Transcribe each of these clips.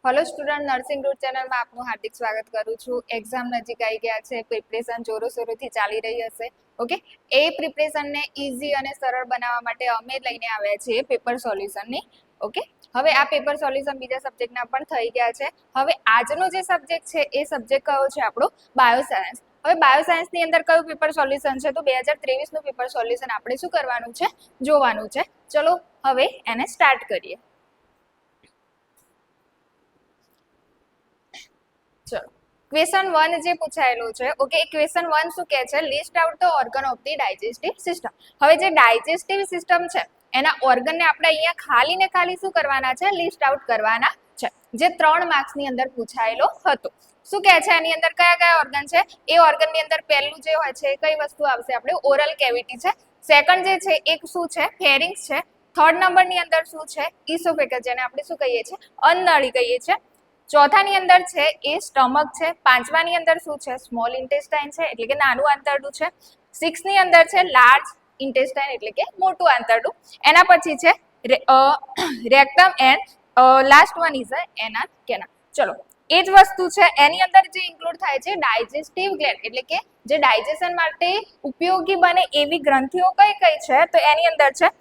Hello student nursing route channel में आपનું હાર્દિક સ્વાગત કરું છું। એક્ઝામ નજીક આવી ગયા છે, પ્રિપરેશન જોરોશોરોથી ચાલી રહી હશે। ઓકે, એ પ્રિપરેશનને ઈઝી અને સરળ બનાવવા માટે અમે લઈને આવ્યા છીએ પેપર સોલ્યુશનની। ઓકે, હવે આ પેપર સોલ્યુશન બીજા સબ્જેક્ટના પણ થઈ ગયા છે। હવે આજનો જે સબ્જેક્ટ છે એ સબ્જેક્ટ કયો છે આપણો બાયોસાયન્સ। હવે બાયોસાયન્સની અંદર કયું પેપર સોલ્યુશન છે તો 2023 નું પેપર સોલ્યુશન આપણે શું કરવાનું છે જોવાનું છે। ચલો હવે એને સ્ટાર્ટ કરીએ। ચલો ક્વેશ્ચન 1 જે પૂછાયેલું છે, ઓકે, ક્વેશ્ચન 1 શું કહે છે? List out the organ of the digestive system. હવે જે ડાયજેસ્ટિવ સિસ્ટમ છે એના ઓર્ગનને આપણે અહીંયા ખાલી ને ખાલી શું કરવાના છે? લિસ્ટ આઉટ કરવાના છે, જે 3 માર્ક્સની અંદર પૂછાયેલો હતો। શું કહે છે એની અંદર કયા કયા ઓર્ગન છે? એ ઓર્ગનની અંદર પહેલું જે હોય છે કઈ વસ્તુ આવશે? આપણે ઓરલ કેવિટી છે। સેકન્ડ જે છે એક શું છે? ફેરિંગ્સ છે। થર્ડ નંબરની અંદર શું છે? ઇસોફેગસ, જેને આપણે શું કહીએ છીએ? અન્નનળી કહીએ છીએ। ચોથાની અંદર છે એ સ્ટમક છે। પાંચમાની અંદર શું છે? સ્મોલ ઇન્ટેસ્ટાઇન છે, એટલે કે નાનું આંતરડું છે। 6 ની અંદર છે લાર્જ ઇન્ટેસ્ટાઇન, એટલે કે મોટું આંતરડું। એના પછી છે rectum and last one is anal canal. ચલો એ જ વસ્તુ છે એની અંદર જે ઇન્ક્લુડ થાય છે ડાયજેસ્ટિવ ગ્લેન્ડ, એટલે કે જે ડાયજેશન માટે ઉપયોગી બને એવી ગ્રંથિઓ કઈ કઈ છે તો એની અંદર છે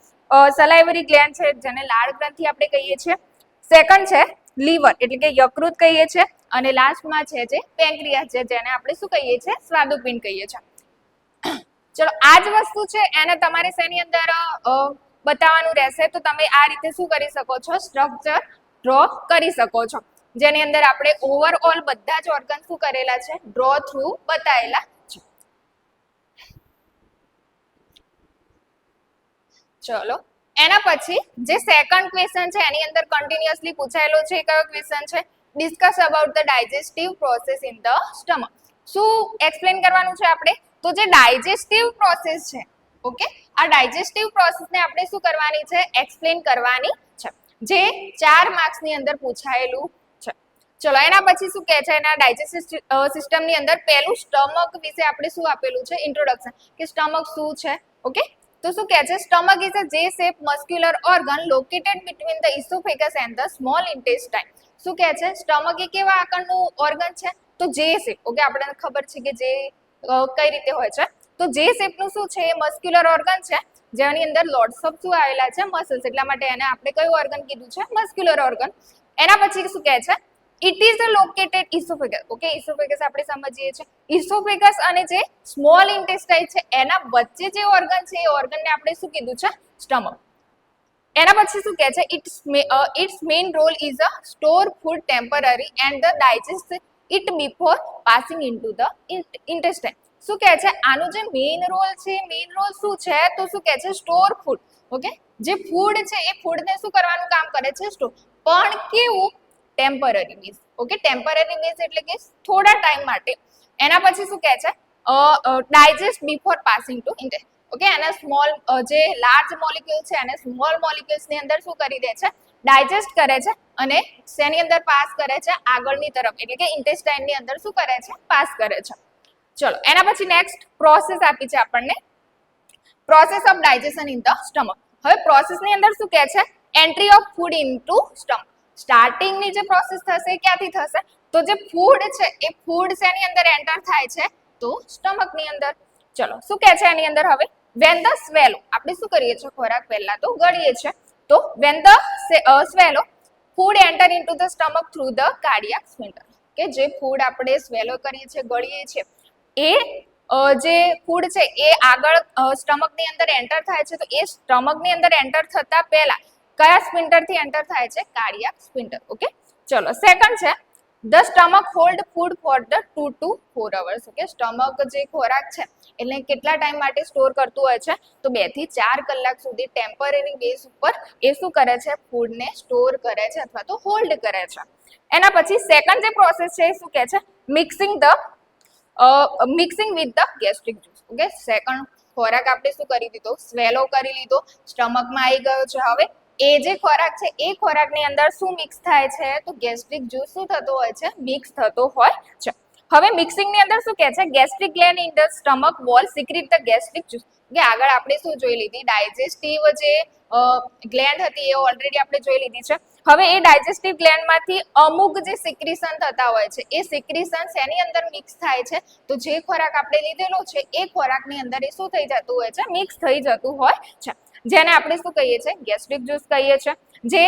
સલાઇવરી ગ્લેન્ડ છે, જેને લાળ ગ્રંથિ આપણે કહીએ છીએ। સેકન્ડ છે લીવર, એટલે કે યકૃત કહીએ છીએ। અને લાસ્ટમાં છે જે પેન્ક્રિયાસ છે, જેને આપણે શું કહીએ છીએ? સ્વાદુપિંડ કહીએ છીએ। ચલો આ જ વસ્તુ છે એને તમારે શેની અંદર બતાવવાનું રહેશે તો તમે આ રીતે શું કરી શકો છો? સ્ટ્રક્ચર ડ્રો કરી શકો છો, જેની અંદર આપણે ઓવરઓલ બધા જ ઓર્ગન શું કરેલા છે? ડ્રો થ્રુ બતાવેલા છે। ચલો એના પછી જે સેકન્ડ ક્વેશ્ચન છે એની અંદર કન્ટિન્યુઅસલી પૂછાયેલો છે, કયો ક્વેશ્ચન છે? Discuss about the digestive process in the stomach. શું એક્સપ્લેન કરવાનું છે આપણે? તો જે ડાયજેસ્ટિવ પ્રોસેસ છે, ઓકે, આ ડાયજેસ્ટિવ પ્રોસેસને આપણે શું કરવાની છે? એક્સપ્લેન કરવાની છે, જે 4 માર્ક્સની અંદર પૂછાયેલું છે। ચલો એના પછી શું કહે છે? એના ડાયજેસ્ટિવ સિસ્ટમની અંદર પહેલું સ્ટમક વિશે આપણે શું આપેલું છે? ઇન્ટ્રોડક્શન, કે સ્ટમક શું છે? ઓકે, તો શું કહે છે? Stomach is a J-shaped muscular organ located between the esophagus and the small intestine। શું કહે છે? સ્ટમક એ કેવા આકારનું ઓર્ગન છે? તો જે શેપ, ઓકે, આપણને ખબર છે કે જે કઈ રીતે હોય છે, તો જે શેપનું શું છે? એ મસ્ક્યુલર ઓર્ગન છે, જેની અંદર લોટ્સ ઓફ શું આવેલા છે? મસલ્સ, એટલા માટે એને આપણે કયું ઓર્ગન કીધું છે? Muscular organ. એના પછી શું કહે છે? ઇટ ઇઝ લોકેટેડ ઇસોફેગસ, ઓકે, ઇસોફેગસ આપણે સમજીએ છીએ। ઇસોફેગસ અને જે સ્મોલ ઇન્ટેસ્ટાઇન છે એના વચ્ચે જે ઓર્ગન છે એ ઓર્ગનને આપણે શું કીધું છે? સ્ટમક। એના પછી શું કહે છે? It's main role is a store food temporary and the digest it before passing into the intestine. શું કહે છે? આનું જે મેઇન રોલ છે, મેઇન રોલ શું છે? તો શું કહે છે? સ્ટોર ફૂડ, ઓકે, જે ફૂડ છે એ ફૂડને શું કરવાનું કામ કરે છે? સ્ટોર, પણ કેવું? Temporary means, okay, temporary means એટલે કે થોડા ટાઈમ માટે। એના પછી શું કહે છે? Digest before passing to intestine, okay, એના સ્મોલ જે લાર્જ મોલિક્યુલ છે અને સ્મોલ મોલિક્યુલ્સની અંદર શું કરી દે છે? ડાયજેસ્ટ કરે છે અને શેની અંદર પાસ કરે છે? આગળની તરફ, એટલે કે ઇન્ટેસ્ટાઇનની અંદર શું કરે છે? પાસ કરે છે। ચલો એના પછી નેક્સ્ટ પ્રોસેસ આપી છે આપણને, process of digestion in the stomach. હવે પ્રોસેસની અંદર શું કહે છે? Entry of food into stomach. સ્ટાર્ટિંગની જે પ્રોસેસ થશે એ ક્યાંથી થશે? તો જે ફૂડ છે એ ફૂડ શેની અંદર એન્ટર થાય છે? તો સ્ટમકની અંદર। ચલો શું કહે છે એની અંદર? હવે વેન ધ સ્વેલો, આપણે શું કરીએ છીએ? ખોરાક પહેલા તો ગળીએ છીએ, તો when the swallow food enter into the stomach through the cardiac sphincter, કે જે ફૂડ આપણે સ્વેલો કરીએ છીએ, ગળીએ છીએ, એ જે ફૂડ છે એ આગળ સ્ટમકની અંદર એન્ટર થાય છે, તો એ સ્ટમકની અંદર એન્ટર થતા પહેલા કયા સ્ફિન્ક્ટરથી એન્ટર થાય છે? Cardiac sphincter, okay. ચલો સેકન્ડ છે the stomach hold food for the 2 to 4 hours, okay, stomach જે ખોરાક છે એટલે કેટલા ટાઈમ માટે સ્ટોર કરતું હોય છે? તો 2 થી 4 કલાક સુધી ટેમ્પરરી બેઝ ઉપર એ શું કરે છે? ફૂડને સ્ટોર કરે છે અથવા તો હોલ્ડ કરે છે। એના પછી સેકન્ડ જે પ્રોસેસ છે એ શું કહે છે? Mixing with the gastric juice, okay, second ખોરાક આપણે શું કરી દીધો? સ્વેલો કરી લીધો, સ્ટમકમાં આવી ગયો છે। હવે એ જે ખોરાક છે એ ખોરાકની અંદર શું મિક્સ થાય છે? તો ગેસ્ટ્રિક જ્યુસ શું થતો હોય છે? મિક્સ થતો હોય છે। હવે મિક્સિંગની અંદર શું કહે છે? Gastric gland in the stomach wall secrete the gastric juice, કે આગળ આપણે શું જોઈ લીધી? ડાયજેસ્ટિવ જે ગ્લેન્ડ હતી એ ઓલરેડી આપણે જોઈ લીધી છે। હવે એ ડાયજેસ્ટિવ ગ્લેન્ડમાંથી અમુક જે સિક્રીશન થતા હોય છે એ સિક્રીશન એની અંદર મિક્સ થાય છે, તો જે ખોરાક આપણે લીધેલો છે એ ખોરાકની અંદર એ શું થઈ જતું હોય છે, મિક્સ થઈ જતું હોય છે, જેને આપણે શું કહીએ છીએ, ગેસ્ટ્રિક જ્યુસ કહીએ છીએ. જે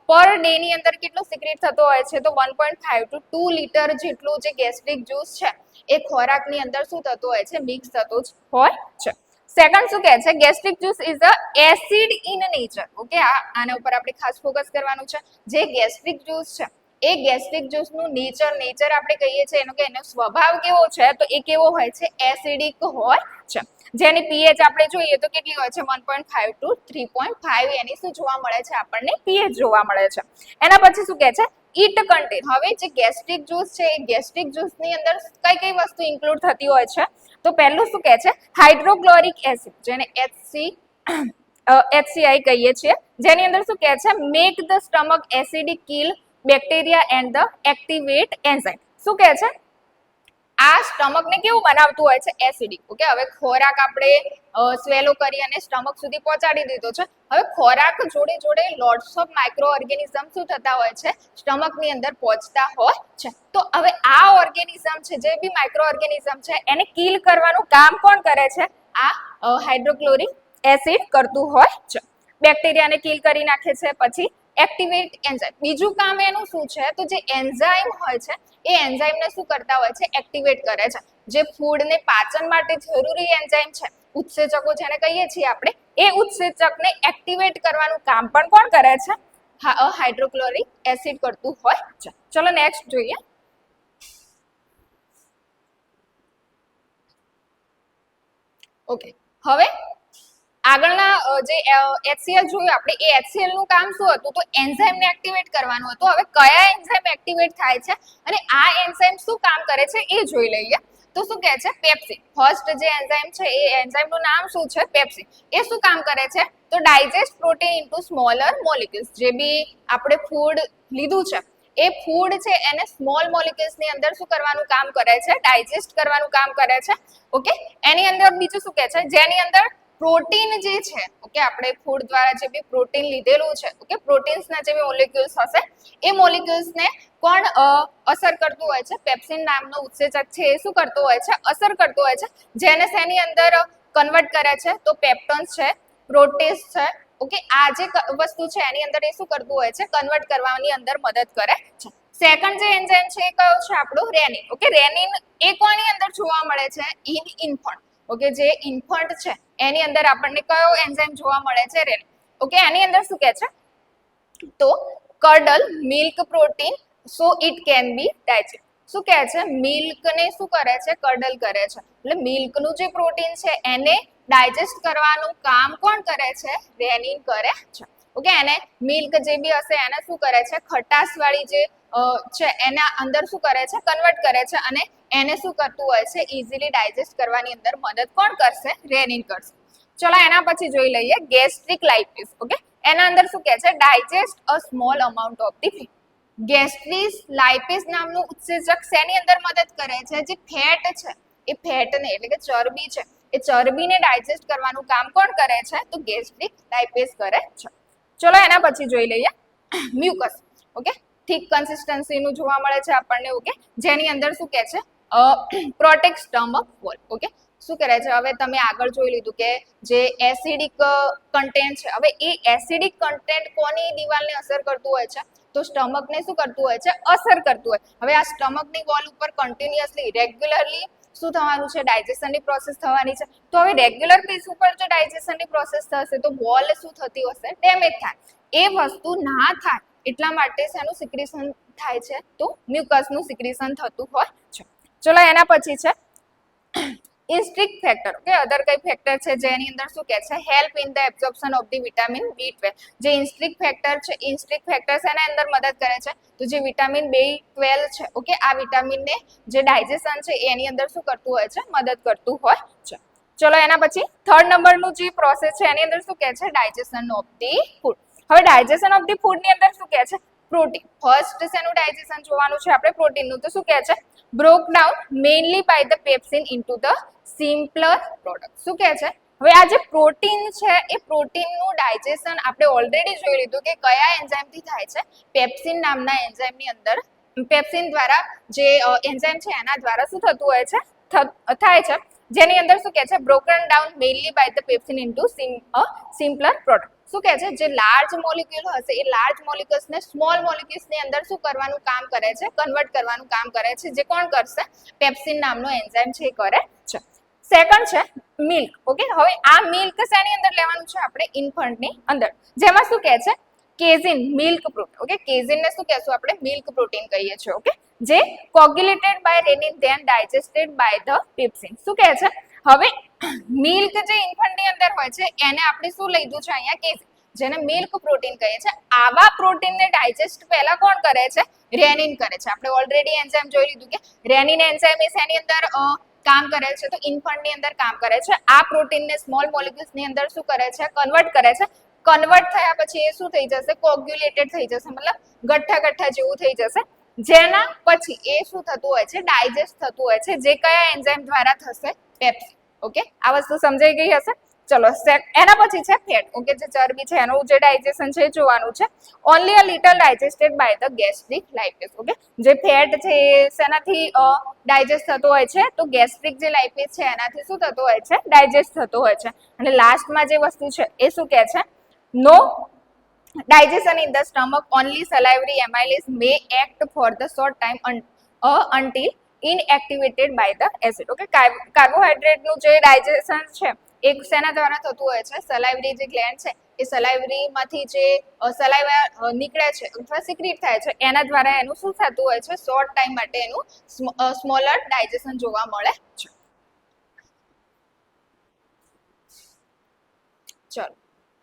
પર ડે ની અંદર કેટલું સિક્રેટ થતો હોય છે, તો 1.5 to 2 લીટર જેટલું જે ગેસ્ટ્રિક જ્યુસ છે એ ખોરાકની અંદર શું થતું હોય છે, મિક્સ થતું જ હોય છે. સેકન્ડ શું કહે છે, gastric juice is a acid in nature. Okay, આના ઉપર આપણે ખાસ ફોકસ કરવાનું છે. જે ગેસ્ટ્રિક જ્યુસ છે એ ગેસ્ટ્રિક જ્યુસ નું નેચર આપણે કહીએ છીએ એનો સ્વભાવ કેવો છે, તો એ કેવો હોય છે, એસિડિક હોય છે. જેની પીએચ આપણે જોઈએ તો કેટલી હોય છે, 1.5 to 3.5 એની શું જોવા મળે છે, આપણને પીએચ જોવા મળે છે. એના પછી શું કહે છે, ઇટ કન્ટેન. હવે જે ગેસ્ટ્રિક જ્યુસ છે એ ગેસ્ટ્રિક જ્યુસ ની અંદર કઈ વસ્તુ ઇન્ક્લુડ થતી હોય છે, તો પહેલું શું કહે છે, હાઇડ્રોક્લોરિક એસિડ, જેને HCI કહીએ છીએ, જેની અંદર શું કહે છે, make the stomach acidic, kill bacteria and the activate enzyme. શું કહે છે, આ સ્ટમક ને કેવું બનાવતું હોય છે, એસિડિક. ઓકે, હવે ખોરાક આપણે સ્વેલો કરી અને સ્ટમક સુધી પહોંચાડી દીધો છે. હવે ખોરાક જોડે જોડે લોટ્સ ઓફ માઇક્રો ઓર્ગેનિઝમ શું થતા હોય છે, સ્ટમક ની અંદર પહોંચતા હોય છે. તો હવે આ ઓર્ગેનિઝમ છે, જે બી માઇક્રો ઓર્ગેનિઝમ છે એને કિલ કરવાનું કામ કોણ કરે છે, આ હાઇડ્રોક્લોરિક એસિડ કરતું હોય છે. બેક્ટેરિયાને કિલ કરી નાખે છે. પછી એક્ટિવેટ એન્ઝાઇમ, બીજું કામ એનું શું છે, તો જે એન્ઝાઇમ હોય છે એ એન્ઝાઇમને શું કરતા હોય છે, એક્ટિવેટ કરે છે. જે ફૂડને પાચન માટે જરૂરી એન્ઝાઇમ છે, ઉત્સેચકો જેને કહીએ છીએ આપણે, એ ઉત્સેચકને એક્ટિવેટ કરવાનું કામ પણ કોણ કરે છે, હાઇડ્રોક્લોરિક એસિડ કરતું હોય છે. ચલો નેક્સ્ટ જોઈએ. ઓકે, હવે આગળના જે HCl જોયું આપણે, એ HCl નું કામ શું હતું, તો એન્ઝાઇમ ને એક્ટિવેટ કરવાનું હતું. હવે કયા એન્ઝાઇમ એક્ટિવેટ થાય છે અને આ એન્ઝાઇમ શું કામ કરે છે એ જોઈ લઈએ. તો શું કહે છે, પેપ્સિન. ફર્સ્ટ જે એન્ઝાઇમ છે એ એન્ઝાઇમ નું નામ શું છે, પેપ્સિન. એ શું કામ કરે છે, તો digest protein into smaller molecules. જે બી આપણે ફૂડ લીધું છે એ ફૂડ છે એને સ્મોલ મોલિક્યુલ્સ ની અંદર શું કરવાનું કામ કરે છે, ડાયજેસ્ટ કરવાનું કામ કરે છે. ઓકે, એની અંદર બીજું શું કહે છે, જેની અંદર પ્રોટીન જે છે, ઓકે, આપણે ફૂડ દ્વારા જે બી પ્રોટીન લીધેલું છે, ઓકે, પ્રોટીન્સના જે બી મોલિક્યુલ્સ હશે એ મોલિક્યુલ્સને કોણ અસર કરતું હોય છે, પેપ્સિન નામનો ઉત્સેચક છે એ શું કરતું હોય છે, અસર કરતું હોય છે. જેને શેની અંદર કન્વર્ટ કરે છે, તો પેપ્ટોન્સ છે, પ્રોટેઝ છે. ઓકે, આ જે વસ્તુ છે એની અંદર એ શું કરતું હોય છે, કન્વર્ટ કરવાની અંદર મદદ કરે છે. સેકન્ડ જે એન્ઝાઇમ છે એ કયો છે, આપણું રેનિન. ઓકે, રેનિન એ કોની અંદર જોવા મળે છે, ઇન્ફન્ટ. ઓકે, જે ઇન્ફન્ટ છે એની અંદર આપણને કયો એન્ઝાઇમ જોવા મળે છે, રેનિન. ઓકે, એની અંદર શું કહે છે, તો curdle milk protein so it can be digest. શું કહે છે, મિલ્ક ને શું કરે છે, કર્ડલ કરે છે. એટલે મિલ્ક નું જે પ્રોટીન છે એને ડાયજેસ્ટ કરવાનું કામ કોણ કરે છે, રેનિન કરે છે. ઓકે, એને મિલ્ક જે બી હશે એને શું કરે છે, ખટાશ વાળી જે છે એના અંદર શું કરે છે, કન્વર્ટ કરે છે અને એને શું કરતું હોય છે, ઇઝીલી ડાયજેસ્ટ કરવાની અંદર મદદ કોણ કરશે, રેનિન કરશે. ચલો એના પછી જોઈ લઈએ ગેસ્ટ્રિક લાઇપિસ. ઓકે, એના અંદર શું કહે છે, digest a small amount of the food. Gastric lipase નામનું ઉત્સેચક શેની અંદર મદદ કરે છે, જે ફેટ છે એ ફેટને એટલે કે ચરબી છે એ ચરબીને ડાયજેસ્ટ કરવાનું કામ કોણ કરે છે, તો ગેસ્ટ્રિક લાઇપિસ કરે છે. ચલો એના પછી જોઈ લઈએ મ્યુકસ. ઓકે, થીક કન્સિસ્ટન્સીનું જોવા મળે છે આપણને. ઓકે, જેની અંદર શું કહે છે, પ્રોટેક્ટ સ્ટમક વોલ. ઓકે, શું કરે છે, હવે તમે આગળ જોઈ લીધું કે જે એસિડિક કન્ટેન્ટ છે, હવે એ એસિડિક કન્ટેન્ટ કોની દિવાલને અસર કરતું હોય છે, તો સ્ટમકને શું કરતું હોય છે, અસર કરતું હોય. હવે આ સ્ટમકની વોલ ઉપર કન્ટિન્યુઅસલી રેગ્યુલરલી શું થવાનું છે, ડાયજેશનની પ્રોસેસ થવાની છે. તો હવે રેગ્યુલર બેઝ ઉપર જો ડાયજેશનની પ્રોસેસ થશે તો વોલ શું થતી હશે, ડેમેજ થાય. એ વસ્તુ ના થાય એટલા માટે શેનું સિક્રેશન થાય છે, તો મ્યુકસનું સિક્રેશન થતું હોય છે. ચલો એના પછી છે ઇન્સ્ટ્રિક ફેક્ટર. ઓકે, અધર કઈ ફેક્ટર છે જેની અંદર શું કહે છે, help in the absorption of the vitamin B12. જે ઇન્સ્ટ્રિક ફેક્ટર છે, ઇન્સ્ટ્રિક ફેક્ટર એના અંદર મદદ કરે છે, તો જે વિટામિન B12 છે, ઓકે, આ વિટામિનને જે ડાયજેશન છે એની અંદર શું કરતું હોય છે, મદદ કરતું હોય છે. ચલો એના પછી થર્ડ નંબરનું જે પ્રોસેસ છે એની અંદર શું કહે છે, ડાયજેશન ઓફ ધી ફૂડ. હવે ડાયજેશન ઓફ ધી ફૂડ ની અંદર શું કહે છે, પ્રોટીન. ફર્સ્ટ શેનું ડાયજેશન જોવાનું છે આપણે, પ્રોટીનનું. તો શું કહે છે, broke down mainly by the pepsin into the simpler product. શું કહે છે, હવે આ જે પ્રોટીન છે એ પ્રોટીનનું ડાયજેશન આપણે ઓલરેડી જોઈ લીધું કે કયા એન્ઝાઇમથી થાય છે. પેપ્સિન નામના એન્ઝાઇમની અંદર પેપ્સિન દ્વારા જે એન્ઝાઇમ છે એના દ્વારા શું થતું હોય છે થાય છે, જેની અંદર શું કહે છે broken down mainly by the pepsin into simpler product. શું કહે છે જે લાર્જ મોલિક્યુલ હશે એ લાર્જ મોલિક્યુલ્સને સ્મોલ મોલિક્યુલ્સની અંદર શું કરવાનું કામ કરે છે, કન્વર્ટ કરવાનું કામ કરે છે, જે કોણ કરશે, પેપ્સિન નામનો એન્ઝાઇમ છે એ કરે છે. સેકન્ડ છે મિલ્ક. ઓકે, હવે આ મિલ્ક શેની અંદર લેવાનું છે આપણે, ઇન્ફન્ટની અંદર, જેમાં શું કહે છે કેઝિન મિલ્ક પ્રોટીન. ઓકે, કેઝિનને શું કહેશું આપણે, મિલ્ક પ્રોટીન કહીએ છીએ. ઓકે, જે coagulated by rennin then digested by the pepsin. શું કહે છે હવે મિલ્ક જે ઇન્ફન્ટની અંદર હોય છે એને આપણે શું લીધું છે અહીંયા, કેઝિન, જેને મિલ્ક પ્રોટીન કહીએ છીએ. આવા પ્રોટીનને ડાયજેસ્ટ પહેલા કોણ કરે છે, રેનિન કરે છે. આપણે ઓલરેડી એન્ઝાઇમ જોઈ લીધું કે રેનિન એન્ઝાઇમ એ શેની અંદર કામ કરે છે, તો ઇન્ફન્ટની અંદર કામ કરે છે. આ પ્રોટીનને સ્મોલ મોલિક્યુલ્સની અંદર શું કરે છે, કન્વર્ટ કરે છે. કન્વર્ટ થયા પછી એ શું થઈ જશે, કોગ્યુલેટેડ થઈ જશે, મતલબ ગઠ્ઠા ગઠ્ઠા જેવું થઈ જશે. જેના પછી એ શું થતું હોય છે, ડાયજેસ્ટ થતું હોય છે. જે કયા એન્ઝાઇમ દ્વારા થશે, પેપ્સિન. ઓકે, આ વસ્તુ સમજાઈ ગઈ હશે. ચલો, એના પછી છે ફેટ. ઓકે, જે ચરબી છે એનું જે ડાયજેશન છે એ જોવાનું છે. Only a little digested by the gastric lipase. Okay, જે ફેટ છે એ શેનાથી ડાયજેસ્ટ થતો હોય છે, તો ગેસ્ટ્રિક જે લાઇપેઝ છે એનાથી શું થતો હોય છે, ડાયજેસ્ટ થતો હોય છે. અને લાસ્ટમાં જે વસ્તુ છે એ શું કહે છે, નો digestion in the stomach, only salivary amylase may act for the short time until inactivated by the acid. Okay, carbohydrate નું જે ડાયજેશન છે એ શેના દ્વારા થતું હોય છે, સલાઇવરી જે ગ્લેન્ડ છે એ સલાઇવરી માંથી જે સલાઇવા નીકળે છે અથવા સિક્રીટ થાય છે એના દ્વારા એનું શું થતું હોય છે, શોર્ટ ટાઈમ માટે એનું સ્મોલર ડાયજેશન જોવા મળે છે. ચલો,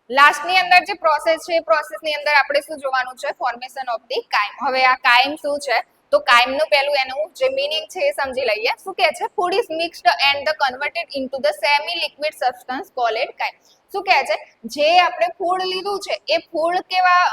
લાસ્ટની અંદર જે પ્રોસેસ છે એ પ્રોસેસની અંદર આપણે શું જોવાનું છે, ફોર્મેશન ઓફ ધી કાઇમ. હવે આ કાઇમ શું છે, તો કાઇમનું પહેલું એનું જે મીનિંગ છે એ સમજી લઈએ. શું કહે છે, food is mixed and the converted into the semi liquid substance cold crime. શું કહે છે, જે આપણે ફૂડ લીધું છે એ ફૂડ કેવા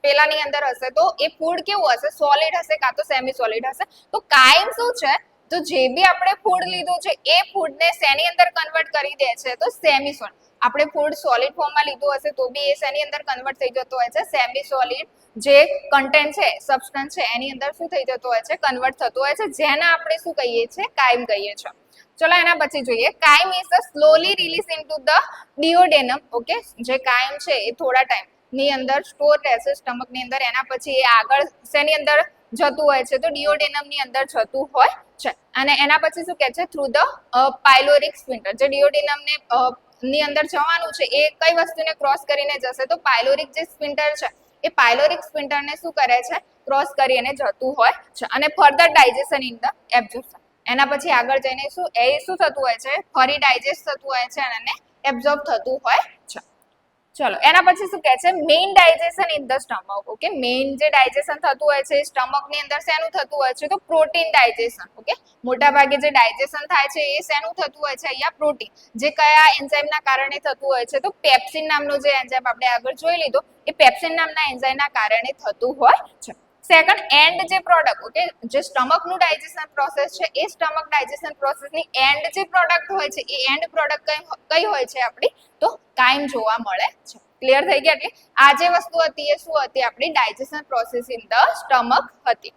પેલાની અંદર હશે, તો એ ફૂડ કેવું હશે, સોલિડ હશે કાં તો સેમી સોલિડ હશે. તો કાઇમ શું છે, તો જે બી આપણે ફૂડ લીધું છે એ ફૂડને શેની અંદર કન્વર્ટ કરી દે છે, તો સેમી સોલિડ. આપણે ફૂડ સોલિડ ફોર્મમાં લીધું હશે તો બી એ શેની અંદર કન્વર્ટ થઈ જતો હોય છે, સેમી સોલિડ જે કન્ટેન્ટ છે, સબસ્ટન્સ છે એની અંદર શું થઈ જતો હોય છે, કન્વર્ટ થતો હોય છે, જેને આપણે શું કહીએ છીએ, કાઇમ કહીએ છીએ. ચલો, એના પછી જોઈએ, chyme is the slowly release into the duodenum. Okay, જે કાઇમ છે એ થોડા ટાઈમ ની અંદર સ્ટોર રહેશે સ્ટમક ની અંદર, એના પછી એ આગળ શેની અંદર જતું હોય છે, તો ડિયોડેનમ ની અંદર જતું હોય છે. અને એના પછી શું કહે છે, થ્રુ ધ પાયલોરિક સ્ફિન્ક્ટર. જે ડિયોડેનમ ને ની અંદર જવાનું છે એ કઈ વસ્તુને ક્રોસ કરીને જશે, તો પાયલોરિક જે સ્ફિન્ક્ટર છે એ પાયલોરિક સ્ફિન્ક્ટરને શું કરે છે, ક્રોસ કરીને જતું હોય છે. અને further digestion in the absorption. એના પછી આગળ જઈને શું થતું હોય છે, ફરી ડાયજેસ્ટ થતું હોય છે અને એબ્ઝોર્બ થતું હોય છે. ચલો, એના પછી શું કહે છે, main digestion in the stomach. Okay, main જે ડાયજેશન થતું હોય છે સ્ટમક ની અંદર શેનું થતું હોય છે, તો પ્રોટીન ડાયજેશન. ઓકે, મોટા ભાગે જે ડાયજેશન થાય છે એ શેનું થતું હોય છે, અહીંયા પ્રોટીન. જે કયા એન્ઝાઇમના કારણે થતું હોય છે, તો પેપ્સિન નામનો જે એન્ઝાઇમ આપણે આગળ જોઈ લીધો એ પેપ્સિન નામના એન્ઝાઇમના કારણે થતું હોય છે. સેકન્ડ, એન્ડ જે પ્રોડક્ટ. ઓકે, જે સ્ટમકનું ડાયજેશન પ્રોસેસ છે એ સ્ટમક ડાયજેશન પ્રોસેસની એન્ડ જે પ્રોડક્ટ હોય છે એ એન્ડ પ્રોડક્ટ કઈ હોય છે આપણી, તો કાઇમ જોવા મળે છે. ક્લિયર થઈ ગયા? એટલે આ જે વસ્તુ હતી એ શું હતી, આપણી digestion process in the stomach હતી.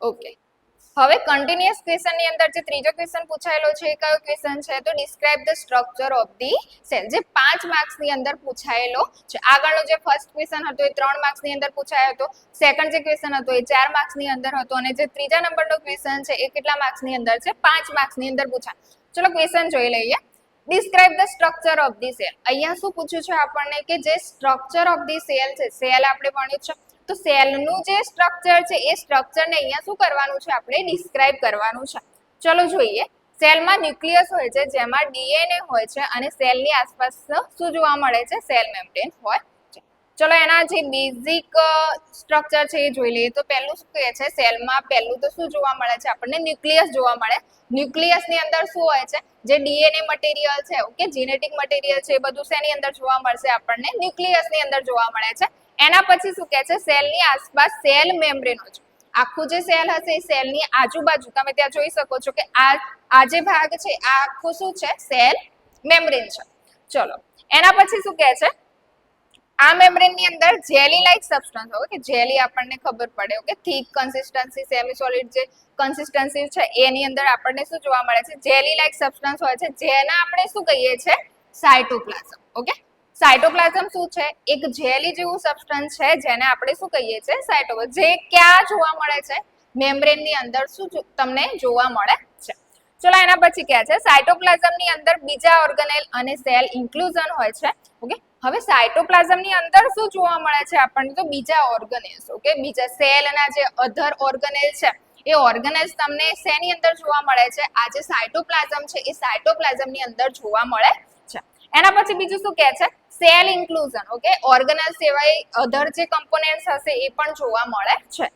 ઓકે, હવે કન્ટિન્યુઅસ ક્વેશ્ચન ની અંદર જે ત્રીજો ક્વેશ્ચન પૂછાયેલો છે એ કયો ક્વેશ્ચન છે, તો describe the structure of the cell. જે 5 માર્ક્સ ની અંદર પૂછાયેલો છે. આગળનો જે ફર્સ્ટ ક્વેશ્ચન હતો એ 3 માર્ક્સ ની અંદર પૂછાયો હતો. સેકન્ડ જે ક્વેશ્ચન હતો એ 4 માર્ક્સ ની અંદર હતો અને જે ત્રીજા નંબરનો ક્વેશ્ચન છે એ કેટલા માર્ક્સ ની અંદર છે, 5 માર્ક્સ ની અંદર પૂછાય. ચલો, ક્વેશ્ચન જોઈ લઈએ. Describe the structure of the cell. અહીંયા શું પૂછ્યું છે આપણને કે જે સ્ટ્રક્ચર ઓફ ધી સેલ છે, સેલ આપણે ભણ્યું છે, તો સેલનું જે સ્ટ્રક્ચર છે એ સ્ટ્રક્ચરને અહીંયા શું કરવાનું છે, આપણે ડિસ્ક્રાઇબ કરવાનું છે. ચલો જોઈએ. સેલમાં ન્યુક્લિયસ હોય છે જેમાં ડીએનએ હોય છે અને સેલની આસપાસ શું જોવા મળે છે, સેલ મેમ્બ્રેન હોય છે. ચલો, એના જે બેઝિક સ્ટ્રક્ચર છે એ જોઈ લઈએ. તો પહેલું શું કહે છે, સેલમાં પહેલું તો શું જોવા મળે છે આપણને, ન્યુક્લિયસ જોવા મળે. ન્યુક્લિયસની અંદર શું હોય છે, જે ડીએનએ મટીરિયલ છે, ઓકે, જીનેટિક મટીરિયલ છે એ બધું શેની અંદર જોવા મળશે આપણને, ન્યુક્લિયસની અંદર જોવા મળે છે. એના પછી શું કહે છે, સેલની આસપાસ સેલ મેમ્બ્રેન હોય છે. આખું જે સેલ હશે એ સેલની આજુબાજુ તમે ત્યાં જોઈ શકો છો કે આ જે ભાગ છે આ આખું શું છે સેલ મેમ્બ્રેન છે. ચલો એના પછી શું કહે છે આ મેમ્બ્રેન ની અંદર જેલી લાઇક સબસ્ટન્સ હોય કે જેલી આપણને ખબર પડે કે થીક કન્સિસ્ટન્સી સેમી સોલિડ જે કન્સિસ્ટન્સી છે એની અંદર આપણને શું જોવા મળે છે જેલી લાઇક સબસ્ટન્સ હોય છે જેને આપણે શું કહીએ છીએ સાયટોપ્લાઝમ. ઓકે સાયટોપ્લાઝમ શું છે એક જેલી જેવું સબસ્ટન્સ છે જેને આપણે શું કહીએ છીએ સાયટોપ્લાઝમ. જે ક્યાં જોવા મળે છે મેમ્બ્રેન ની અંદર શું તમને જોવા મળે છે. ચલો એના પછી ક્યાં છે સાયટોપ્લાઝમ ની અંદર બીજા ઓર્ગેનેલ અને સેલ ઇન્ક્લુઝન હોય છે. ઓકે હવે સાયટોપ્લાઝમ ની અંદર શું જોવા મળે છે આપણને તો બીજા ઓર્ગેનેલ્સ. ઓકે બીજા સેલના જે અધર ઓર્ગેનેલ છે એ ઓર્ગેનેલ્સ તમને શેની અંદર જોવા મળે છે આ જે સાયટોપ્લાઝમ છે એ સાયટોપ્લાઝમ ની અંદર જોવા મળે છે. એના પછી બીજું શું કહે છે સેલ ઇન્ક્લુઝન. ઓકે ઓર્ગેનેલ સિવાય અધર જે કમ્પોનેન્ટ્સ હશે એ પણ જોવા મળે છે.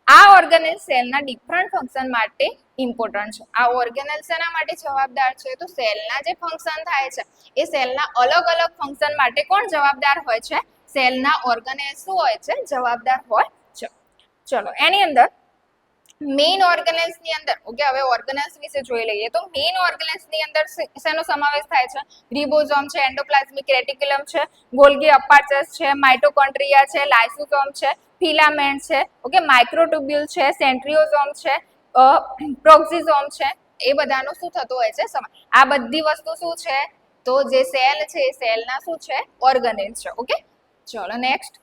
આ ઓર્ગેનેલ સેલના ડિફરન્ટ ફંક્શન માટે ઇમ્પોર્ટન્ટ છે. આ ઓર્ગેનેલ શેના માટે જવાબદાર છે તો સેલના જે ફંક્શન થાય છે એ સેલના અલગ અલગ ફંક્શન માટે કોણ જવાબદાર હોય છે સેલના ઓર્ગેનેલ શું હોય છે જવાબદાર હોય છે. ચલો એની અંદર મેઇન ઓર્ગેનેલ્સ ની અંદર ઓકે હવે ઓર્ગેનેલ્સ વિશે જોઈ લઈએ તો મેઇન ઓર્ગેનેલ્સ ની અંદર શેનો સમાવેશ થાય છે રિબોઝોમ છે એન્ડોપ્લાઝમિક રેટિક્યુલમ છે ગોલ્ગી અપાર્ચસ છે માઇટોકોન્ડ્રિયા છે લાઇસોસોમ છે ફિલામેન્ટ છે ઓકે માઇક્રોટ્યુબ્યુલ છે સેન્ટ્રિયોઝોમ છે પ્રોક્સિઝોમ છે એ બધાનું શું થતું હોય છે આ બધી વસ્તુ શું છે તો જે સેલ છે એ સેલના શું છે ઓર્ગેનેલ છે. ઓકે ચલો નેક્સ્ટ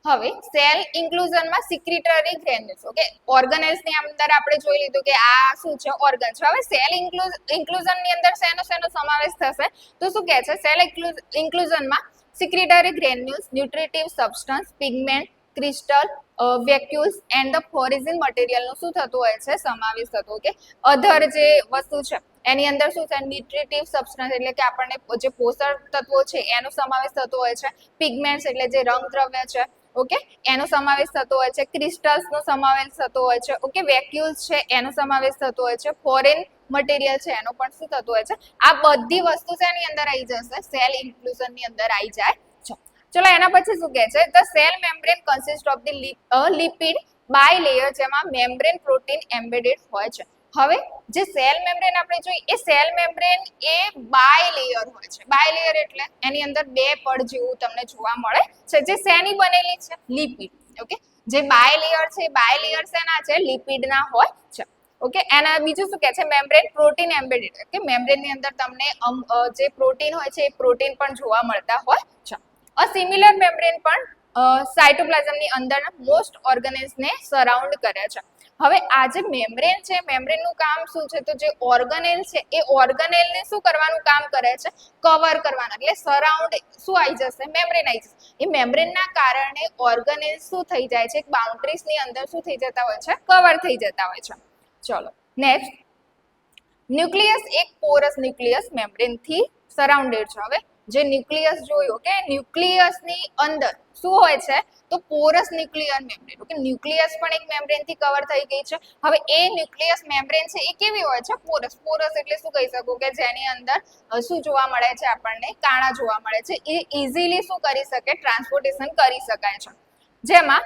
હવે સેલ ઇન્ક્લુઝનમાં સિક્રેટરી ગ્રેન્યુલ્સ. ઓકે ઓર્ગેનેલ્સ ની અંદર આપણે જોઈ લીધું કે આ શું છે ઓર્ગન છે. હવે સેલ ઇન્ક્લુઝન ની અંદર શેનો સમાવેશ થશે તો શું કહે છે સેલ ઇન્ક્લુઝનમાં secretory granules nutritive substance pigment crystal vacuoles and the foreign મટીરિયલનું શું થતું હોય છે સમાવેશ થતો. ઓકે અધર જે વસ્તુ છે એની અંદર શું છે ન્યુટ્રિટિવ સબસ્ટન્સ એટલે કે આપણને જે પોષક તત્વો છે એનો સમાવેશ થતો હોય છે. પિગમેન્ટ્સ એટલે જે રંગદ્રવ્ય છે ઓકે એનો સમાવેશ થતો હોય છે. ક્રિસ્ટલ્સ નો સમાવેશ થતો હોય છે. ઓકે વેક્યુલ્સ છે એનો સમાવેશ થતો હોય છે. ફોરેન મટીરિયલ છે એનો પણ શું થતું હોય છે આ બધી વસ્તુ શેની અંદર આવી જશે સેલ ઇન્ક્લુઝન ની અંદર આવી જાય છે. ચલો એના પછી શું કહે છે the cell membrane consist of the lipid bilayer જેમાં મેમ્બ્રેન પ્રોટીન એમ્બેડેડ હોય છે. હવે જે સેલ મેમ્બ્રેન આપણે જોઈએ એ સેલ મેમ્બ્રેન એ બાય લેયર હોય છે. બાય લેયર એટલે એની અંદર બે પડ જેવું તમને જોવા મળે છે જે શેની બનેલી છે લિપિડ. ઓકે જે બાય લેયર છે બાય લેયર શેના છે લિપિડના હોય છે. ઓકે એના બીજું શું કહે છે મેમ્બ્રેન પ્રોટીન એમ્બેડેડ કે મેમ્બ્રેન ની અંદર તમને જે પ્રોટીન હોય છે એ પ્રોટીન પણ જોવા મળતા હોય છે. અ સિમિલર મેમ્બ્રેન પણ સાયટોપ્લાઝમ ની અંદરના મોસ્ટ ઓર્ગેનેલ્સ ને સરાઉન્ડ કરે છે. હવે આ જે મેમ્બ્રેન છે મેમ્બ્રેન નું કામ શું છે તો જે ઓર્ગેનેલ છે એ ઓર્ગેનેલ ને શું કરવાનું કામ કરે છે કવર કરવાનું એટલે સરાઉન્ડ શું આવી જશે મેમ્બ્રેન આવી જશે. એ મેમ્બ્રેન ના કારણે ઓર્ગેનેલ શું થઈ જાય છે બાઉન્ડ્રીઝ ની અંદર શું થઈ જતા હોય છે કવર થઈ જતા હોય છે. ચલો નેક્સ્ટ ન્યુક્લિયસ એક પોરસ ન્યુક્લિયસ મેમ્બ્રેન થી સરાઉન્ડેડ છે. હવે જે ન્યુક્લિયસ જોયું કે ન્યુક્લિયસ ની અંદર શું હોય છે તો Porus nuclear membrane. Okay nucleus પણ એક મેમ્બ્રેન થી કવર થઈ ગઈ છે. હવે એ ન્યુક્લિયસ મેમ્બ્રેન છે એ કેવી હોય છે પોરસ. પોરસ એટલે શું કહી શકો કે જેની અંદર શું જોવા મળે છે આપણને કાણા જોવા મળે છે. એ ઇઝીલી શું કરી શકે ટ્રાન્સપોર્ટેશન કરી શકાય છે. જેમાં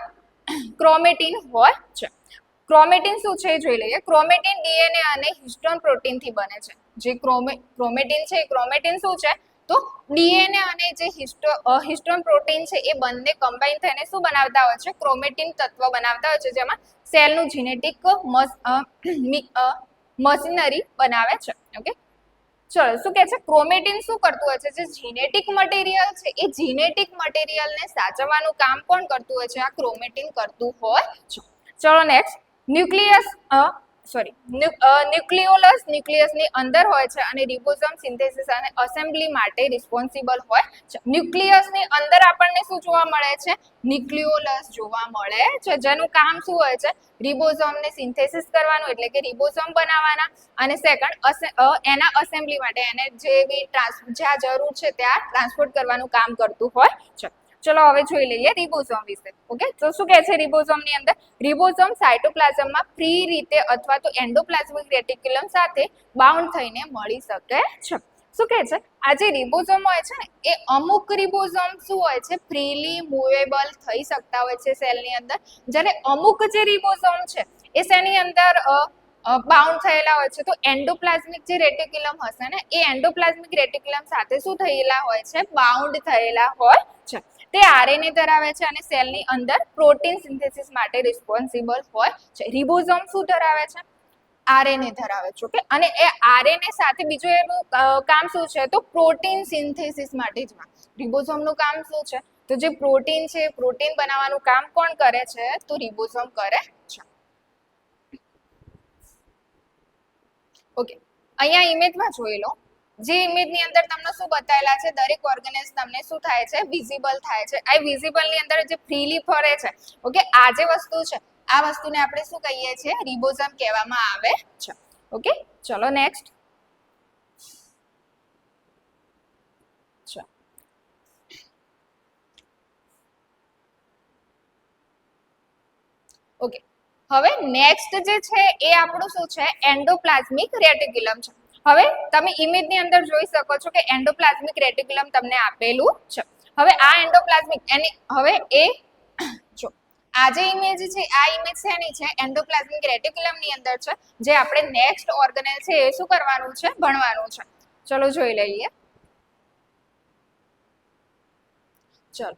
ક્રોમેટિન હોય છે. ક્રોમેટિન શું છે જોઈ લઈએ. ક્રોમેટિન ડીએનએ અને હિસ્ટોન પ્રોટીન થી બને છે. જે ક્રોમેટિન છે ક્રોમેટિન શું છે તો ડીએનએ અને જે હિસ્ટોન પ્રોટીન છે એ બંને કમ્બાઈન થઈને શું બનાવતા હોય છે ક્રોમેટિન તત્વ બનાવતા હોય છે જેમાં સેલનું જીનેટિક મશીનરી બનાવે છે. ઓકે ચલો શું કહે છે ક્રોમેટિન શું કરતું હોય છે જે જીનેટિક મટીરિયલ છે એ જીનેટિક મટીરિયલને સાચવવાનું કામ કોણ કરતું હોય છે આ ક્રોમેટિન કરતું હોય છે. ચલો નેક્સ્ટ ન્યુક્લિયસ ન્યુક્લિયસની અંદર હોય છે અને રિબોઝોમ સિન્થેસિસ અને એસેમ્બલી માટે રિસ્પોન્સિબલ હોય છે. ન્યુક્લિયસની અંદર આપણને શું જોવા મળે છે ન્યુક્લિયોલસ જોવા મળે છે જેનું કામ શું હોય છે રિબોઝોમને સિન્થેસિસ કરવાનું એટલે કે રિબોઝોમ બનાવવાના અને સેકન્ડ એના એસેમ્બલી માટે એને જે બી જ્યાં જરૂર છે ત્યાં ટ્રાન્સપોર્ટ કરવાનું કામ કરતું હોય છે. ચલો હવે જોઈ લઈએ રિબોઝોમ વિશે. ઓકે તો શું કહે છે રિબોઝોમ ની અંદર રિબોઝોમ સાયટોપ્લાઝમમાં ફ્રી રીતે અથવા તો એન્ડોપ્લાઝમિક રેટિક્યુલમ સાથે બાઉન્ડ થઈને મળી શકે છે. શું કહે છે આ જે રિબોઝોમ હોય છે ને એ અમુક રિબોઝોમ શું હોય છે ફ્રીલી મૂવેબલ થઈ શકતા હોય છે સેલની અંદર, જ્યારે અમુક જે રિબોઝોમ છે એ શેની અંદર બાઉન્ડ થયેલા હોય છે. તો એન્ડોપ્લાઝમિક જે રેટિક્યુલમ હશે ને એ એન્ડોપ્લાઝમિક રેટિક્યુલમ સાથે શું થયેલા હોય છે બાઉન્ડ થયેલા હોય છે. તે આરએનએ ધરાવે છે અને સેલની અંદર પ્રોટીન સિન્થેસિસ માટે રિસ્પોન્સિબલ હોય છે. રિબોઝોમ શું ધરાવે છે આરએનએ ધરાવે છે. ઓકે, અને એ આરએનએ સાથે બીજું એનું કામ શું છે તો પ્રોટીન સિન્થેસિસ માટે જ રિબોઝોમનું કામ શું છે તો જે પ્રોટીન છે પ્રોટીન બનાવવાનું કામ કોણ કરે છે તો રિબોઝોમ કરે છે. ઓકે, અહીંયા ઇમેજમાં જોઈ લો, જે ઇમેજની અંદર તમને શું બતાવેલા છે દરેક ઓર્ગેનેલ્સ તમને શું થાય છે વિઝિબલ થાય છે. આ વિઝિબલ ની અંદર જે ફ્રીલી ફરે છે ઓકે આ જે વસ્તુ છે આ વસ્તુને આપણે શું કહીએ છીએ રિબોઝોમ કહેવામાં આવે છે. ઓકે, ચલો નેક્સ્ટ. ઓકે, હવે નેક્સ્ટ જે છે એ આપણું શું છે એન્ડોપ્લાઝમિક રેટિક્યુલમ છે. હવે તમે ઇમેજની અંદર જોઈ શકો છો કે એન્ડોપ્લાઝમિક રેટિક્યુલમ તમને આપેલું છે. હવે આ એન્ડોપ્લાઝમિક એની હવે એ જો આ જે ઇમેજ છે આ ઇમેજ શેની છે એન્ડોપ્લાઝમિક રેટિક્યુલમ ની અંદર છે, જે આપણે નેક્સ્ટ ઓર્ગેનેલ છે એ શું કરવાનું છે ભણવાનું છે. ચલો જોઈ લઈએ. ચલો,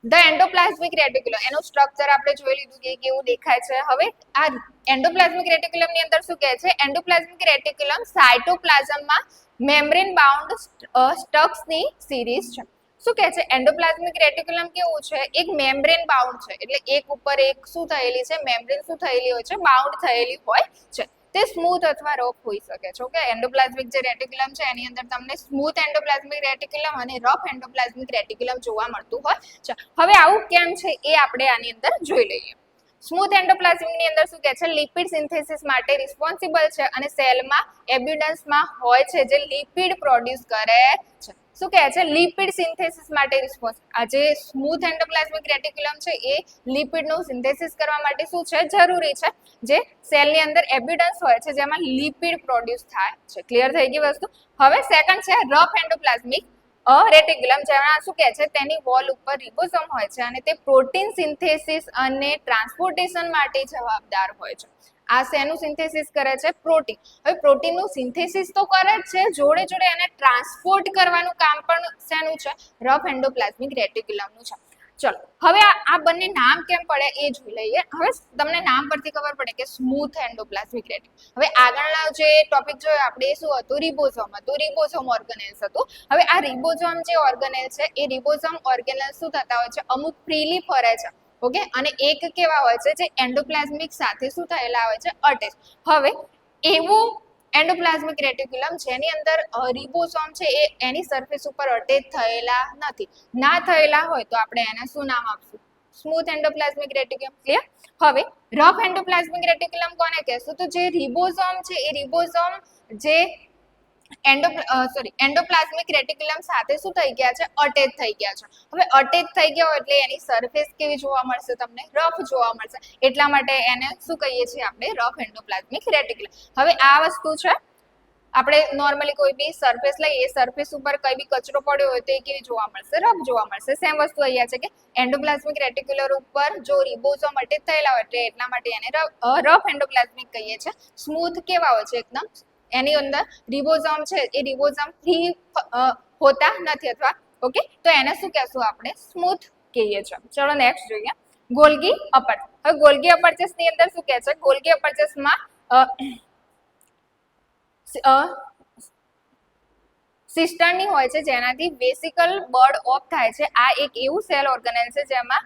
ધ એન્ડોપ્લાઝમિક રેટિક્યુલમ એનું સ્ટ્રક્ચર આપણે જોઈ લીધું કે કેવું દેખાય છે. હવે આ એન્ડોપ્લાઝમિક રેટિક્યુલમ ની અંદર શું કહે છે એન્ડોપ્લાઝમિક રેટિક્યુલમ સાયટોપ્લાઝમમાં મેમ્બ્રેન બાઉન્ડ સ્ટક્સ ની સિરીઝ છે. શું કહે છે એન્ડોપ્લાઝમિક રેટિક્યુલમ કેવું છે એક મેમ્બ્રેન બાઉન્ડ છે, એટલે એક ઉપર એક શું થયેલી છે મેમ્બ્રેન શું થયેલી હોય છે બાઉન્ડ થયેલી હોય છે. તે સ્મૂથ અથવા રફ હોઈ શકે છે. ઓકે, એન્ડોપ્લાઝમિક જે રેટિક્યુલમ છે એની અંદર તમને સ્મૂથ એન્ડોપ્લાઝમિક રેટિક્યુલમ અને રફ એન્ડોપ્લાઝમિક રેટિક્યુલમ જોવા મળતું હોય છે. હવે આવું કેમ છે એ આપણે આની અંદર જોઈ લઈએ. સ્મૂથ એન્ડોપ્લાઝમિક ની અંદર શું કહે છે લિપિડ સિન્થેસિસ માટે રિસ્પોન્સિબલ છે અને સેલમાં એબ્યુડન્સમાં હોય છે જે લિપિડ પ્રોડ્યુસ કરે છે. શું કહે છે લિપિડ સિન્થેસિસ માટે રિસ્પોન્સ. આ જે સ્મૂથ એન્ડોપ્લાઝમિક રેટિક્યુલમ છે એ લિપિડનું સિન્થેસિસ કરવા માટે શું છે જરૂરી છે, જે સેલની અંદર એબ્યુડન્સ હોય છે જેમાં લિપિડ પ્રોડ્યુસ થાય છે. ક્લિયર થઈ ગઈ વસ્તુ. હવે સેકન્ડ છે રફ એન્ડોપ્લાઝમિક રેટિક્યુલમ, જેમાં શું કહે છે તેની વોલ ઉપર રિબોઝોમ હોય છે અને તે પ્રોટીન સિન્થેસિસ અને ટ્રાન્સપોર્ટેશન માટે જવાબદાર હોય છે. આ શેનું સિન્થેસિસ કરે છે પ્રોટીન. હવે પ્રોટીનનું સિન્થેસિસ તો કરે જ છે, જોડે જોડે એને ટ્રાન્સપોર્ટ કરવાનું કામ પણ શેનું છે રફ એન્ડોપ્લાઝમિક રેટિક્યુલમનું છે. ચલો, હવે આ બંને નામ કેમ પડે એ જોઈ લઈએ. હવે તમને નામ પરથી ખબર પડે કે સ્મૂથ એન્ડોપ્લાઝમિક રેટિક્યુલમ. હવે આગળના જે ટોપિક જોયો આપણે શું હતું રિબોઝોમ હતું, રિબોઝોમ ઓર્ગેનેલ્સ હતું. હવે આ રિબોઝોમ જે ઓર્ગેનેલ છે એ રિબોઝોમ ઓર્ગેનેલ શું થતા હોય છે અમુક ફ્રીલી ફરે છે. ઓકે, અને એક કેવા હોય છે જે એન્ડોપ્લાઝમિક સાથે શું થયેલા હોય છે અટેચ. હવે એવું એન્ડોપ્લાઝમિક રેટિક્યુલમ જેની અંદર રિબોઝોમ છે એ એની સરફેસ ઉપર અટેચ થયેલા નથી. ના થયેલા હોય તો આપણે એને શું નામ આપશું સ્મૂથ એન્ડોપ્લાઝમિક રેટિક્યુલમ. ક્લિયર. હવે રફ એન્ડોપ્લાઝમિક રેટિક્યુલમ કોને કહેશું તો જે રિબોઝોમ છે એ રિબોઝોમ જે એન્ડોપ્લાઝમિક રેટિક્યુલમ સાથે શું થઈ ગયા છે અટેચ થઈ ગયા છે. હવે અટેચ થઈ ગયા હોય એટલે એની સરફેસ કેવી જોવા મળશે તમને રફ જોવા મળશે, એટલા માટે એને શું કહીએ છીએ આપણે રફ એન્ડોપ્લાઝમિક રેટિક્યુલમ. હવે આ વસ્તુ છે આપણે નોર્મલી કોઈ બી સરફેસ લઈએ સરફેસ ઉપર કઈ બી કચરો પડ્યો હોય તો એ કેવી જોવા મળશે રફ જોવા મળશે. સેમ વસ્તુ અહીંયા છે કે એન્ડોપ્લાઝમિક રેટિક્યુલર ઉપર જો રિબોઝોમ અટેચ થયેલા હોય એટલે એટલા માટે એને રફ એન્ડોપ્લાઝમિક કહીએ છીએ. સ્મૂથ કેવા હોય છે એકદમ એની અંદર રિબોઝોમ છે એ રિબોઝોમ ફ્રી હોતા નથી અથવા ઓકે તો એને શું કહેશું આપણે સ્મૂથ કહીએ છીએ. ચલો નેક્સ્ટ જોઈએ ગોલ્ગી અપરચર. હવે ગોલ્ગી અપરચર ની અંદર શું કહે છે ગોલ્ગી અપરચરમાં સિસ્ટર્ની હોય છે જેનાથી વેસિકલ બર્ડ ઓફ થાય છે. આ એક એવું સેલ ઓર્ગેનેલ છે જેમાં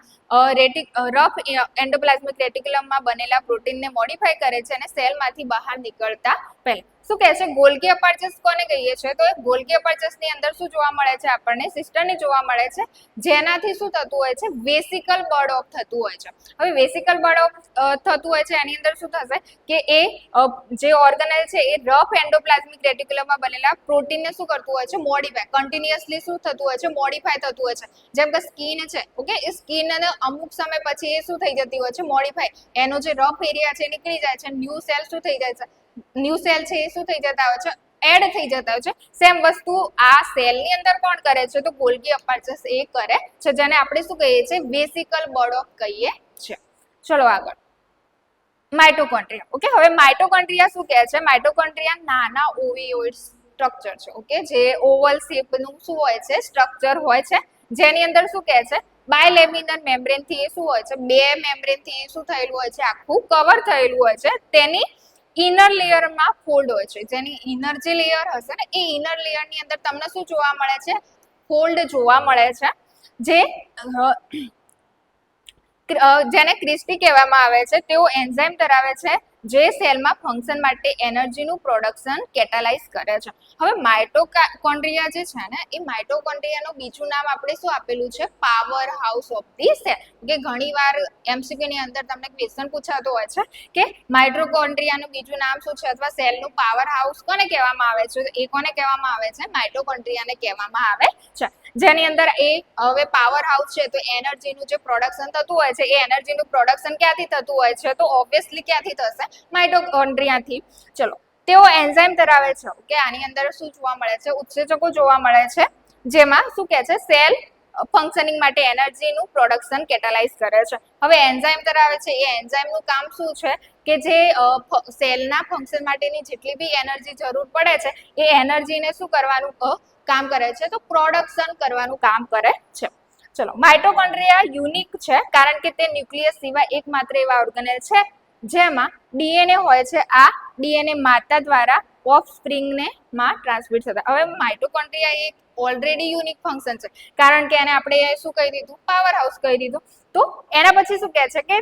રફ એન્ડોપ્લાઝમિક રેટિક્યુલમમાં બનેલા પ્રોટીનને મોડિફાય કરે છે અને સેલમાંથી બહાર નીકળતા પહેલા શું કહે છે ગોલ્ગી અપરચર્સ કોને કહીએ છીએ તો ગોલ્ગી અપરચર્સ ની અંદર શું જોવા મળે છે આપણને સિસ્ટર્ની જોવા મળે છે જેનાથી શું થતું હોય છે વેસિકલ બર્ડ ઓફ થતું હોય છે. હવે વેસિકલ બર્ડ ઓફ થતું હોય છે એની અંદર શું થશે કે એ જે ઓર્ગેનેલ છે એ રફ એન્ડોપ્લાઝમિક રેટિક્યુલમમાં બનેલા પ્રોટીનને શું કરતું હોય છે મોડિફાય કન્ટિન્યુઅસલી શું થતું હોય છે મોડિફાય થતું હોય છે. જેમ કે સ્કિન છે ઓકે એ સ્કિનને અમુક સમય પછી એ શું થઈ જતી હોય છે મોડિફાય એનો જે રફ એરિયા છે નીકળી જાય છે ન્યૂ સેલ શું થઈ જાય છે ન્યૂ સેલ છે એ શું થઈ જતા હોય છે એડ થઈ જતા હોય છે. સેમ વસ્તુ આ સેલની અંદર કોણ કરે છે તો ગોલ્ગી અપેર્ચર એ કરે છે, જેને આપણે શું કહીએ છીએ વેસિકલ બર્ડ કહીએ છીએ. ચલો આગળ માઇટોકોન્ડ્રિયા. ઓકે, હવે માઇટોકોન્ડ્રિયા શું કહે છે? માઇટોકોન્ડ્રિયા નાના ઓવિયોઇડ સ્ટ્રક્ચર છે. ઓકે, જે ઓવલ શેપનું શું હોય છે સ્ટ્રક્ચર હોય છે, જેની અંદર શું કહે છે બાયલેમિનર મેમ્બ્રેન થી શું હોય છે, બે મેમ્બ્રેન થી શું થયેલું હોય છે, આખું કવર થયેલું હોય છે. તેની ઇનર લેયરમાં ફોલ્ડ હોય છે. જેની ઇનર જે લેયર હશે ને એ ઇનર લેયર ની અંદર તમને શું જોવા મળે છે? ફોલ્ડ જોવા મળે છે, જેને ક્રિસ્પી કહેવામાં આવે છે. તેઓ એન્ઝાઇમ ધરાવે છે જે સેલમાં ફંક્શન માટે એનર્જીનું પ્રોડક્શન કેટાલાઇઝ કરે છે. હવે માઇટોકોન્ડ્રિયા જે છે ને એ માઇટોકોન્ડ્રિયાનું બીજું નામ આપણે શું આપેલું છે? Power house of the cell. કે ઘણીવાર એમસીક્યુ ની અંદર તમને ક્વેશ્ચન પૂછાતો હોય છે કે માઇટોકોન્ડ્રિયાનું બીજું નામ શું છે, અથવા સેલનું પાવર હાઉસ કોને કહેવામાં આવે છે? એ કોને કહેવામાં આવે છે? માઇટોકોન્ડ્રિયાને કહેવામાં આવે છે. જેની અંદર એ હવે પાવર હાઉસ છે તો એનર્જીનું જે પ્રોડક્શન થતું હોય છે એ એનર્જીનું પ્રોડક્શન ક્યાંથી થતું હોય છે? તો ઓબ્વિયસલી ક્યાંથી થશે? માઇટોકોન્ડ્રિયાથી. ચલો, તેઓ એન્ઝાઇમ ધરાવે છે. ઓકે, આની અંદર શું જોવા મળે છે? ઉત્સેચકો જોવા મળે છે, જેમાં શું કહે છે સેલ ફંક્શનિંગ માટે એનર્જીનું પ્રોડક્શન કેટાલાઇઝ કરે છે. હવે એન્ઝાઇમ ધરાવે છે, એ એન્ઝાઇમનું કામ શું છે કે જે સેલના ફંક્શન માટેની જેટલી બી એનર્જી જરૂર પડે છે એ એનર્જીને શું કરવાનું કામ કરે છે? તો પ્રોડક્શન કરવાનું કામ કરે છે. ચલો, માઇટોકોન્ડ્રિયા યુનિક છે કારણ કે તે ન્યુક્લિયસ સિવાય એકમાત્ર એવા ઓર્ગેનેલ છે જેમાં ડીએનએ હોય છે. આ ડીએનએ માતા દ્વારા ઓફસ્પ્રિંગને માં ટ્રાન્સમિટ થતા. હવે માઇટોકોન્ડ્રિયા એક ઓલરેડી યુનિક ફંક્શન છે કારણ કે એને આપણે શું કહી દીધું? પાવર હાઉસ કહી દીધું. તો એના પછી શું કહે છે કે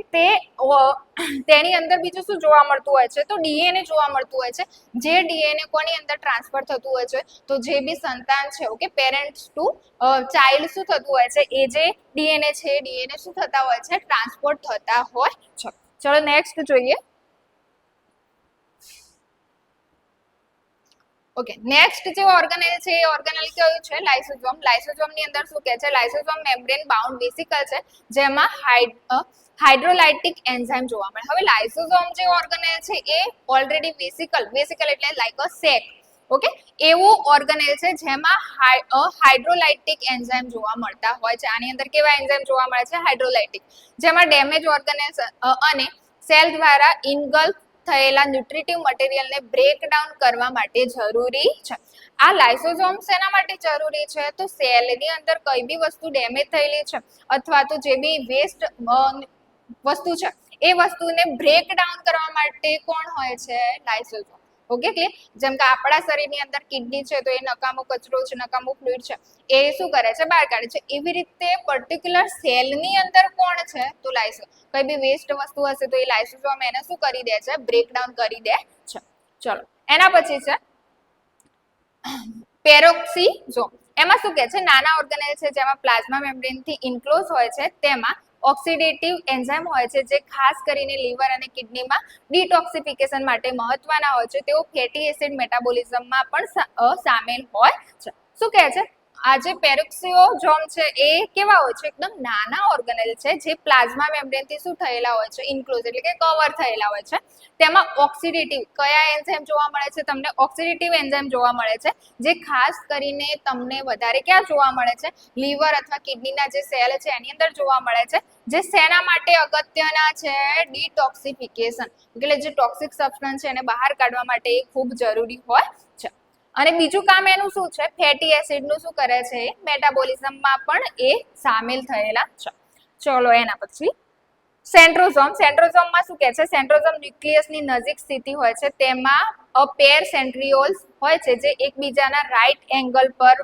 તેની અંદર બીજું શું જોવા મળતું હોય છે? તો ડીએનએ જોવા મળતું હોય છે. જે ડીએનએ કોની અંદર ટ્રાન્સફર થતું હોય છે? તો જે બી સંતાન છે, ઓકે, પેરેન્ટ્સ ટુ ચાઇલ્ડ શું થતું હોય છે? એ જે ડીએનએ છે ડીએનએ શું થતા હોય છે? ટ્રાન્સપોર્ટ થતા હોય છે. ચલો નેક્સ્ટ જોઈએ. ઓકે, નેક્સ્ટ જે ઓર્ગેનેલ છે એ ઓર્ગેનેલ કયું છે? લાઇસોસોમ. લાઇસોસોમ ની અંદર શું કહે છે? લાઇસોસોમ મેમ્બ્રેન બાઉન્ડ વેસિકલ છે જેમાં હાઇડ્રોલાઇટિક એન્ઝાઇમ જોવા મળે. હવે લાઇસોસોમ જે ઓર્ગેનેલ છે એ ઓલરેડી વેસિકલ એટલે લાઈક અ સેક, ઓકે, એવું ઓર્ગેનેલ છે જેમાં હાઇડ્રોલાઇટિક એન્ઝાઇમ જોવા મળતા હોય છે. આની અંદર કેવા એન્ઝાઇમ જોવા મળે છે? હાઇડ્રોલાઇટિક, જેમાં ડેમેજ ઓર્ગેનેલ્સ અને સેલ દ્વારા ઇનગલ્ફ થયેલા ન્યુટ્રિટિવ મટીરિયલને બ્રેક ડાઉન કરવા માટે જરૂરી છે. આ લાઇસોસોમ શેના માટે જરૂરી છે? તો સેલની અંદર કઈ બી વસ્તુ ડેમેજ થયેલી છે અથવા તો જે બી વેસ્ટ વસ્તુ છે એ વસ્તુને બ્રેક ડાઉન કરવા માટે કોણ હોય છે? લાઇસોસોમ. Okay, clear? જેમ કે આપણા શરીરની અંદર કિડની છે તો એ નકામો કચરો છે, નકામો ફ્લુઇડ છે, એ શું કરે છે? બહાર કાઢે છે. એવી રીતે પર્ટિક્યુલર સેલની અંદર કોણ છે? તો લાઇસોસોમ. કઈ બી વેસ્ટ વસ્તુ હશે તો એ લાઇસોસોમ એને શું કરી દે છે? બ્રેકડાઉન કરી દે છે. ચલો, એના પછી છે પેરોક્સિઝોમ. એમાં શું કહે છે? નાના ઓર્ગેનેલ છે જેમાં પ્લાઝ્મા મેમ્બ્રેન થી ઇન્ક્લોઝ હોય છે. તેમાં ઓક્સિડેટિવ એન્ઝાઇમ હોય છે જે ખાસ કરીને લીવર અને કિડનીમાં ડિટોક્સિફિકેશન માટે મહત્વના હોય છે. તેઓ ફેટી એસિડ મેટાબોલિઝમમાં પણ સામેલ હોય છે. શું કહે છે? આ જે પેરોક્સિઝોમ છે એ કેવા હોય છે? એકદમ નાના ઓર્ગેનેલ છે જે પ્લાઝ્મા મેમ્બ્રેન થી શું થયેલા હોય છે? ઇન્ક્લોઝ એટલે કે કવર થયેલા હોય છે. તેમાં ઓક્સિડેટિવ કયા એન્ઝાઇમ જોવા મળે છે? તમને ઓક્સિડેટિવ એન્ઝાઇમ જોવા મળે છે જે ખાસ કરીને તમને વધારે ક્યાં જોવા મળે છે? લીવર અથવા કિડનીના જે સેલ છે એની અંદર જોવા મળે છે, જે શેના માટે અગત્યના છે? ડિટોક્સિફિકેશન, એટલે જે ટોક્સિક સબસ્ટન્સ છે એને બહાર કાઢવા માટે એ ખૂબ જરૂરી હોય છે. અને બીજું કામ એનું શું છે? ફેટી એસિડનું શું કરે છે? મેટાબોલિઝમમાં પણ એ સામેલ થયેલા છે. ચલો એના પછી સેન્ટ્રોઝોમ. સેન્ટ્રોઝોમમાં શું કહે છે? સેન્ટ્રોઝોમ ન્યુક્લિયસની નજીક સ્થિતિ હોય છે. તેમાં પેર સેન્ટ્રિઓલ્સ હોય છે જે એકબીજાના રાઇટ એંગલ પર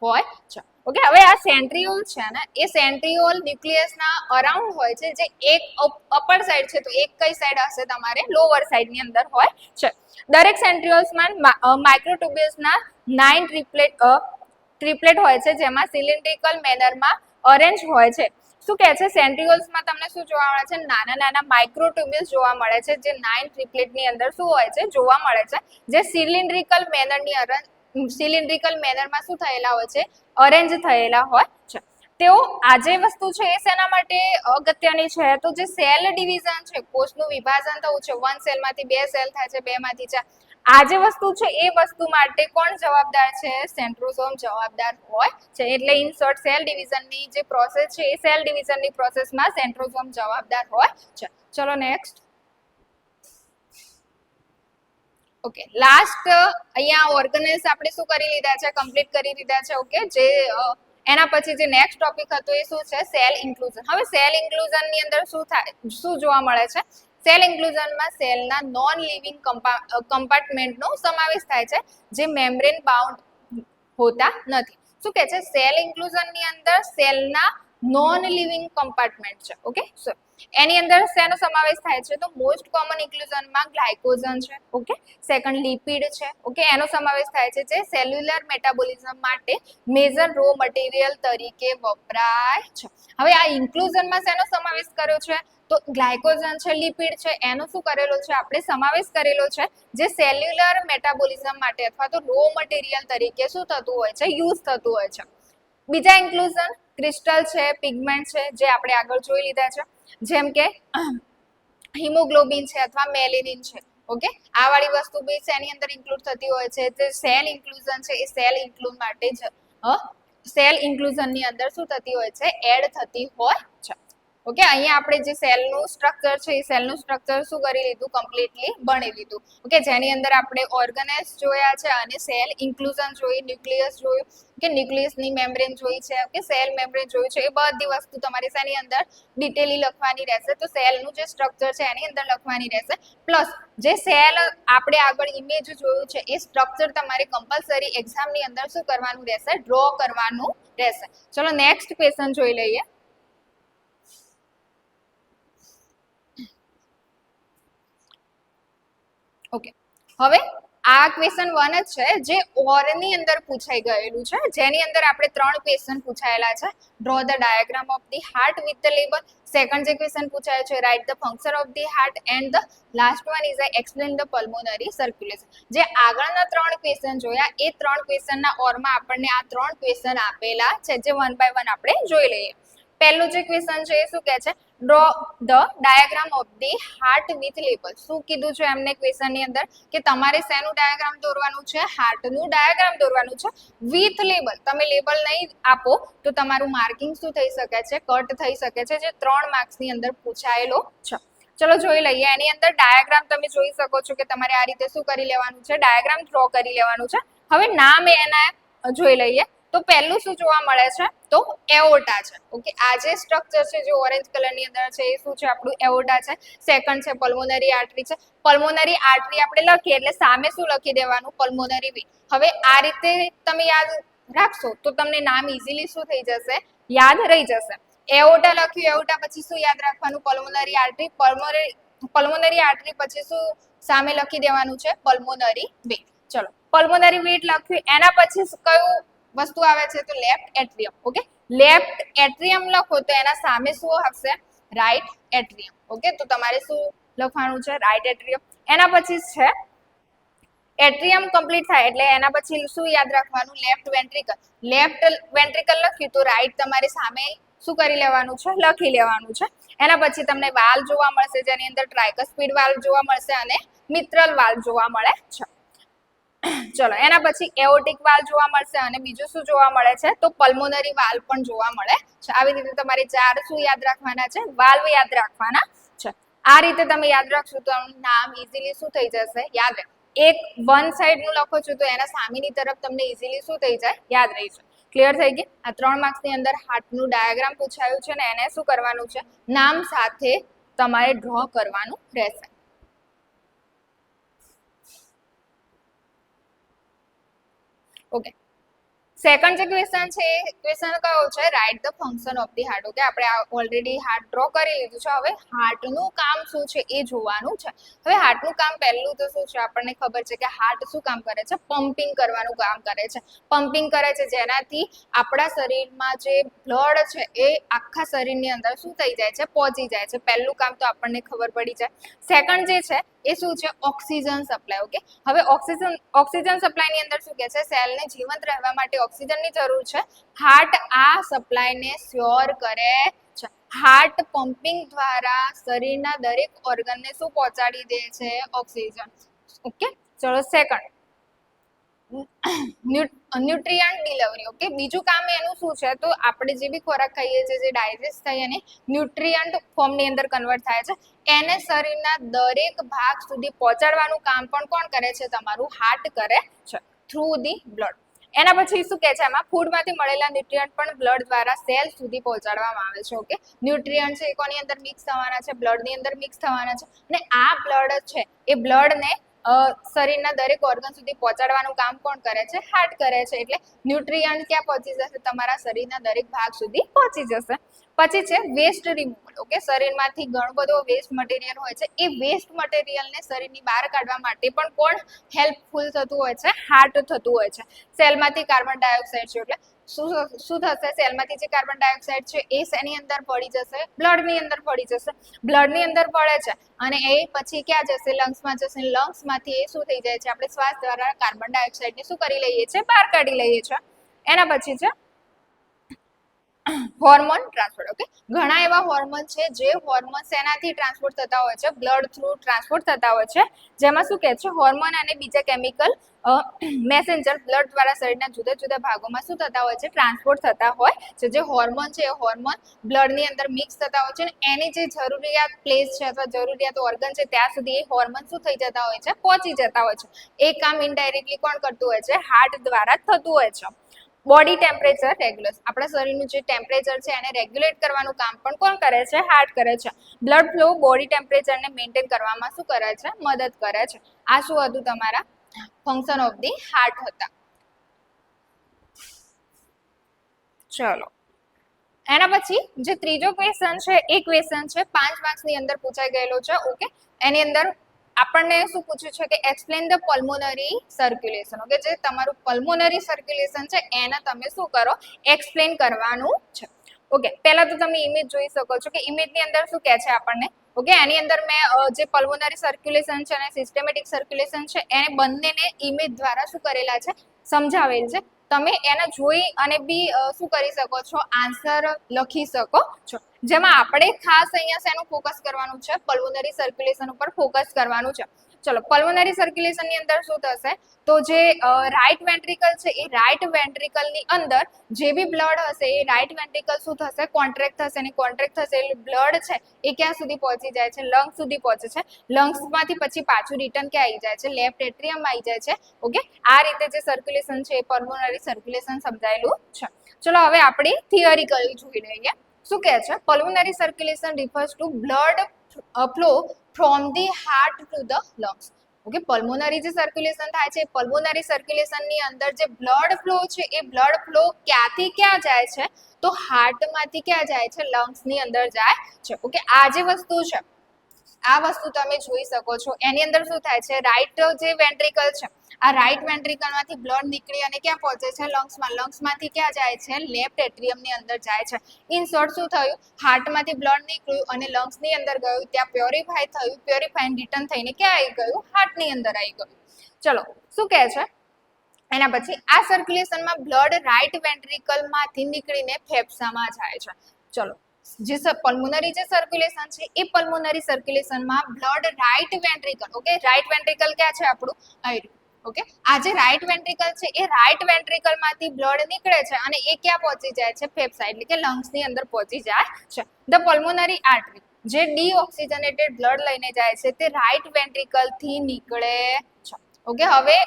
હોય છે. ઓકે, હવે આ સેન્ટ્રિઓલ છે ને એ સેન્ટ્રિઓલ ન્યુક્લિયસના અરાઉન્ડ હોય છે, જે એક અપર સાઈડ છે તો એક કઈ સાઈડ હશે? તમારે લોઅર સાઈડની અંદર હોય છે. દરેક સેન્ટ્રિઓલ્સમાં માઇક્રોટ્યુબ્યુલ્સના 9 ટ્રિપ્લેટ હોય છે જેમાં સિલિન્ડ્રિકલ મેનરમાં અરેન્જ હોય છે. શું કહે છે? સેન્ટ્રિઓલ્સમાં તમને શું જોવા મળે છે? નાના નાના માઇક્રોટ્યુબ્યુલ્સ જોવા મળે છે જે 9 ટ્રિપ્લેટની અંદર શું હોય છે? જોવા મળે છે, જે સિલિન્ડ્રિકલ મેનરમાં શું થયેલા હોય છે? અરેન્જ થયેલા હોય છે. તેઓ આ જે વસ્તુ છે એ શેના માટે અગત્યની છે? તો જે સેલ ડિવિઝન છે, કોષનું વિભાજન થવું છે, 1 સેલમાંથી 2 સેલ થાય છે, 2 માંથી 4, આ જે વસ્તુ છે એ વસ્તુ માટે કોણ જવાબદાર છે? સેન્ટ્રોસોમ જવાબદાર હોય છે. એટલે ઇન શોર્ટ સેલ ડિવિઝનની જે પ્રોસેસ છે એ સેલ ડિવિઝનની પ્રોસેસમાં સેન્ટ્રોસોમ જવાબદાર હોય છે. ચલો નેક્સ્ટ. ઓકે, લાસ્ટ અહીંયા ઓર્ગેનેલ્સ આપણે શું કરી લીધા છે? કમ્પ્લીટ કરી લીધા છે. ઓકે, જે એના પછી જે નેક્સ્ટ ટોપિક હતો એ શું છે? Cell inclusion. હવે સેલ ઇન્ક્લુઝન ની અંદર શું થાય, શું જોવા મળે છે? સેલ ઇન્ક્લુઝનમાં સેલના નોન લિવિંગ કમ્પાર્ટમેન્ટનો સમાવેશ થાય છે જે મેમ્બ્રેન બાઉન્ડ હોતા નથી. શું કહે છે? સેલ ઇન્ક્લુઝનની અંદર સેલના નોન લિવિંગ કમ્પાર્ટમેન્ટ છે. ઓકે, સો એની અંદર શેનો સમાવેશ થાય છે? તો મોસ્ટ કોમન ઇન્ક્લુઝનમાં ગ્લાયકોઝન છે. ઓકે, સેકન્ડ લિપિડ છે. ઓકે, એનો સમાવેશ થાય છે જે સેલ્યુલર મેટાબોલિઝમ માટે મેજર રો મટીરિયલ તરીકે વપરાય છે. હવે આ ઇન્ક્લુઝનમાં શેનો સમાવેશ કર્યો છે? તો ગ્લાયકોઝન છે, લિપિડ છે, એનો શું કરેલો છે? આપણે સમાવેશ કરેલો છે જે સેલ્યુલર મેટાબોલિઝમ માટે અથવા તો રો મટીરિયલ તરીકે શું થતું હોય છે? યુઝ થતું હોય છે. બીજા ઇન્ક્લુઝન ક્રિસ્ટલ છે, પિગમેન્ટ છે, જે આપણે આગળ જોઈ લીધા છે, જેમ કે હિમોગ્લોબિન છે અથવા મેલેનિન છે. ઓકે, આ વાળી વસ્તુ બી એની અંદર ઇન્ક્લુડ થતી હોય છે. જે સેલ ઇન્ક્લુઝન છે એ સેલ ઇન્ક્લુડ માટે જ સેલ ઇન્ક્લુઝનની અંદર શું થતી હોય છે? એડ થતી હોય છે. ઓકે, અહીંયા આપણે જે સેલનું સ્ટ્રક્ચર છે એ સેલનું સ્ટ્રક્ચર શું કરી લીધું? કમ્પ્લીટલી ભણી લીધું. ઓકે, જેની અંદર આપણે ઓર્ગેનેલ્સ જોયા છે અને સેલ ઇન્ક્લુઝન જોઈ, ન્યુક્લિયસ જોયું, કે ન્યુક્લિયસની મેમ્બ્રેન જોઈ છે, કે સેલ મેમ્બ્રેન જોયું છે. એ બધી વસ્તુ તમારે શેની અંદર ડિટેલી લખવાની રહેશે. તો સેલનું જે સ્ટ્રક્ચર છે એની અંદર લખવાની રહેશે. પ્લસ જે સેલ આપણે આગળ ઇમેજ જોયું છે એ સ્ટ્રક્ચર તમારે કમ્પલસરી એક્ઝામની અંદર શું કરવાનું રહેશે? ડ્રો કરવાનું રહેશે. ચલો નેક્સ્ટ ક્વેશ્ચન જોઈ લઈએ. ઓકે, હવે આ ક્વેશ્ચન 1 જ છે જે ઓરની અંદર પૂછાઈ ગયેલું છે, જેની અંદર આપણે 3 ક્વેશ્ચન પૂછાયેલા છે. Draw the diagram of the heart with the label. Second જે ક્વેશ્ચન પૂછાયો છે, write the function of the heart, and the last one is explain the pulmonary circulation. જે આગળના 3 ક્વેશ્ચન જોયા એ 3 ક્વેશ્ચનના ઓરમાં આપણને આ 3 ક્વેશ્ચન આપેલા છે, જે 1 બાય 1 આપણે જોઈ લઈએ. પહેલું જે ક્વેશ્ચન છે એ શું કહે છે? Draw the diagram of the heart with label. શું કીધું છે એમને ક્વેશ્ચનની અંદર? કે તમારે શેનું ડાયાગ્રામ દોરવાનું છે? હાર્ટનું ડાયાગ્રામ દોરવાનું છે વિથ લેબલ. તમે લેબલ નહીં આપો તો તમારું માર્કિંગ શું થઈ શકે છે? કટ થઈ શકે છે, જે 3 માર્ક્સની અંદર પૂછાયેલો છે. ચલો જોઈ લઈએ. એની અંદર ડાયાગ્રામ તમે જોઈ શકો છો કે તમારે આ રીતે શું કરી લેવાનું છે? ડાયાગ્રામ ડ્રો કરી લેવાનું છે. હવે નામ એના જોઈ લઈએ. તો પહેલું શું જોવા મળે છે? તો એઓર્ટા છે. ઓકે, આ જે સ્ટ્રક્ચર છે જે ઓરેન્જ કલરની અંદર છે એ શું છે? આપણું એઓર્ટા છે. સેકન્ડ છે પલ્મોનરી આર્ટરી છે. પલ્મોનરી આર્ટરી આપણે લખીએ એટલે સામે શું લખી દેવાનું? Pulmonary vein. હવે આ રીતે તમે યાદ રાખશો તો તમને નામ ઇઝીલી શું થઈ જશે? યાદ રહી જશે. એઓર્ટા લખ્યું, એઓર્ટા પછી શું યાદ રાખવાનું? Pulmonary artery. પલ્મોનરી આર્ટરી પછી શું સામે લખી દેવાનું છે? Pulmonary vein. ચલો, પલ્મોનરી વેન લખ્યું, એના પછી કયું વસ્તુ આવે છે? તો left atrium. Okay, left atrium લખો તો એના સામે શું આવશે? રાઈટ એટ્રિયમ. ઓકે, તો તમારે શું લખવાનું છે? રાઈટ એટ્રિયમ. એના પછી છે એટ્રિયમ કમ્પ્લીટ થાય એટલે એના પછી શું યાદ રાખવાનું? Left ventricle. લેફ્ટ વેન્ટ્રિકલ લખ્યું તો રાઈટ તમારે સામે શું કરી લેવાનું છે? લખી લેવાનું છે. એના પછી તમને વાલ્વ જોવા મળશે, જેની અંદર ટ્રાઇકસ્પિડ વાલ્વ જોવા મળશે અને મિત્રલ વાલ્વ જોવા મળે છે. ચલો, એના પછી એઓર્ટિક વાલ્વ જોવા મળશે અને બીજું શું જોવા મળે છે? તો પલ્મોનરી વાલ્વ પણ જોવા મળે છે. આવી રીતે તમારે 4 શું યાદ રાખવાના છે? વાલ્વ યાદ રાખવાના છે. આ રીતે તમે યાદ રાખશો તો નામ ઇઝીલી શું થઈ જશે? યાદ રહે. એક વન સાઈડ નું લખો છો તો એના સામેની તરફ તમને ઇઝીલી શું થઈ જાય? યાદ રહી જાય. ક્લિયર થઈ ગઈ? આ 3 માર્ક્સની અંદર હાર્ટનું ડાયાગ્રામ પૂછાયું છે ને એને શું કરવાનું છે? નામ સાથે તમારે ડ્રો કરવાનું રહેશે. ઓકે, સેકન્ડ જે ક્વેશ્ચન છે એ ક્વેશ્ચન કયો છે? Write the function of the heart. Okay, આપણે ઓલરેડી હાર્ટ ડ્રો કરી લીધું છે. હવે હાર્ટનું કામ શું છે એ જોવાનું છે. હવે હાર્ટનું કામ પહેલું તો શું છે? આપણને ખબર છે કે હાર્ટ શું કામ કરે છે? પમ્પિંગ કરવાનું કામ કરે છે. પમ્પિંગ કરે છે જેનાથી આપણા શરીરમાં જે બ્લડ છે એ આખા શરીરની અંદર શું થઈ જાય છે? પહોંચી જાય છે. પહેલું કામ તો આપણને ખબર પડી જાય. સેકન્ડ જે છે એ શું છે? Oxygen supply. ઓકે, હવે ઓક્સિજન સપ્લાયની અંદર શું કહે છે? સેલને જીવંત રહેવા માટે ઓક્સિજનની જરૂર છે. હાર્ટ આ સપ્લાયને શ્યોર કરે છે. હાર્ટ પમ્પિંગ દ્વારા શરીરના દરેક ઓર્ગનને શું પહોંચાડી દે છે? ઓક્સિજન. ઓકે, ચલો સેકન્ડ, ન્યુટ્રિયન્ટ ડિલિવરી. ઓકે, બીજું કામ એનું શું છે, તો આપણે જે બી ખોરાક ખાઈએ છીએ જે ડાયજેસ્ટ થઈ અને ન્યુટ્રિયન્ટ ફોર્મની અંદર કન્વર્ટ થાય છે, એને શરીરના દરેક ભાગ સુધી પહોંચાડવાનું કામ પણ કોણ કરે છે, તમારું હાર્ટ કરે છે, થ્રુ ધી બ્લડ. એના પછી શું કહે છે, એમાં ફૂડમાંથી મળેલા ન્યુટ્રિયન્ટ પણ બ્લડ દ્વારા સેલ સુધી પહોંચાડવામાં આવે છે. ઓકે, ન્યુટ્રિયન્ટ છે એ કોની અંદર મિક્સ થવાના છે, બ્લડની અંદર મિક્સ થવાના છે, અને આ બ્લડ છે એ બ્લડને શરીરના દરેક ઓર્ગન સુધી પહોંચાડવાનું કામ કોણ કરે છે, હાર્ટ કરે છે. એટલે ન્યુટ્રિયન્ટ ક્યાં પહોંચી જશે, તમારા શરીરના દરેક ભાગ સુધી પહોંચી જશે. પછી છે વેસ્ટ રિમૂવલ. ઓકે, શરીરમાંથી ઘણો બધો વેસ્ટ મટીરિયલ હોય છે, એ વેસ્ટ મટીરિયલને શરીરની બહાર કાઢવા માટે પણ કોણ હેલ્પફુલ થતું હોય છે, હાર્ટ થતું હોય છે. સેલમાંથી કાર્બન ડાયોક્સાઇડ છે, એટલે શું થશે, સેલમાંથી જે કાર્બન ડાયોક્સાઇડ છે એ શેની અંદર ભળી જશે, બ્લડની અંદર ભળી જશે. બ્લડની અંદર ભળે છે અને એ પછી ક્યાં જશે, લંગ્સમાં જશે. લંગ્સમાંથી એ શું થઈ જાય છે, આપણે શ્વાસ દ્વારા કાર્બન ડાયોક્સાઇડને શું કરી લઈએ છીએ, બહાર કાઢી લઈએ છીએ. એના પછી છે હોર્મોન ટ્રાન્સપોર્ટ. ઓકે, ઘણા એવા હોર્મોન છે જે હોર્મોન શેનાથી ટ્રાન્સપોર્ટ થતા હોય છે, બ્લડ થ્રુ ટ્રાન્સપોર્ટ થતા હોય છે. જેમાં શું કહે છે, હોર્મોન અને બીજા કેમિકલ મેસેન્જર બ્લડ દ્વારા શરીરના જુદા જુદા ભાગોમાં શું થતા હોય છે, ટ્રાન્સપોર્ટ થતા હોય છે. જે હોર્મોન છે એ હોર્મોન બ્લડની અંદર મિક્સ થતા હોય છે અને એની જે જરૂરિયાત પ્લેસ છે અથવા જરૂરિયાત ઓર્ગન છે ત્યાં સુધી એ હોર્મોન શું થઈ જતા હોય છે, પહોંચી જતા હોય છે. એ કામ ઇનડાયરેક્ટલી કોણ કરતું હોય છે, હાર્ટ દ્વારા થતું હોય છે. બોડી ટેમ્પરેચર રેગ્યુલેટ, આપણા શરીરનું જે ટેમ્પરેચર છે એને રેગ્યુલેટ કરવાનું કામ પણ કોણ કરે છે, હાર્ટ કરે છે. બ્લડ ફ્લો બોડી ટેમ્પરેચરને મેન્ટેન કરવામાં શું કરે છે, મદદ કરે છે. આ શું હતું, તમારા ફંક્શન ઓફ ધી હાર્ટ હતા. ચલો, એના પછી જે ત્રીજો ક્વેશ્ચન છે એ ક્વેશ્ચન છે 5 માર્ક્સની અંદર પૂછાઈ ગયેલો છે. ઓકે, એની અંદર આપણને શું પૂછ્યું છે કે explain the pulmonary circulation. Okay, જે તમારું પલ્મોનરી સર્ક્યુલેશન છે એને તમે શું કરો, એક્સપ્લેન કરવાનું છે. ઓકે, પહેલા તો તમે ઇમેજ જોઈ શકો છો કે ઇમેજની અંદર શું કહે છે આપણને. ઓકે, એની અંદર મેં જે પલ્મોનરી સર્ક્યુલેશન છે અને સિસ્ટમેટિક સર્ક્યુલેશન છે એને બંનેને ઇમેજ દ્વારા શું કરેલા છે, સમજાવેલ છે. તમે એને જોઈ અને બી શું કરી શકો છો, આન્સર લખી શકો છો. જેમાં આપણે ખાસ અહીંયા શેનું ફોકસ કરવાનું છે, પલ્મોનરી સર્ક્યુલેશન ઉપર ફોકસ કરવાનું છે. ચલો, પલ્મોનરી સર્ક્યુલેશન ની અંદર શું થશે, તો જે રાઈટ વેન્ટ્રિકલ છે એ રાઈટ વેન્ટ્રિકલ ની અંદર જે બી બ્લડ હશે એ રાઈટ વેન્ટ્રિકલ શું થશે, કોન્ટ્રેક્ટ થશે, અને કોન્ટ્રેક્ટ થશે એટલે બ્લડ છે એ ક્યાં સુધી પહોંચી જાય છે, લંગ્સ સુધી પહોંચે છે. લંગ્સમાંથી પછી પાછું રિટર્ન ક્યાં આવી જાય છે, લેફ્ટ એટ્રિયમ આવી જાય છે. ઓકે, આ રીતે જે સર્ક્યુલેશન છે એ પલ્મોનરી સર્ક્યુલેશન સમજાયેલું છે. ચલો, હવે આપણે થિયરિકલી જોઈ લઈએ. શું કહે છે, pulmonary circulation refers two blood flow from the heart to the lungs. Okay, pulmonary જે સર્ક્યુલેશન થાય છે, પલ્મોનરી સર્ક્યુલેશન ની અંદર જે બ્લડ ફ્લો છે એ બ્લડ ફ્લો ક્યાંથી ક્યાં જાય છે, તો હાર્ટમાંથી ક્યાં જાય છે, લંગ્સ ની અંદર જાય છે. ઓકે, આ જે વસ્તુ છે આ વસ્તુ તમે જોઈ શકો છો. એની અંદર શું થાય છે, રાઈટ જે વેન્ટ્રિકલ છે આ રાઈટ વેન્ટ્રિકલમાંથી બ્લડ નીકળી અને ક્યાં પહોંચે છે, લંગ્સમાં. લંગ્સમાંથી ક્યાં જાય છે, લેફ્ટ એટ્રિયમની અંદર જાય છે. ઇન શોર્ટ શું થયું, હાર્ટમાંથી બ્લડ નીકળ્યું અને લંગ્સની અંદર ગયું, ત્યાં પ્યોરિફાય થયું, પ્યોરિફાઈન રિટર્ન થઈને ક્યાં આવી ગયું, હાર્ટની અંદર આવી ગયું. ચલો, શું કહે છે એના પછી, આ સર્ક્યુલેશનમાં બ્લડ રાઈટ વેન્ટ્રિકલમાંથી નીકળીને ફેફસામાં જાય છે. ચલો, જે પલ્મોનરી જે સર્ક્યુલેશન છે એ પલ્મોનરી સર્ક્યુલેશનમાં blood right ventricle. Okay, right ventricle ક્યાં છે આપણું, અહીં. ઓકે, આ જે રાઈટ વેન્ટ્રિકલ છે એ રાઈટ વેન્ટ્રિકલમાંથી બ્લડ નીકળે છે અને એ ક્યાં પહોંચી જાય છે, ફેફસા એટલે કે લંગ્સની અંદર પહોંચી જાય છે. ધ પલ્મોનરી આર્ટરી જે ડીઓક્સિજનેટેડ બ્લડ લઈને જાય છે તે રાઈટ વેન્ટ્રિકલથી નીકળે છે. ઓકે, હવે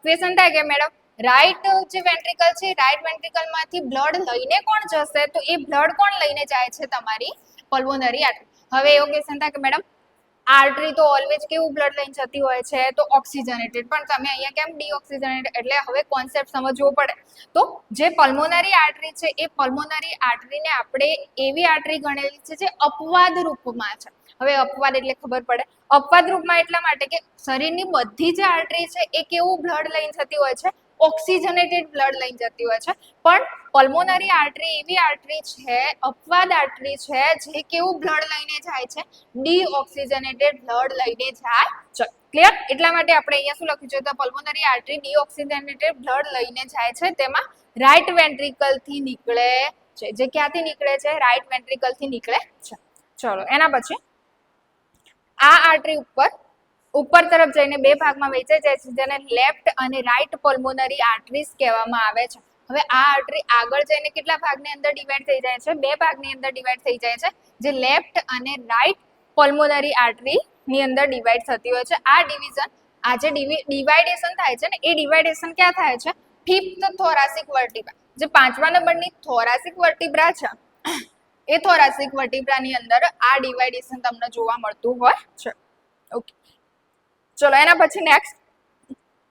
ક્વેશ્ચન થાય કે મેડમ રાઈટ જે વેન્ટ્રિકલ છે રાઈટ વેન્ટ્રિકલમાંથી બ્લડ લઈને કોણ જશે, તો એ બ્લડ કોણ લઈને જાય છે, તમારી પલ્મોનરી આર્ટરી. હવે એવો ક્વેશ્ચન થાય કે મેડમ આર્ટરી તો ઓલવેઝ કેવું બ્લડ લઈને જતી હોય છે, તો ઓક્સિજનેટેડ, પણ તમે અહીંયા કેમ ડીઓક્સિજનેટેડ, એટલે હવે કોન્સેપ્ટ સમજવો પડે. તો જે પલ્મોનરી આર્ટરી છે એ પલ્મોનરી આર્ટરીને આપણે એવી આર્ટરી ગણેલી છે જે અપવાદ રૂપમાં છે. હવે અપવાદ એટલે ખબર પડે, અપવાદ રૂપમાં એટલા માટે કે શરીરની બધી જ આર્ટરી છે એ કેવું બ્લડ લઈને જતી હોય છે, ઓક્સિજનેટેડ બ્લડ લઈને જતી હોય છે. પણ પલ્મોનરી આર્ટરી એવી આર્ટરી છે, અપવાદ આર્ટરી છે જે કેવું બ્લડ લઈને જાય છે, ડીઓક્સિજનેટેડ બ્લડ લઈને જાય છે. ક્લિયર? એટલા માટે આપણે અહીંયા શું લખ્યું છે, તો પલ્મોનરી આર્ટરી ડીઓક્સિજનેટેડ બ્લડ લઈને જાય છે, તેમાં રાઈટ વેન્ટ્રિકલ થી નીકળે છે. જે ક્યાંથી નીકળે છે, રાઈટ વેન્ટ્રિકલ થી નીકળે છે. ચલો, એના પછી આ આર્ટરી ઉપર ઉપર તરફ જઈને બે ભાગમાં વહેંચાઈ જાય છે, જેને લેફ્ટ અને રાઈટ પલ્મોનરી આર્ટરીઝ કહેવામાં આવે છે. હવે આ આર્ટરી આગળ જઈને કેટલા ભાગની અંદર ડિવાઈડ થઈ જાય છે? બે ભાગની અંદર ડિવાઈડ થઈ જાય છે, જે લેફ્ટ અને રાઈટ પલ્મોનરી આર્ટરી ની અંદર ડિવાઈડ થતી હોય છે. આ ડિવિઝન, આ જે ડિવાઇડેશન થાય છે ને, એ ડિવાઇડેશન ક્યાં થાય છે? ફિફ્થ થોરાસિક વર્ટિબ્રા, જે 5મા નંબરની થોરાસિક વર્ટિબ્રા છે, એ થોરાસિક વર્ટિબ્રાની અંદર આ ડિવાઇડેશન તમને જોવા મળતું હોય છે. ઓકે, ચલો એના પછી next,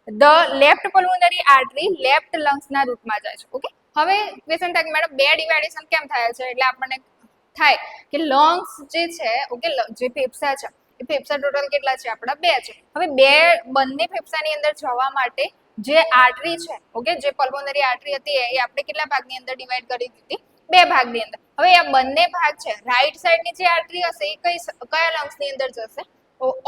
the left pulmonary artery left લંગ્સના રૂટમાં જાય છે. ઓકે, હવે ક્વેશ્ચન થાય કે મેડમ બે ડિવાઇડેશન કેમ થાય છે? એટલે આપણને થાય કે લંગ્સ જે છે, ઓકે, જે ફેફસા છે, એ ફેફસા ટોટલ કેટલા છે? આપણા બે છે. હવે બંને ફેફસાની અંદર જવા માટે જે આર્ટરી છે, ઓકે, જે પલ્મોનરી આર્ટરી હતી એ આપણે કેટલા ભાગની અંદર ડિવાઈડ કરી દીધી? બે ભાગની અંદર. હવે આ બંને ભાગ છે, રાઈટ સાઈડની જે આર્ટરી હશે એ કયા લંગ્સની અંદર જશે?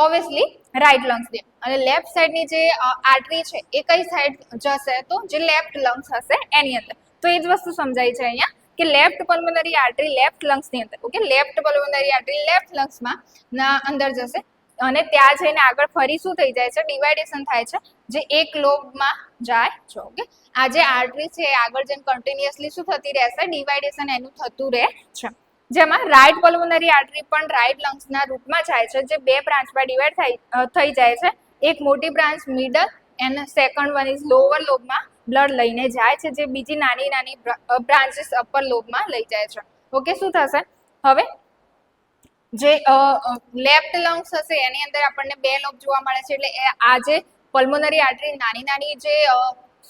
ઓબ્વિયસલી રાઈટ લંગ્સની. અને લેફ્ટ સાઈડની જે આર્ટરી છે એ કઈ સાઈડ જશે? તો જે લેફ્ટ લંગ્સ હશે એની અંદર. તો એ જ વસ્તુ સમજાય છે અહીંયા કે લેફ્ટ પલ્મોનરી આર્ટરી લેફ્ટ લંગ્સની અંદર, okay, left pulmonary artery left લંગ્સમાં અંદર જશે અને ત્યાં જઈને આગળ ફરી શું થઈ જાય છે? ડિવાઇડેશન થાય છે, જે એક લોબમાં જાય છે. ઓકે, આ જે આર્ટરી છે એ આગળ જઈને કન્ટિન્યુઅસલી શું થતી રહેશે? ડિવાઇડેશન એનું થતું રહે છે. જેમાં રાઈટ પલ્મોનરી આર્ટરી પણ રાઈટ લંગ્સના રૂટમાં જાય છે, જે બે બ્રાન્ચમાં ડિવાઈડ થઈ જાય છે. એક મોટી branch middle and second one is lower લોબમાં બ્લડ લઈને જાય છે, જે બીજી નાની નાની બ્રાન્ચીસ અપર લોબમાં લઈ જાય છે. ઓકે, શું થશે? હવે જે લેફ્ટ લંગ્સ હશે એની અંદર આપણને બે લોબ જોવા મળે છે, એટલે આ જે પલ્મોનરી આર્ટરી નાની નાની જે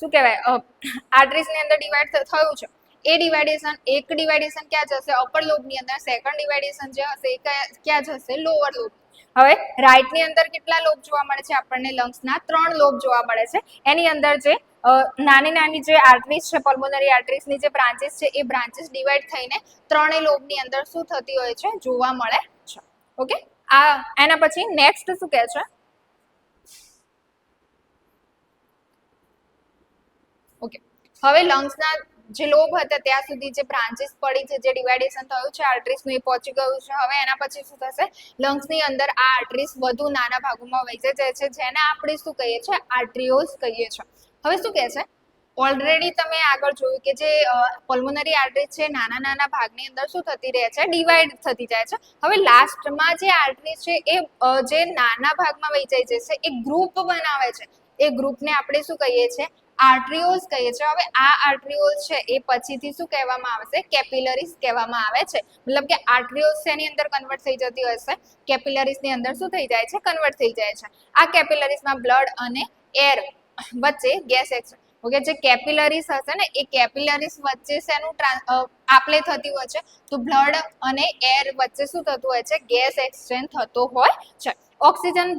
શું કહેવાય આર્ટરીઝની અંદર ડિવાઈડ થયું છે, એ એક ડિવાઇડેશન ક્યાં જશે? અપર લોબની અંદર. સેકન્ડ ડિવાઇડેશન જે હશે એ ક્યાં જશે? Lower lobe. હવે રાઈટની અંદર કેટલા લોબ જોવા મળે છે આપણને? લંગ્સના 3 લોબ જોવા મળે છે. એની અંદર જે નાની નાની જે આર્ટરીઝ છે, પલ્મોનરી આર્ટરીઝની જે બ્રાન્ચીસ છે, એ બ્રાન્ચીસ ડિવાઈડ થઈને 3 લોબની અંદર શું થતી હોય છે? જોવા મળે છે. ઓકે, આ એના પછી નેક્સ્ટ શું કહે છે? ઓકે, હવે લંગ્સના જે લોબ હતા ત્યાં સુધી જે બ્રાન્ચીસ પડી છે, જે ડિવાઇડેશન થયું છે આર્ટરીઝનું, એ પહોંચી ગયું છે. હવે એના પછી શું થશે? લંગ્સની અંદર આ આર્ટરીઝ વધુ નાના ભાગોમાં વહેંચાઈ જાય છે, જેને આપણે શું કહીએ છીએ? આર્ટરીઓલ્સ કહીએ છીએ. હવે શું કહે છે? ઓલરેડી તમે આગળ જોયું કે જે પલ્મોનરી આર્ટરી છે નાના નાના ભાગની અંદર શું થતી રહે છે? ડિવાઈડ થતી જાય છે. હવે લાસ્ટમાં જે આર્ટરી છે એ જે નાના ભાગમાં વહેંચાઈ જશે, એ ગ્રુપ બનાવે છે. એ ગ્રુપને આપણે શું કહીએ છીએ? આર્ટરીઓલ્સ કહીએ છીએ. હવે આ આર્ટરીઓલ્સ છે એ પછીથી શું કહેવામાં આવશે? કેપિલરીઝ કહેવામાં આવે છે. મતલબ કે આર્ટરીઓલ્સ એની અંદર કન્વર્ટ થઈ જતી હશે, કેપિલરીઝની અંદર શું થઈ જાય છે? કન્વર્ટ થઈ જાય છે. આ કેપિલરીઝમાં બ્લડ અને એર વચ્ચે ગેસ એક્સચેન્જ, ઓકે, જે કેપિલરીઝ હશે ને એ કેપિલરીઝ વચ્ચે શેનું આપલે થતી હોય છે? તો બ્લડ અને એર વચ્ચે શું થતું હોય છે? ગેસ એક્સચેન્જ થતો હોય છે. ઓક્સિજન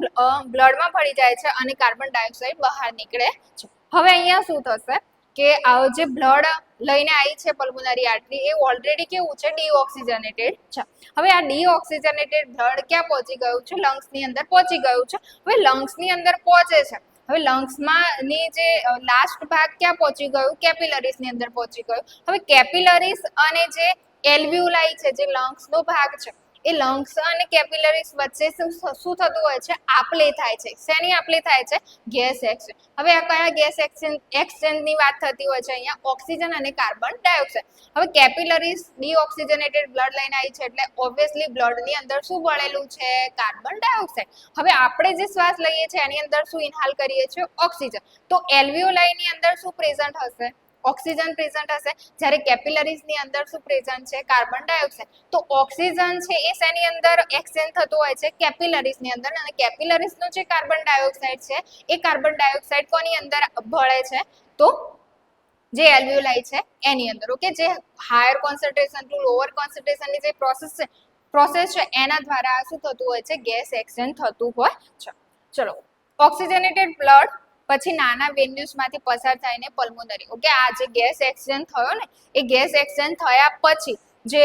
બ્લડમાં ભળી જાય છે અને કાર્બન ડાયોક્સાઇડ બહાર નીકળે છે. હવે અહીંયા શું થશે કે જે બ્લડ લઈને આવી છે પલ્મોનરી આર્ટરી, એ ઓલરેડી કેવું છે? ડીઓક્સિજનેટેડ છે. હવે આ ડીઓક્સિજનેટેડ બ્લડ ક્યાં પહોંચી ગયું છે? લંગ્સની અંદર પહોંચી ગયું છે. હવે લંગ્સની અંદર પહોંચે છે, હવે લંગ્સમાં ની જે લાસ્ટ ભાગ ક્યાં પહોંચી ગયું? કેપિલરીઝની અંદર પહોંચી ગયું. હવે કેપિલરીઝ અને જે એલ્વ્યુલાઈ છે, જે લંગ્સનો ભાગ છે, એ લંગ્સ અને કેપિલરીઝ વચ્ચે શું થતું હોય છે? આપલે થાય છે. શેની આપલે થાય છે? Gas exchange. હવે આ કયા ગેસ એક્સચેન્જની વાત થતી હોય છે? અહીંયા ઓક્સિજન અને કાર્બન ડાયોક્સાઇડ. હવે કેપિલરીઝ ડીઓક્સિજનેટેડ બ્લડ લઈને આવી છે, એટલે ઓબ્વિયસલી બ્લડની અંદર શું ભળેલું છે? Carbon dioxide. હવે આપણે જે શ્વાસ લઈએ છીએ એની અંદર શું ઇન્હાલ કરીએ છીએ? ઓક્સિજન. તો એલ્વ્યુલાઈની અંદર શું પ્રેઝન્ટ હશે? ઓક્સિજન પ્રેઝન્ટ હશે. જ્યારે કેપિલરીઝની અંદર શું પ્રેઝન્ટ છે? Carbon dioxide. તો ઓક્સિજન છે એ શેની અંદર એક્સચેન્જ થતો હોય છે? કેપિલરીઝની અંદર. અને કેપિલરીઝનો જે કાર્બન ડાયોક્સાઇડ છે, એ કાર્બન ડાયોક્સાઇડ કોની અંદર ભળે છે? તો જે એલ્વ્યુલાઈ છે એની અંદર. ઓકે, જે હાયર કોન્સન્ટ્રેશન ટુ લોઅર કોન્સન્ટ્રેશનની જે પ્રોસેસ છે એના દ્વારા શું થતું હોય છે? ગેસ એક્સચેન્જ થતું હોય છે. ચલો, ઓક્સિજનેટેડ બ્લડ પછી નાના વેન્યુઝમાંથી પસાર થઈને પલ્મોનરી, ઓકે, આ જે ગેસ એક્સચેન્જ થયો ને, એ ગેસ એક્સચેન્જ થયા પછી જે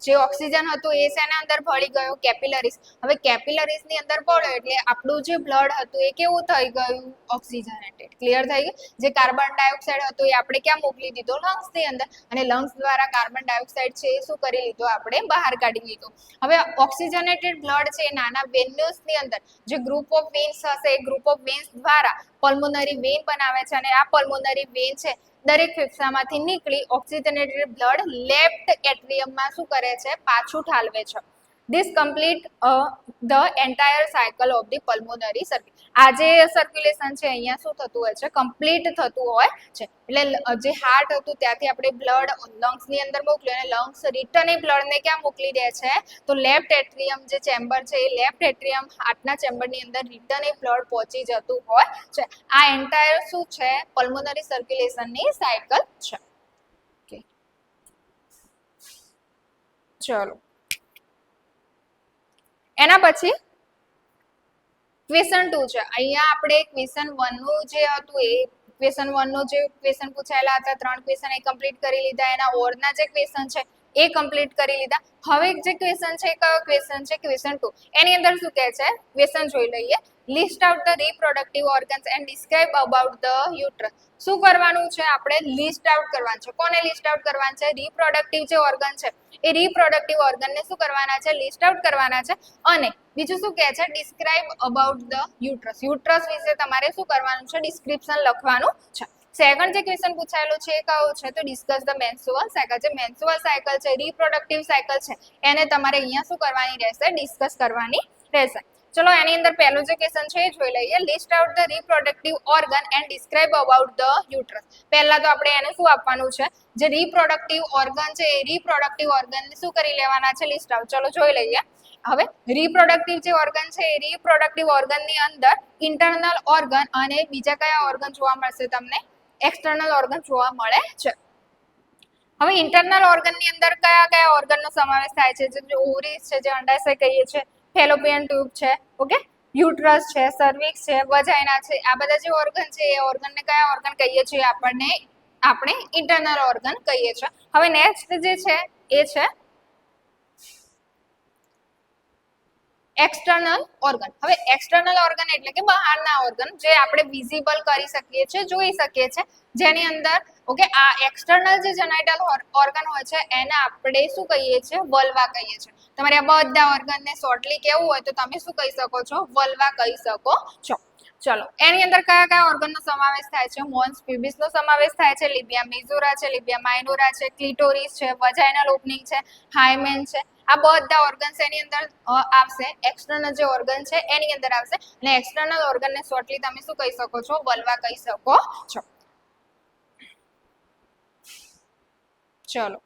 જે ઓક્સિજન હતું એ શેના અંદર ભળી ગયો કેપિલરીઝ. હવે કેપિલરીઝ ની અંદર ભળ્યો એટલે આપણું જે બ્લડ હતું એ કેવું થઈ ગયું ઓક્સિજનેટેડ. ક્લિયર થઈ ગયું. જે કાર્બન ડાયોક્સાઇડ હતું એ આપણે ક્યાં મોકલી દીધો લંગ્સ ની અંદર, અને લંગ્સ દ્વારા કાર્બન ડાયોક્સાઇડ છે એ શું કરી લીધો આપણે બહાર કાઢી લીધો. હવે ઓક્સિજનેટેડ બ્લડ છે એ નાના વેન્યુલ્સ ની અંદર જે ગ્રુપ ઓફ વેન્સ હશે એ ગ્રુપ ઓફ વેન્સ દ્વારા પલ્મોનરી વેન બનાવે છે, અને આ પલ્મોનરી વેન છે દરેક ફેફસામાંથી નીકળી ઓક્સિજનેટેડ બ્લડ લેફ્ટ એટ્રિયમમાં શું કરે છે પાછું ઠાલવે છે. This complete the entire cycle of the pulmonary circulation. આ જે સર્ક્યુલેશન છે અહીંયા શું થતું હોય છે કમ્પ્લીટ થતું હોય છે. એટલે જે હાર્ટ હતું ત્યાંથી આપણે બ્લડ લંગ્સ ની અંદર મોકલ્યું, અને લંગ્સ રિટર્ન એ બ્લડ ને ક્યાં મોકલી દે છે તો લેફ્ટ એટ્રિયમ જે ચેમ્બર છે એ લેફ્ટ એટ્રિયમ હાર્ટના ચેમ્બર ની અંદર રિટર્ન એ બ્લડ પહોંચી જતું હોય છે. આ એન્ટાયર શું છે પલ્મોનરી સર્ક્યુલેશન ની સાયકલ છે. ઓકે, ચલો એના પછી ક્વેશ્ચન 2 છે. અહીંયા આપણે ક્વેશ્ચન 1 નું જે હતું એ ક્વેશ્ચન 1 નો જે ક્વેશ્ચન પૂછાયેલા હતા 3 ક્વેશ્ચન એ કમ્પ્લીટ કરી લીધા. એના ઓરના જે ક્વેશ્ચન છે એ કમ્પ્લીટ કરી લીધા. હવે જે ક્વેશ્ચન છે કયો ક્વેશ્ચન છે ક્વેશ્ચન 2. એની અંદર શું કહે છે ક્વેશ્ચન જોઈ લઈએ. List out the reproductive organs and describe about the uterus. શું કરવાનું છે આપણે લિસ્ટ આઉટ કરવાનું છે. કોને લિસ્ટ આઉટ કરવાનું છે રિપ્રોડક્ટિવ જે ઓર્ગન છે એ રિપ્રોડક્ટિવ ઓર્ગનને શું કરવાના છે લિસ્ટ આઉટ કરવાના છે. અને બીજું શું કહે છે describe about the uterus. Uterus વિશે તમારે શું કરવાનું છે ડિસ્ક્રિપ્શન લખવાનું છે. સેકન્ડ જે ક્વેશ્ચન પૂછાયેલો છે એ કયો છે તો ડિસ્કસ ધ મેન્સ્ટ્રુઅલ સાયકલ. જે મેન્સ્ટ્રુઅલ સાયકલ છે રિપ્રોડક્ટિવ સાયકલ છે એને તમારે અહીંયા શું કરવાની રહેશે ડિસ્કસ કરવાની રહેશે. ચલો એની અંદર પહેલું જે ક્વેશ્ચન છે એ જોઈ લઈએ. List out the reproductive organ and describe about the uterus. પહેલા તો આપણે એને શું આપવાનું છે જે રિપ્રોડક્ટિવ ઓર્ગન છે એ રિપ્રોડક્ટિવ ઓર્ગનને શું કરી લેવાના છે લિસ્ટ આઉટ. ચલો જોઈ લઈએ. હવે રિપ્રોડક્ટિવ જે ઓર્ગન છે એ રિપ્રોડક્ટિવ ઓર્ગનની અંદર ઇન્ટરનલ ઓર્ગન અને બીજા કયા ઓર્ગન જોવા મળશે તમને એક્સટર્નલ ઓર્ગન જોવા મળે છે. હવે ઇન્ટરનલ ઓર્ગનની અંદર કયા કયા ઓર્ગનનો સમાવેશ થાય છે જે ઓવરીઝ છે જે અંડાશય કહીએ છીએ, ફેલોપિયન ટ્યુબ છે, ઓકે, યુટ્રસ છે, સર્વિક્સ છે, વજાઇના છે. આ બધા જે ઓર્ગન છે એ ઓર્ગનને કયા ઓર્ગન કહીએ છીએ આપણે ઇન્ટરનલ ઓર્ગન કહીએ છીએ. હવે નેક્સ્ટ જે છે એ છે એક્સટર્નલ ઓર્ગન. હવે એક્સટર્નલ ઓર્ગન એટલે કે બહારના ઓર્ગન જે આપણે વિઝિબલ કરી શકીએ છીએ જોઈ શકીએ છીએ, જેની અંદર ઓકે આ એક્સટર્નલ જે જેનાઇટલ ઓર્ગન હોય છે એને આપણે શું કહીએ છીએ વલ્વા કહીએ છીએ. તમારે આ બધા ઓર્ગનને શોર્ટલી કેવું હોય તો તમે શું કહી શકો છો વલ્વા કહી શકો છો. ચલો એની અંદર કયા કયા ઓર્ગનનો સમાવેશ થાય છે મોન્સ પ્યુબિસનો સમાવેશ થાય છે, લિબિયા મેજોરા છે, લિબિયા માઇનોરા છે, ક્લિટોરિસ છે, વજાઇનલ ઓપનિંગ છે, હાયમેન છે. આ બધા ઓર્ગન્સ એની અંદર આવશે. એક્સટર્નલ જે ઓર્ગન છે એની અંદર આવશે, અને એક્સટર્નલ ઓર્ગનને શોર્ટલી તમે શું કહી શકો છો વલ્વા કહી શકો છો. ચલો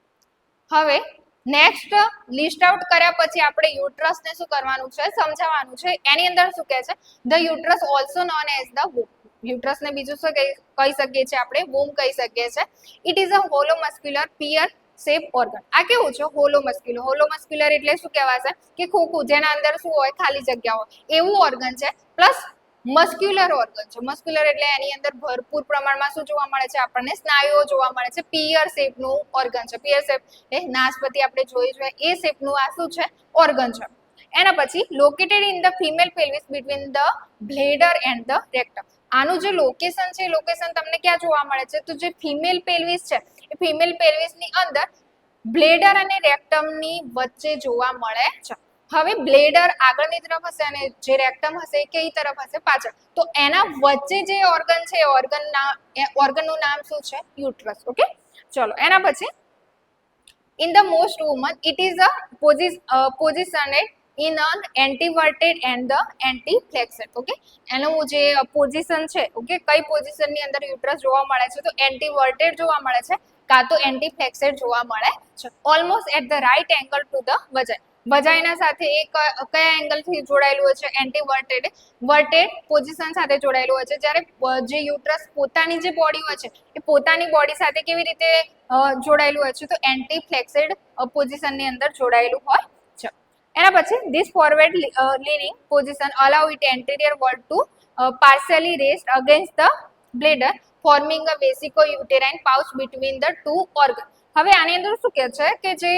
હવે નેક્સ્ટ લિસ્ટ આઉટ કર્યા પછી આપણે યુટ્રસને શું કરવાનું છે સમજાવવાનું છે. એની અંદર શું કહે છે the uterus also known as the womb. યુટ્રસને બીજું શું કહી શકીએ છીએ આપણે વૂમ કહી શકીએ છીએ. It is a hollow muscular પિયર શેપ ઓર્ગન. આ કેવું છે હોલો મસ્ક્યુલર. હોલો મસ્ક્યુલર એટલે શું કહેવાશે કે ખોખું જેના અંદર શું હોય ખાલી જગ્યા હોય એવું ઓર્ગન છે, પ્લસ મસ્ક્યુલર ઓર્ગન છે. મસ્ક્યુલર એટલે એની અંદર ભરપૂર પ્રમાણમાં શું જોવા મળે છે આપણને સ્નાયુઓ જોવા મળે છે. પિયર શેપનું ઓર્ગન છે. પિયર શેપ એ નાશપતિ આપણે જોઈ છે એ શેપનું આ શું છે ઓર્ગન છે. એના પછી located in the female pelvis between the bladder and the rectum. આનું જે લોકેશન છે લોકેશન તમને ક્યાં જોવા મળે છે તો જે ફિમેલ પેલ્વિસ છે એ ફિમેલ પેલ્વિસની અંદર બ્લેડર અને રેક્ટમની વચ્ચે જોવા મળે છે. હવે બ્લેડર આગળની તરફ હશે અને જે રેક્ટમ હશે એ કઈ તરફ હશે પાછળ. તો એના વચ્ચે જે ઓર્ગન છે ઓર્ગનનું નામ શું છે યુટ્રસ. ઓકે ચલો એના પછી in the most women it is a positioned in an anteverted and the anteflexed. Okay એનું જે પોઝિશન છે ઓકે કઈ પોઝિશન ની અંદર યુટ્રસ જોવા મળે છે તો એન્ટીવર્ટેડ જોવા મળે છે કાં તો એન્ટીફ્લેક્સેડ જોવા મળે છે. Almost at the right angle to the vagina. Vagina સાથે એ કયા એંગલથી જોડાયેલું હોય છે વર્ટેડ પોઝિશન સાથે જોડાયેલું હોય છે. જ્યારે જે યુટ્રસ પોતાની જે બોડી હોય છે એ પોતાની બોડી સાથે કેવી રીતે જોડાયેલું હોય છે તો એન્ટીફ્લેક્સેડ પોઝિશનની અંદર જોડાયેલું હોય છે. એના પછી this forward leaning position allow it anterior wall to partially raised against the bladder forming a vesico-uterine pouch between the two organs. હવે આની અંદર શું કહે છે કે જે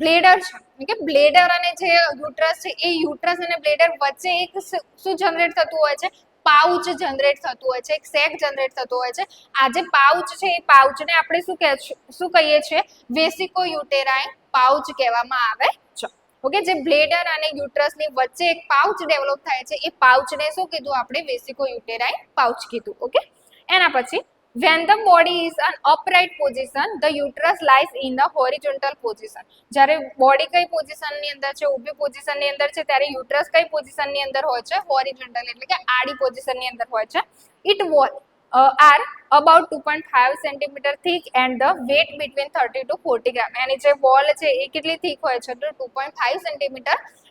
બ્લેડર છે કે બ્લેડર અને જે યુટ્રસ છે એ યુટ્રસ અને બ્લેડર વચ્ચે એક શું જનરેટ થતું હોય છે, પાઉચ જનરેટ થતું હોય છે, એક સેક જનરેટ થતું હોય છે. આ જે પાઉચ છે એ પાઉચને આપણે શું કહીએ છીએ, વેસિકો યુટેરાઇન પાઉચ કહેવામાં આવે છે. ઓકે, જે બ્લેડર અને યુટ્રસની વચ્ચે એક પાઉચ ડેવલપ થાય છે એ પાઉચને શું કીધું આપણે, વેસિકો યુટેરાઇન પાઉચ કીધું. ઓકે, એના પછી when the body is an upright position the uterus lies in the horizontal position. જ્યારે બોડી કઈ પોઝિશન ની અંદર છે, ઊભી પોઝિશન ની અંદર છે, ત્યારે યુટ્રસ કઈ પોઝિશન ની અંદર હોય છે, હોરિઝોન્ટલ એટલે કે આડી પોઝિશન ની અંદર હોય છે. it wall are about 2.5 cm thick and the weight between 30 to 40 gram. એની જે વોલ છે એ કેટલી થીક હોય છે, તો 2.5 cm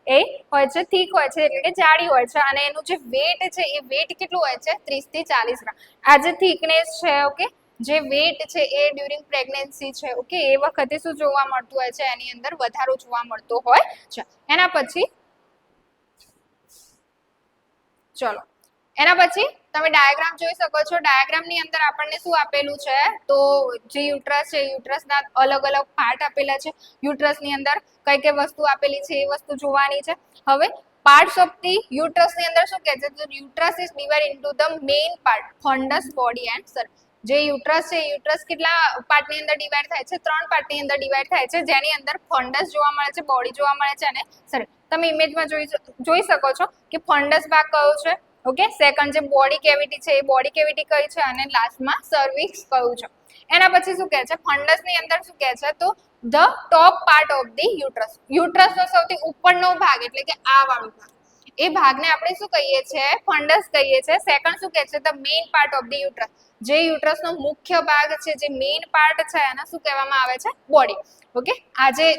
એ હોય છે, થીક હોય છે એટલે કે જાડી હોય છે, અને એનું જે વેટ છે એ વેટ કેટલું હોય છે, 30 થી 40 ગ્રામ. આ જે થીકનેસ છે, ઓકે, જે વેટ છે એ ડ્યુરિંગ પ્રેગ્નન્સી છે, ઓકે, એ વખતે શું જોવા મળતું હોય છે, એની અંદર વધારો જોવા મળતો હોય છે. એના પછી ચલો એના પછી તમે ડાયાગ્રામ જોઈ શકો છો. ડાયાગ્રામ ની અંદર આપણને શું આપેલું છે, તો જે યુટ્રસ છે, યુટ્રસના અલગ અલગ પાર્ટ આપેલા છે. યુટ્રસ ની અંદર કઈ કઈ વસ્તુ આપેલી છે એ વસ્તુ જોવાની છે. હવે પાર્ટ્સ ઓફ ધી યુટ્રસ ની અંદર શું કહે છે, તો uterus is divide into the main part, fundus, body and cervix. જે યુટ્રસ છે, યુટ્રસ કેટલા પાર્ટ ની અંદર ડિવાઇડ થાય છે, 3 પાર્ટ ની અંદર ડિવાઇડ થાય છે, જેની અંદર ફંડસ જોવા મળે છે, બોડી જોવા મળે છે અને સર્વિક્સ. તમે ઇમેજમાં જોઈ શકો છો કે ફંડસ ભાગ કયો છે, ઓકે, સેકન્ડ જે બોડી કેવિટી છે એ બોડી કેવિટી કઈ છે, અને લાસ્ટમાં સર્વિક્સ કયું છે. એના પછી શું કહે છે, ફંડસ ની અંદર શું કહે છે, તો the top part of the uterus, યુટ્રસનો સૌથી ઉપરનો ભાગ એટલે કે આ વાળો ભાગ, એ ભાગને આપણે શું કહીએ છીએ, ફંડસ કહીએ છીએ. સેકન્ડ શું કહે છે, the main part of the uterus, જે યુટ્રસનો મુખ્ય ભાગ છે, જે મેઇન પાર્ટ છે, એને શું કહેવામાં આવે છે, બોડી. ઓકે, આ જે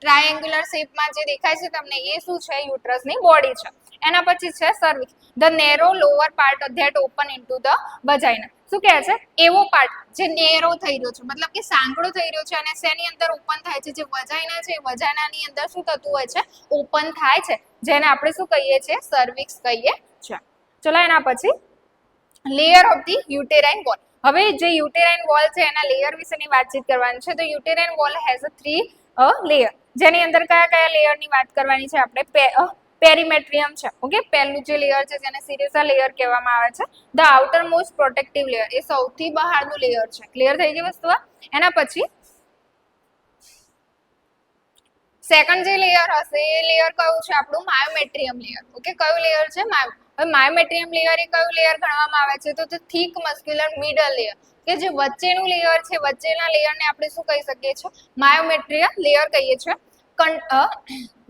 ટ્રાયેંગ્યુલર શેપમાં જે દેખાય છે તમને એ શું છે, યુટ્રસની બોડી છે. એના પછી છે cervix, the narrow lower part that open into the vagina. શું કહે છે, એવો પાર્ટ જે નેરો થઈ રહ્યો છે, મતલબ કે સાંકડો થઈ રહ્યો છે, અને શેની અંદર ઓપન થાય છે, જે વજાઇના છે, વજાઇનાની અંદર શું થતું હોય છે, ઓપન થાય છે, જેને આપણે શું કહીએ છીએ, સર્વિક્સ કહીએ છીએ. ચલો એના પછી લેયર ઓફ ધી યુટેરાઇન વોલ. હવે જે યુટેરાઇન વોલ છે એના લેયર વિશેની વાતચીત કરવાની છે. તો યુટેરાઇન વોલ હેઝ 3 લેયર, જેની અંદર કયા કયા લેયરની વાત કરવાની છે આપણે, પેરીમેટ્રિયમ છે, ઓકે, પહેલું જે લેયર છે જેને સિરેસા લેયર કહેવામાં આવે છે. The outermost protective layer, એ સૌથી બહારનું લેયર છે. ક્લિયર થઈ ગઈ વસ્તુ? એના પછી સેકન્ડ જે લેયર હશે એ લેયર કયું છે આપણું, માયોમેટ્રિયમ લેયર. ઓકે, કયું લેયર છે, માયોમેટ્રિયમ લેયર એ કયું લેયર ગણવામાં આવે છે, તો થીક મસ્ક્યુલર મિડલ લેયર, કે જે વચ્ચેનું લેયર છે, વચ્ચેના લેયરને આપણે શું કહી શકીએ છીએ, માયોમેટ્રિયમ લેયર કહીએ છીએ.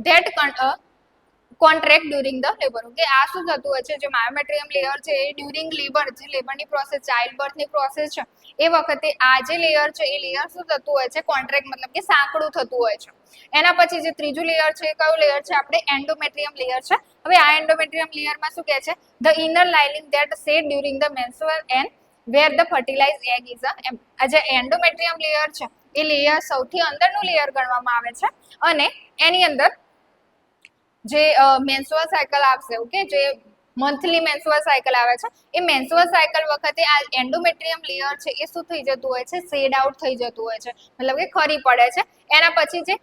That contract during the labour. Okay, આ શું થતું હોય છે, જે માયોમેટ્રિયમ લેયર છે એ ડ્યુરિંગ લેબર, જે લેબરની પ્રોસેસ, ચાઇલ્ડ બર્થની પ્રોસેસ છે એ વખતે આ જે લેયર છે એ લેયર શું થતું હોય છે, કોન્ટ્રેક્ટ મતલબ કે સાંકડું થતું હોય છે. એના પછી જે ત્રીજું લેયર છે એ કયું લેયર છે આપણે, એન્ડોમેટ્રિયમ લેયર છે. હવે આ એન્ડોમેટ્રિયમ લેયરમાં શું કહે છે, the inner lining that shed during the menstrual and where the fertilise egg is આ જે એન્ડોમેટ્રિયમ લેયર છે એ લેયર સૌથી અંદરનું લેયર ગણવામાં આવે છે, અને એની અંદર જે મેન્સ્ટ્રુઅલ સાયકલ આવશે, ઓકે, જે મંથલી મેન્સ્ટ્રુઅલ સાયકલ આવે છે, એ મેન્સ્ટ્રુઅલ સાયકલ વખતે આ એન્ડોમેટ્રિયમ લેયર છે એ શું થઈ જતું હોય છે, શેડ આઉટ થઈ જતું હોય છે, મતલબ કે ખરી પડે છે. એના પછી જે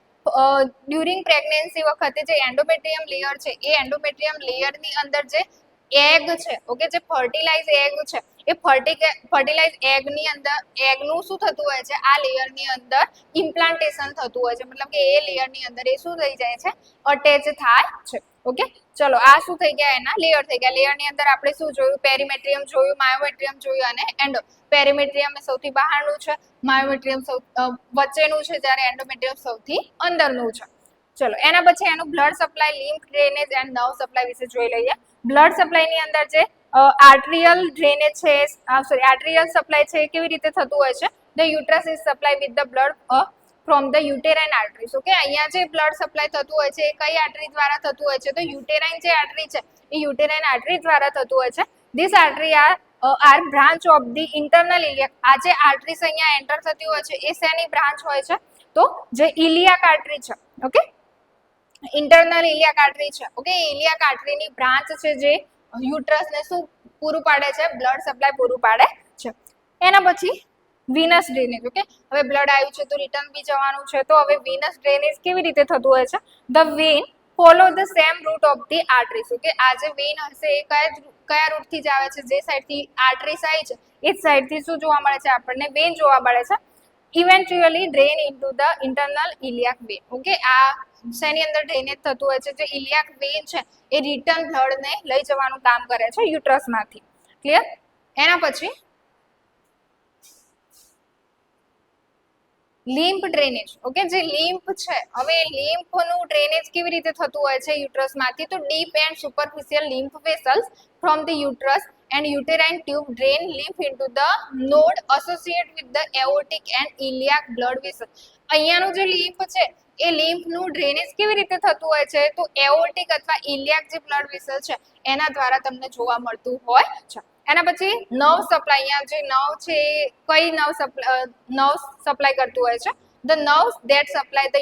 ડ્યુરિંગ પ્રેગ્નન્સી વખતે જે એન્ડોમેટ્રિયમ લેયર છે એ એન્ડોમેટ્રિયમ લેયરની અંદર જે એગ છે, ઓકે, જે ફર્ટિલાઇઝ એગ છે એ ફર્ટિલાઇઝ એગની અંદર એગનું શું થતું હોય છે, આ લેયરની અંદર ઇમ્પ્લાન્ટેશન થતું હોય છે, મતલબ કે એ લેયરની અંદર એ શું થઈ જાય છે, અટેચ થાય છે. ઓકે, ચલો આ શું થઈ ગયા, એના લેયર થઈ ગયા. લેયરની અંદર આપણે શું જોયું, પેરીમેટ્રિયમ જોયું, માયોમેટ્રિયમ જોયું અને એન્ડો. પેરીમેટ્રિયમ એ સૌથી બહારનું છે, માયોમેટ્રિયમ વચ્ચેનું છે, જ્યારે એન્ડોમેટ્રિયમ સૌથી અંદરનું છે. ચલો એના પછી એનું blood supply, lymph drainage and nerve supply વિશે જોઈ લઈએ. બ્લડ સપ્લાયની અંદર જે આર્ટરિયલ ડ્રેનેજ છે, આર્ટરિયલ સપ્લાય છે એ કેવી રીતે થતું હોય છે, the uterus is supply with the blood from the યુટેરાઇન arteries. Okay, અહીંયા જે બ્લડ સપ્લાય થતું હોય છે એ કઈ આર્ટરી દ્વારા થતું હોય છે, તો યુટેરાઇન જે આર્ટરી છે એ યુટેરાઇન આર્ટરી દ્વારા થતું હોય છે. This artery are branch of the internal iliac. આ જે આર્ટરીઝ અહીંયા એન્ટર થતી હોય છે એ શેની બ્રાન્ચ હોય છે, તો જે ઇલિયાક આર્ટરી છે, ઓકે, ઇન્ટરનલ ઇલિયાક આર્ટરી છે. ઓકે, ઇલિયાક આર્ટરીની બ્રાન્ચ છે જે યુટ્રસને શું પૂરું પાડે છે, બ્લડ સપ્લાય પૂરું પાડે છે. એના પછી વિનસ ડ્રેનેજ. ઓકે, હવે બ્લડ આવ્યું છે તો રિટર્ન બી જવાનું છે, તો હવે વિનસ ડ્રેનેજ કેવી રીતે થતું હોય છે? The vein follow the same route of the arteries. Okay, આ જે વેન હશે એ કયા રૂટથી જ આવે છે? જે સાઈડથી આર્ટરીઝ આવી છે એ જ સાઈડથી શું જોવા મળે છે આપણને? વેન જોવા મળે છે. Eventually drain into the internal iliac vein. Okay, આ શેની અંદર ડ્રેનેજ થતું હોય છે? જે ઇલિયાક વેન છે એ રિટર્ન બ્લડને લઈ જવાનું કામ કરે છે યુટ્રસમાંથી. ક્લિયર? એના પછી લિમ્ફ ડ્રેનેજ. ઓકે, જે લિમ્ફ છે, હવે લિમ્ફનું ડ્રેનેજ કેવી રીતે થતું હોય છે યુટ્રસમાંથી? તો deep and superficial lymph vessels from the uterus and uterine tube drain lymph into the node associated with the aortic and iliac blood vessels. અહીંયાનું જે લિમ્ફ છે એ લિમ્ફનું ડ્રેનેજ કેવી રીતે થતું હોય છે? તો એઓર્ટિક અથવા ઇલિયાક જે બ્લડ વેસલ છે એના દ્વારા તમને જોવા મળતું હોય છે. એના પછી નર્વ સપ્લાય. અહીંયા જે નર્વ છે એ કઈ નર્વ સપ્લાય કરતું હોય છે? The nerves that supply the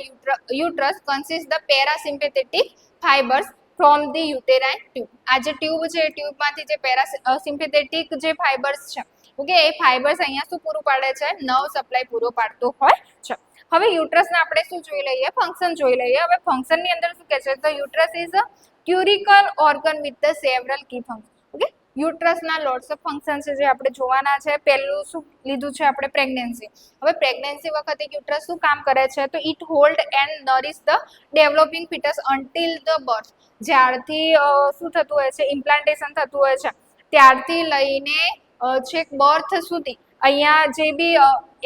uterus consist the parasympathetic fibers from the uterine tube. આ જે ટ્યુબ છે એ ટ્યુબમાંથી જે પેરાસિમ્પેથેટિક જે ફાઇબર્સ છે, ઓકે, એ ફાઇબર્સ અહીંયા શું પૂરું પાડે છે? નર્વ સપ્લાય પૂરો પાડતો હોય છે. હવે યુટ્રસના આપણે શું જોઈ લઈએ? ફંક્શન જોઈ લઈએ. હવે ફંક્શનની અંદર શું કહે છે? તો uterus is a muscular organ with the several key function. Okay, યુટ્રસના લોટ્સ ઓફ ફંક્શન છે જે આપણે જોવાના છે. પહેલું શું લીધું છે આપણે? પ્રેગ્નન્સી. હવે પ્રેગ્નન્સી વખતે યુટ્રસ શું કામ કરે છે? તો it hold and nourish the developing fetus until the birth. જ્યારથી શું થતું હોય છે? ઇમ્પ્લાન્ટેશન થતું હોય છે ત્યારથી લઈને છેક બર્થ સુધી અહીંયા જે બી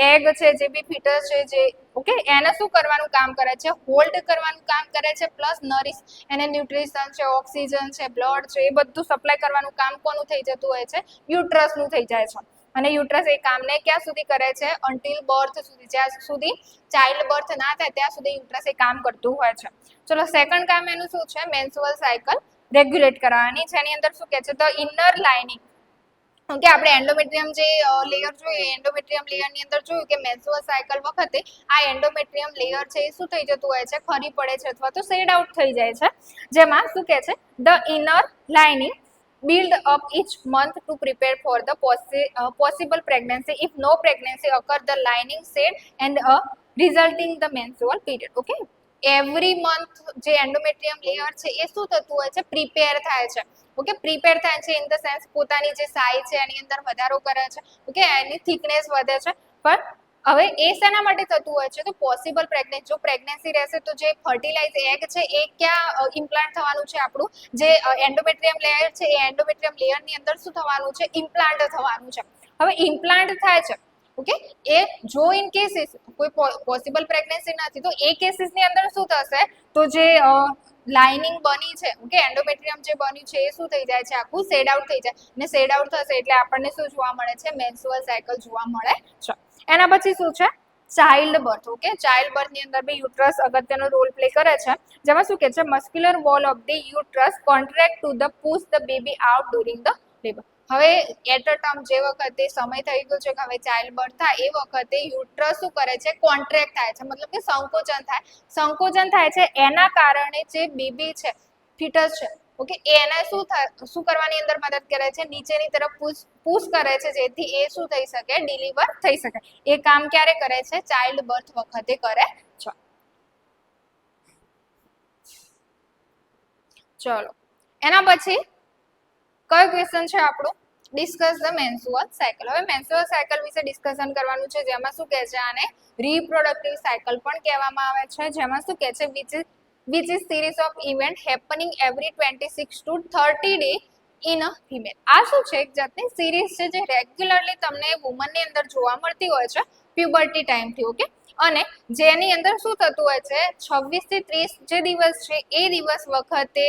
એગ છે, જે બી ફિટસ છે, જે ઓકે, એને શું કરવાનું કામ કરે છે? હોલ્ડ કરવાનું કામ કરે છે, પ્લસ નરિશ, એને ન્યુટ્રિશન છે, ઓક્સિજન છે, બ્લડ છે, એ બધું સપ્લાય કરવાનું કામ કોનું થઈ જતું હોય છે? યુટ્રસનું થઈ જાય છે. અને યુટ્રસ એ કામને ક્યાં સુધી કરે છે? અન્ટિલ બર્થ સુધી. જ્યાં સુધી ચાઇલ્ડ બર્થ ના થાય ત્યાં સુધી યુટ્રસ એ કામ કરતું હોય છે. ચલો, સેકન્ડ કામ એનું શું છે? મેન્સ્ટ્રુઅલ સાયકલ રેગ્યુલેટ કરવાની છે. એની અંદર શું કહે છે? તો ઇનર લાઇનિંગ. ઓકે, આપણે એન્ડોમેટ્રિયમ જે લેયર જોઈએ, એન્ડોમેટ્રિયમ લેયરની અંદર જોયું કે મેન્સ્ટ્રુઅલ સાયકલ વખતે આ એન્ડોમેટ્રિયમ લેયર છે એ શું થઈ જતું હોય છે? ખરી પડે છે અથવા તો શેડ આઉટ થઈ જાય છે. જેમાં શું કહે છે? The inner lining build up each month to prepare for the possible pregnancy. If no pregnancy occur, the lining shed and resulting the menstrual period. Okay, every month જે એન્ડોમેટ્રિયમ લેયર છે એ શું થતું હોય છે? પ્રિપેર થાય છે. Okay, prepare થાય છે ઇન ધ સેન્સ પોતાની જે સાઇઝ છે એની અંદર વધારો કરે છે. ઓકે, એની થિકનેસ વધે છે. પણ હવે એ શેના માટે થતું હોય છે? તો પોસિબલ પ્રેગ્નન્સી. જો પ્રેગ્નન્સી રહેશે તો જે ફર્ટિલાઇઝ એગ છે એ ક્યાં ઇમ્પ્લાન્ટ થવાનું છે? આપણું જે એન્ડોમેટ્રિયમ લેયર છે એ એન્ડોમેટ્રિયમ લેયરની અંદર શું થવાનું છે? ઇમ્પ્લાન્ટ થવાનું છે. હવે ઇમ્પ્લાન્ટ થાય છે, ઓકે, એ જો ઇન કેસીસ કોઈ પોસિબલ પ્રેગ્નન્સી નથી તો એ કેસીસની અંદર શું થશે? તો જે લાઇનિંગ બની છે, ઓકે, એન્ડોમેટ્રિયમ જે બન્યું છે એ શું થઈ જાય છે? આખું શેડ આઉટ થઈ જાય. અને શેડ આઉટ થશે એટલે આપણને શું જોવા મળે છે? મેન્સ્ટ્રુઅલ સાયકલ જોવા મળે છે. એના પછી શું છે? Child birth. ઓકે, ચાઇલ્ડ બર્થની અંદર બી યુટ્રસ અગત્યનો રોલ પ્લે કરે છે. જેમાં શું કહે છે? Muscular wall of the uterus contract to the push the baby out during the labour. હવે એટ અ ટર્મ જે વખતે સમય થઈ ગયો છે કે હવે ચાઇલ્ડ બર્થ થાય એ વખતે યુટ્રસ શું કરે છે? કોન્ટ્રેક્ટ થાય છે, મતલબ કે સંકોચન થાય. સંકોચન થાય છે એના કારણે જે બેબી છે, ફિટસ છે, ઓકે, એને શું કરવાની અંદર મદદ કરે છે? નીચેની તરફ પુશ કરે છે જેથી એ શું થઈ શકે? ડિલિવર થઈ શકે. એ કામ ક્યારે કરે છે? ચાઇલ્ડ બર્થ વખતે કરે છે. ચલો, એના પછી કયો ક્વેશ્ચન છે આપણું? Discuss the menstrual cycle. હવે મેન્સ્ટ્રુઅલ સાયકલ વિશે ડિસ્કશન કરવાનું છે. જેમાં શું કહે છે? આને રિપ્રોડક્ટિવ સાયકલ પણ કહેવામાં આવે છે. જેમાં શું કહે છે? which is series of event happening every 26 to 30 day in a female. આ શું છે? એક જાતની સિરીઝ છે જે રેગ્યુલરલી તમને વુમનની અંદર જોવા મળતી હોય છે પ્યુબર્ટી ટાઈમથી. ઓકે, અને જેની અંદર શું થતું હોય છે? 26 થી 30 જે દિવસ છે એ દિવસ વખતે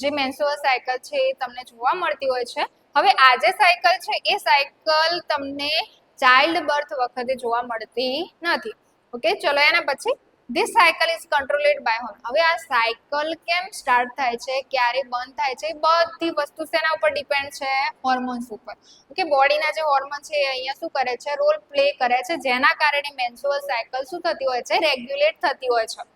જે મેન્સ્ટ્રુઅલ સાયકલ છે એ તમને જોવા મળતી હોય છે. હવે આ જે સાયકલ છે એ સાયકલ તમને ચાઇલ્ડ બર્થ વખતે જોવા મળતી નથી. ઓકે, ચલો, એના પછી this cycle is controlled by hormone. હવે આ સાયકલ કેમ સ્ટાર્ટ થાય છે, ક્યારે બંધ થાય છે, એ બધી વસ્તુ શેના ઉપર ડિપેન્ડ છે? હોર્મોન્સ ઉપર. ઓકે, બોડીના જે હોર્મોન છે એ અહીંયા શું કરે છે? રોલ પ્લે કરે છે, જેના કારણે મેન્સ્ટ્રુઅલ સાયકલ શું થતી હોય છે? રેગ્યુલેટ થતી હોય છે.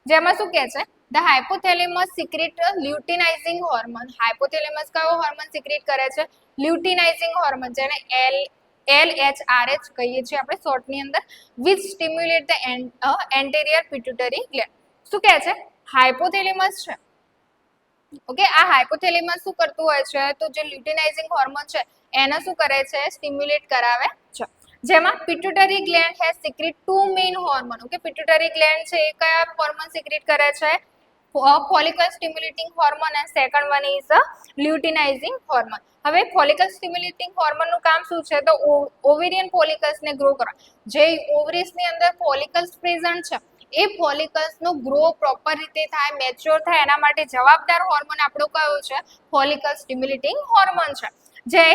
જેમાં શું કહે છે? The hypothalamus secret luteinising hormone. Hypothalamus કયો હોર્મોન સિક્રેટ કરે છે? લ્યુટિનાઇઝિંગ હોર્મોન, જેને LHRH કહીએ છીએ આપણે શોર્ટની અંદર, which stimulate the anterior pituitary gland. શું કહે છે? હાઇપોથેલેમસ છે. ઓકે, આ હાઇપોથેલેમસ શું કરતું હોય છે? તો જે લ્યુટિનાઇઝિંગ હોર્મોન છે એને શું કરે છે? સ્ટિમ્યુલેટ કરાવે છે. જેમાં pituitary gland has secrete to main hormone. Okay, pituitary gland છે એ કયા હોર્મોન સિક્રેટ કરે છે? Follicle stimulating hormone, and second one is a luteinising hormone. હવે ફોલિકલ સ્ટિમ્યુલેટિંગ હોર્મોનનું કામ શું છે? તો ઓવેરિયન ફોલિકલ્સને ગ્રો કરવા. જે ઓવરીસની અંદર ફોલિકલ્સ પ્રેઝન્ટ છે એ ફોલિકલ્સનો ગ્રો પ્રોપર રીતે થાય, મેચ્યોર થાય, એના માટે જવાબદાર હોર્મોન આપણો કયો છે? ફોલિકલ સ્ટિમ્યુલેટિંગ હોર્મોન છે, જે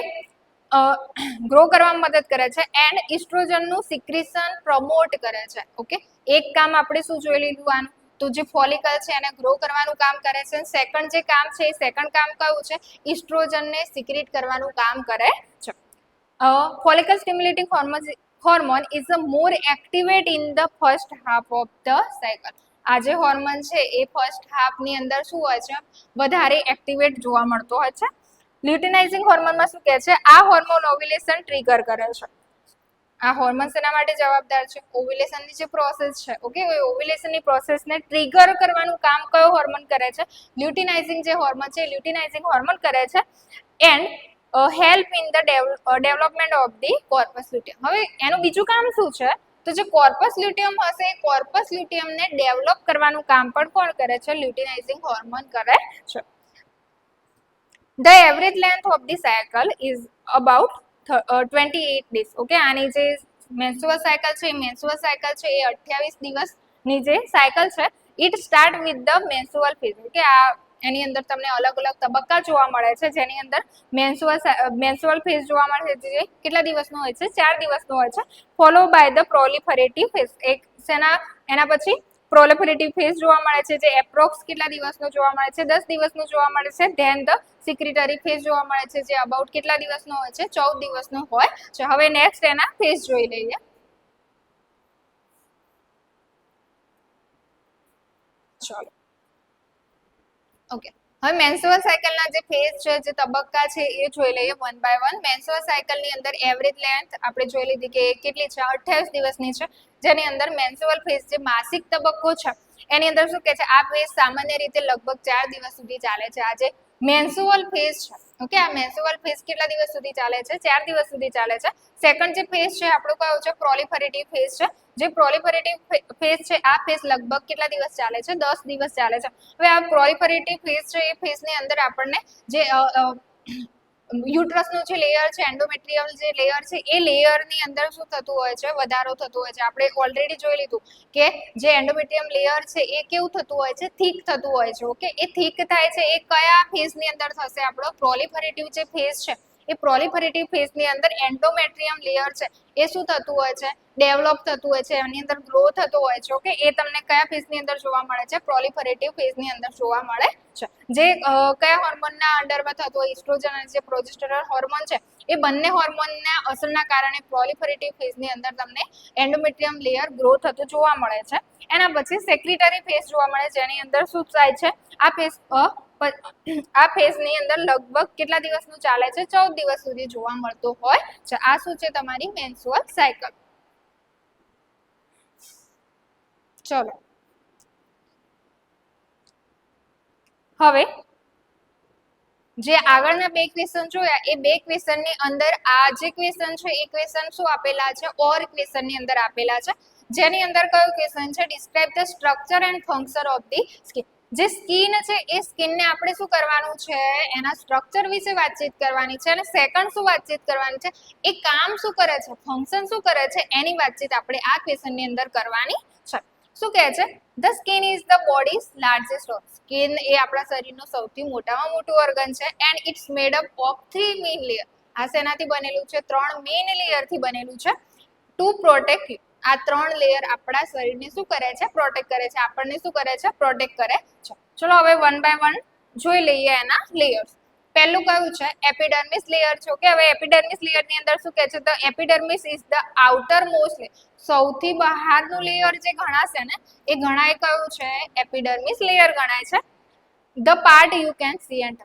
ગ્રો કરવામાં મદદ કરે છે એન્ડ ઇસ્ટ્રોજનનું સિક્રેશન પ્રમોટ કરે છે. ઓકે, એક કામ આપણે શું જોઈ લીધું આનું? તો જે ફોલિકલ છે એને ગ્રો કરવાનું કામ કરે છે. સેકન્ડ જે કામ છે એ સેકન્ડ કામ કયું છે? ઇસ્ટ્રોજનને સિક્રેટ કરવાનું કામ કરે છે. Follicle stimulating hormone is a more activate in the first half of the cycle. આ જે હોર્મોન છે એ ફર્સ્ટ હાફની અંદર શું હોય છે? વધારે એક્ટિવેટ જોવા મળતો હોય છે. લ્યુટિનાઇઝિંગ હોર્મોનમાં શું કહે છે? આ હોર્મોન ઓવ્યુલેશન ટ્રિગર કરે છે. આ હોર્મોન શેના માટે જવાબદાર છે? ઓવ્યુલેશનની જે પ્રોસેસ છે, ઓકે, એ ઓવ્યુલેશનની પ્રોસેસને ટ્રિગર કરવાનું કામ કયો હોર્મોન કરે છે? લ્યુટિનાઇઝિંગ જે હોર્મોન છે લ્યુટિનાઇઝિંગ હોર્મોન કરે છે. And help in the development of the corpus luteum. હવે એનું બીજું કામ શું છે? તો જે કોર્પસ લ્યુટિયમ હશે એ કોર્પસ લ્યુટિયમને ડેવલપ કરવાનું કામ પણ કોણ કરે છે? લ્યુટિનાઇઝિંગ હોર્મોન કરે છે. The average length of the cycle is about 28 days. Okay, આની જે મેન્સ્ટ્રુઅલ સાયકલ છે એ મેન્સ્ટ્રુઅલ સાયકલ છે એ 28 દિવસની જે સાયકલ છે. It start with the menstrual phase. Okay, આ એની અંદર તમને અલગ અલગ તબક્કા જોવા મળે છે, જેની અંદર મેન્સ્ટ્રુઅલ ફેઝ જોવા મળે છે, જે કેટલા દિવસનો હોય છે? 4 દિવસનો હોય છે. Follow by the proliferative phase. એના પછી પ્રોલિફરેટિવ ફેઝ જોવા મળે છે, જે એપ્રોક્સ કેટલા દિવસનો જોવા મળે છે? 10 દિવસનો જોવા મળે છે. ધેન ધ સિક્રેટરી ફેઝ જોવા મળે છે, જે અબાઉટ કેટલા દિવસનો હોય છે? 14 દિવસનો હોય છે. હવે નેક્સ્ટ એના ફેઝ જોઈ લઈએ. ચલો, ઓકે, હવે મેન્સ્ટ્રુઅલ સાયકલના જે ફેઝ છે, જે તબક્કા છે એ જોઈ લઈએ વન બાય વન. મેન્સ્ટ્રુઅલ સાયકલની અંદર એવરેજ લેન્થ આપણે જોઈ લીધી કે કેટલી છે? 28 દિવસની છે, જેની અંદર મેન્સ્ટ્રુઅલ ફેઝ જે માસિક તબક્કો છે એની અંદર શું કહે છે? આ ફેઝ સામાન્ય રીતે લગભગ 4 દિવસ સુધી ચાલે છે. આ જે મેન્સ્ટ્રુઅલ ફેઝ છે, ઓકે, આ મેન્સ્ટ્રુઅલ ફેઝ કેટલા દિવસ સુધી ચાલે છે? 4 દિવસ સુધી ચાલે છે. સેકન્ડ જે ફેઝ છે આપણો કયો છે? પ્રોલિફરેટિવ ફેઝ છે. જે પ્રોલિફરેટિવ ફેઝ છે આ ફેઝ લગભગ કેટલા દિવસ ચાલે છે? 10 દિવસ ચાલે છે. હવે આ પ્રોલિફરેટિવ ફેઝ છે એ ફેઝની અંદર આપણને જે યુટ્રસનું જે લેયર છે, એન્ડોમેટ્રિયલ જે લેયર છે, એ લેયરની અંદર શું થતું હોય છે? વધારો થતો હોય છે. આપણે ઓલરેડી જોઈ લીધું કે જે એન્ડોમેટ્રિયમ લેયર છે એ કેવું થતું હોય છે? થીક થતું હોય છે. ઓકે, એ થીક થાય છે એ કયા ફેઝની અંદર થશે? આપણો પ્રોલિફરેટિવ જે ફેઝ છે એ પ્રોલિફરેટિવ ફેઝની અંદર એન્ડોમેટ્રિયમ લેયર છે એ શું થતું હોય છે? ડેવલપ થતું હોય છે, એની અંદર ગ્રો થતો હોય છે. ઓકે, એ તમને કયા ફેઝની અંદર જોવા મળે છે? પ્રોલિફરેટિવ ફેઝની અંદર જોવા મળે છે. જે કયા હોર્મોનના અંડરમાં થતું હોય? ઇસ્ટ્રોજન અને જે પ્રોજેસ્ટેરોન હોર્મોન છે એ બંને હોર્મોનના અસરના કારણે પ્રોલિફરેટિવ ફેઝની અંદર તમને એન્ડોમેટ્રિયમ લેયર ગ્રો થતું જોવા મળે છે. એના પછી સેક્રેટરી ફેઝ જોવા મળે, જેની અંદર શું થાય છે? આ ફેઝની અંદર લગભગ કેટલા દિવસનું ચાલે છે? 14 દિવસ સુધી જોવા મળતો હોય છે. આ શું છે? તમારી મેન્સ્ટ્રુઅલ સાયકલ. ચલો, હવે જે આગળના બે ક્વેશ્ચન જોયા એ બે ક્વેશ્ચનની અંદર આ જે ક્વેશ્ચન છે એ ક્વેશ્ચન શું આપેલા છે? ઓર ક્વેશ્ચનની અંદર આપેલા છે, જેની અંદર કયો ક્વેશ્ચન છે? Describe the structure and function of the skin. જે સ્કિન છે એ સ્કિનને આપણે શું કરવાનું છે? એના સ્ટ્રક્ચર વિશે વાતચીત કરવાની છે. અને સેકન્ડ શું વાતચીત કરવાની છે? એ કામ શું કરે છે? ફંક્શન શું કરે છે? એની વાતચીત આપણે આ ક્વેશ્ચનની અંદર કરવાની છે. શું કહે છે? The skin is the body's largest organ. Skin એ આપણા શરીરનું સૌથી મોટામાં મોટું ઓર્ગન છે. And it's made up of 3 main layer. આ શેનાથી બનેલું છે? 3 મેઇન લેયરથી બનેલું છે. To protect you. આ 3 લેયર આપણા શરીરને શું કરે છે? પ્રોટેક્ટ કરે છે. આપણને શું કરે છે? પ્રોટેક્ટ કરે છે. ચલો હવે વન બાય વન જોઈ લઈએ એના લેયર્સ. પહેલું કયું છે? એપિડર્મિસ લેયર છે. ઓકે, હવે એપિડર્મિસ લેયરની અંદર શું કહે છે? The epidermis is the outer most layer. સૌથી બહારનું લેયર જે ગણાશે ને એ ગણાય કયું છે? એપિડર્મિસ લેયર ગણાય છે. The part you can see and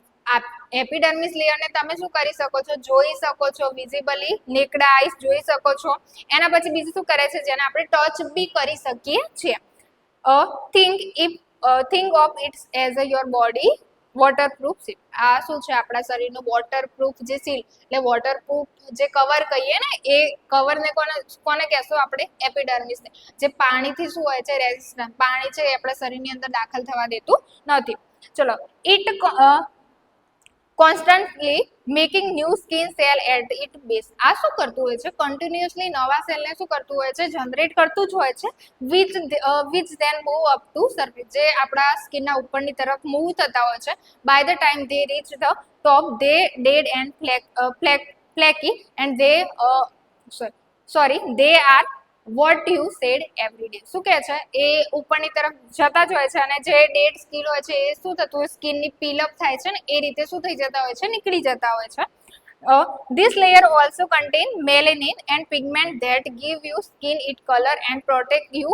epidermis લેયરને તમે શું કરી શકો છો, જોઈ શકો છો, વિઝિબલી નેકડ આઈસ જોઈ શકો છો. એના પછી બીજું શું કરે છે, જેને આપણે ટચ બી કરી શકીએ છીએ. think of it as your body waterproof seal. આ શું છે, આપણા શરીરનું વોટરપ્રૂફ જે સીલ, એટલે વોટરપ્રૂફ જે કવર કહીએ ને, એ કવરને કોને કહેશો આપણે, એપિડર્મિસને. જે પાણીથી શું હોય છે, રેઝિસ્ટન્ટ પાણી છે એ આપણા શરીરની અંદર દાખલ થવા દેતું નથી. ચલો, it constantly making new skin cell at it base. આ શું કરતું હોય છે, કન્ટિન્યુઅસલી નવા સેલને શું કરતું હોય છે, જનરેટ કરતું જ હોય છે, which then move up to surface, જે આપણા સ્કિનના ઉપરની તરફ મૂવ થતા હોય છે. By the time they reach the top they dead and flaky and they are what you said every day. શું કહે છે, એ ઉપરની તરફ જતા જ હોય છે, અને જે ડેડ સ્કિન હોય છે એ શું થતું હોય, સ્કિનની પીલઅપ થાય છે ને એ રીતે શું થઈ જતા હોય છે, નીકળી જતા હોય છે. This layer also contain melanin and pigment that give you skin its color and protect you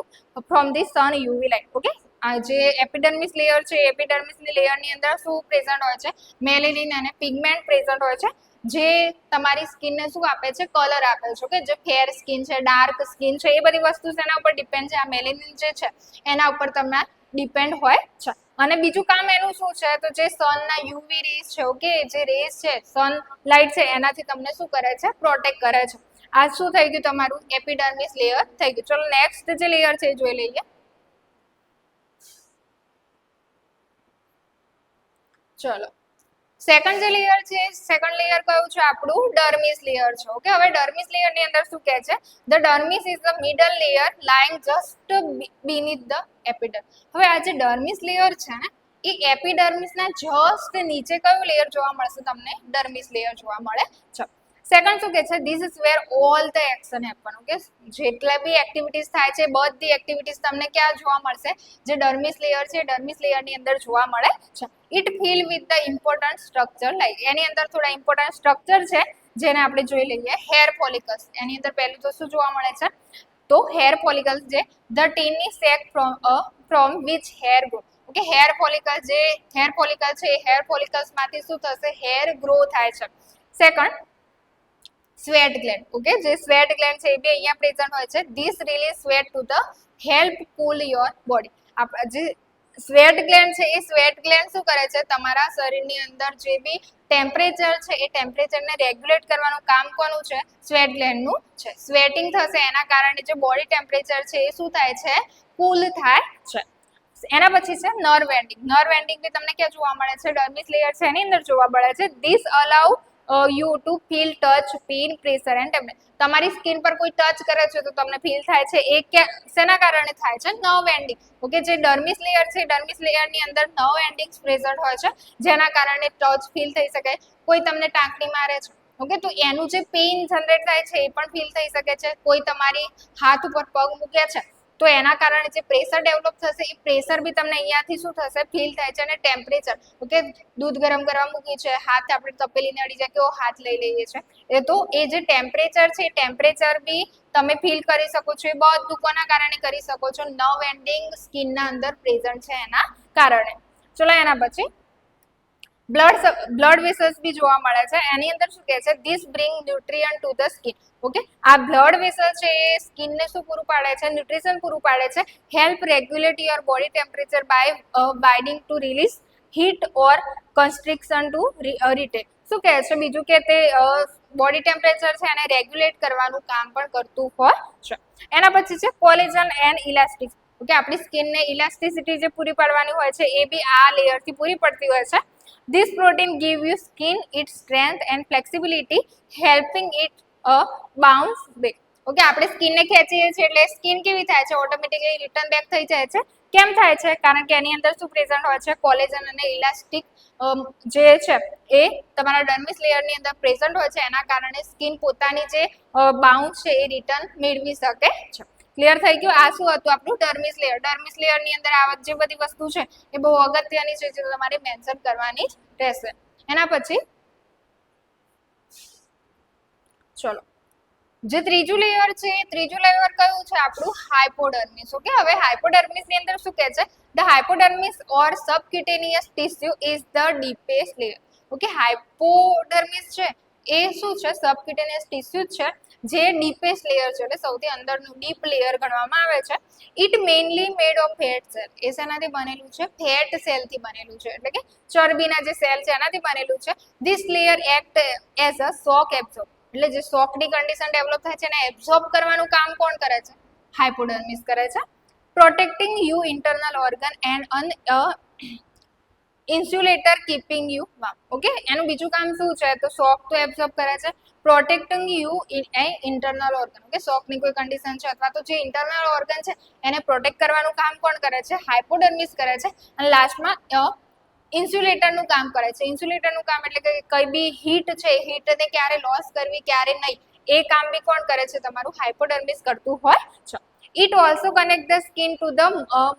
from the sun UV light. Okay, આ જે એપિડર્મિસ લેયર છે, એપિડર્મિસની લેયરની અંદર શું પ્રેઝન્ટ હોય છે, મેલેનિન અને પિગમેન્ટ પ્રેઝન્ટ હોય છે, જે તમારી સ્કિનને શું આપે છે, કલર આપે છે. ઓકે, જે ફેર સ્કિન છે, ડાર્ક સ્કિન છે, એ બધી વસ્તુ એના ઉપર ડિપેન્ડ છે. આ મેલેનિન જે છે એના ઉપર તમને ડિપેન્ડ હોય છે. અને બીજું કામ એનું શું છે, તો જે સનના યુવી રેઝ છે, ઓકે, જે રેઝ છે, સન લાઇટ છે, એનાથી તમને શું કરે છે, પ્રોટેક્ટ કરે છે. આ શું થઈ ગયું, તમારું એપિડર્મિસ લેયર થઈ ગયું. ચલો નેક્સ્ટ જે લેયર છે એ જોઈ લઈએ. ચલો, સેકન્ડ જે લેયર છે, સેકન્ડ લેયર કયું છે આપણું, ડર્મિસ લેયર છે. ઓકે, હવે ડર્મિસ લેયર ની અંદર શું કહે છે, the dermis is the middle layer lying just beneath the epiderm. હવે આ જે ડર્મિસ લેયર છે ને, એ એપિડર્મિસના જસ્ટ નીચે કયું લેયર જોવા મળશે તમને, ડર્મિસ લેયર જોવા મળે છે. સેકન્ડ શું કહે છે, this is wear all the action happen. Okay, જેટલા બી એક્ટિવિટીઝ થાય છે, બધી એક્ટિવિટીઝ તમને ક્યાં જોવા મળશે, જે ડર્મિસ લેયર છે, ડર્મિસ લેયરની અંદર જોવા મળે છે. It fill with the important structure, like એની અંદર થોડા ઇમ્પોર્ટન્ટ સ્ટ્રક્ચર છે, જેને આપણે જોઈ લઈએ. હેર ફોલિકલ્સ, એની અંદર પહેલું તો શું જોવા મળે છે, તો હેર ફોલિકલ્સ, જે the tiny sac from which hair grow. Okay, hair follicle, જે હેર ફોલિકલ છે, એ હેર ફોલિકલ્સ માંથી શું થશે, હેર ગ્રો થાય છે. Second, sweat gland. ઓકે, જે સ્વેટ ગ્લેન્ડ છે એ બી અહીંયા પ્રેઝન્ટ હોય છે. This release sweat to the help cool your body. આપણા જે સ્વેટ ગ્લેન્ડ છે, એ સ્વેટ ગ્લેન્ડ શું કરે છે, તમારા શરીરની અંદર જે બી ટેમ્પરેચર છે, એ ટેમ્પરેચરને રેગ્યુલેટ કરવાનું કામ કોનું છે, સ્વેટ ગ્લેન્ડનું છે. સ્વેટિંગ થશે એના કારણે જે બોડી ટેમ્પરેચર છે એ શું થાય છે, કૂલ થાય છે. એના પછી છે નર્વ એન્ડિંગ. નર્વ એન્ડિંગ બી તમને ક્યાં જોવા મળે છે, ડર્મિસ લેયર છે એની અંદર જોવા મળે છે. This allow you to feel touch, pain, pressure and temperature. તમારી સ્કિન પર કોઈ ટચ કરે છે તો તમને ફીલ થાય છે, એ શેના કારણે થાય છે, નર્વ એન્ડિંગ. ઓકે, જે ડર્મિસ લેયર છે, ડર્મિસ લેયરની અંદર નર્વ એન્ડિંગ્સ પ્રેઝન્ટ હોય છે, જેના કારણે ટચ ફીલ થઈ શકે. કોઈ તમને ટાંકણી મારે છે, ઓકે, તો એનું જે પેઇન જનરેટ થાય છે એ પણ ફીલ થઈ શકે છે. કોઈ તમારી હાથ ઉપર પગ મૂક્યા છે તો એના કારણે જે પ્રેશર ડેવલપ થશે, એ પ્રેશર બી તમને અહીંયાથી શું થશે, ફીલ થાય છે. અને ટેમ્પરેચર, ઓકે, દૂધ ગરમ કરવા મૂકી છે, હાથ આપણે તપેલીને અડી જાય, કેવો હાથ લઈ લઈએ છે, એ તો એ જે ટેમ્પરેચર છે, એ ટેમ્પરેચર બી તમે ફીલ કરી શકો છો. એ બધું કોના કારણે કરી શકો છો, નર્વ એન્ડિંગ સ્કિનના અંદર પ્રેઝન્ટ છે એના કારણે. ચલો એના પછી બ્લડ વેસલ્સ બી જોવા મળે છે. એની અંદર શું કહે છે, this bring nutrient to the skin. Okay, આ બ્લડ વેસલ છે એ સ્કિનને શું પૂરું પાડે છે, ન્યુટ્રિશન પૂરું પાડે છે. Help regulate your body temperature by binding to release heat or constriction to retain. શું કહે છે બીજું, કે તે બોડી ટેમ્પરેચર છે એને રેગ્યુલેટ કરવાનું કામ પણ કરતું હોય છે. એના પછી છે કોલેજન એન્ડ ઇલાસ્ટિક. ઓકે, આપણી સ્કિનને ઇલાસ્ટિસિટી જે પૂરી પાડવાની હોય છે એ બી આ લેયરથી પૂરી પડતી હોય છે. This protein give you skin its strength and flexibility, helping it bounce back. Okay, આપણે સ્કિનને ખેંચીએ છીએ એટલે સ્કિન કેવી થાય છે, ઓટોમેટિકલી રિટર્ન બેક થઈ જાય છે. કેમ થાય છે, કારણ કે એની અંદર શું પ્રેઝન્ટ હોય છે, કોલેજન અને ઇલાસ્ટિક જે છે એ તમારા ડર્મિસ લેયરની અંદર પ્રેઝન્ટ હોય છે. એના કારણે સ્કિન પોતાની જે બાઉન્સ છે એ રિટર્ન મેળવી શકે છે. ક્લિયર થઈ ગયું. આ શું હતું આપણું ડર્મિસ લેયર. ડર્મિસ લેયરની અંદર આ જે બધી વસ્તુ છે એ બહુ અગત્યની છે, જે તમારે મેન્શન કરવાની જ રહેશે. એના પછી ચલો, જે ત્રીજું લેયર છે, ત્રીજું લેયર કયું છે આપણું, હાઇપોડર્મિસ. ઓકે, હવે હાઇપોડર્મિસ ની અંદર શું કહે છે, the hypodermis or subcutaneous tissue is the deepest layer. Okay hypodermis છે એ શું છે સબક્યુટેનિયસ ટિશ્યુ છે જે ડીપેસ્ટ લેયર છે એટલે સૌથી અંદરનું ડીપ લેયર ગણવામાં આવે છે. It mainly made of fat cell. એ શેનાથી બનેલું છે ફેટ સેલ થી બનેલું છે એટલે કે ચરબીના જે સેલ છે એનાથી બનેલું છે. This layer act as a shock absorb એટલે જે શોકની કન્ડિશન ડેવલપ થાય છે એને એબ્સોર્બ કરવાનું કામ કોણ કરે છે હાઇપોડર્મિસ કરે છે. Protecting you internal organ and insulator keeping you warm. Okay એનું બીજું કામ શું છે તો શોક તો એબ્સોર્બ કરે છે. Protecting you internal organ okay શોકની કોઈ કન્ડિશન છે અથવા તો જે ઇન્ટરનલ ઓર્ગન છે એને પ્રોટેક્ટ કરવાનું કામ કોણ કરે છે હાઇપોડર્મિસ કરે છે. અને લાસ્ટમાં ઇન્સ્યુલેટરનું કામ કરે છે. ઇન્સ્યુલેટરનું કામ એટલે કે કઈ બી હીટ છે હીટને ક્યારે લોસ કરવી ક્યારે નહીં એ કામ બી કોણ કરે છે તમારું હાઇપોડર્મિસ કરતું હોય છે. It also connect the skin to the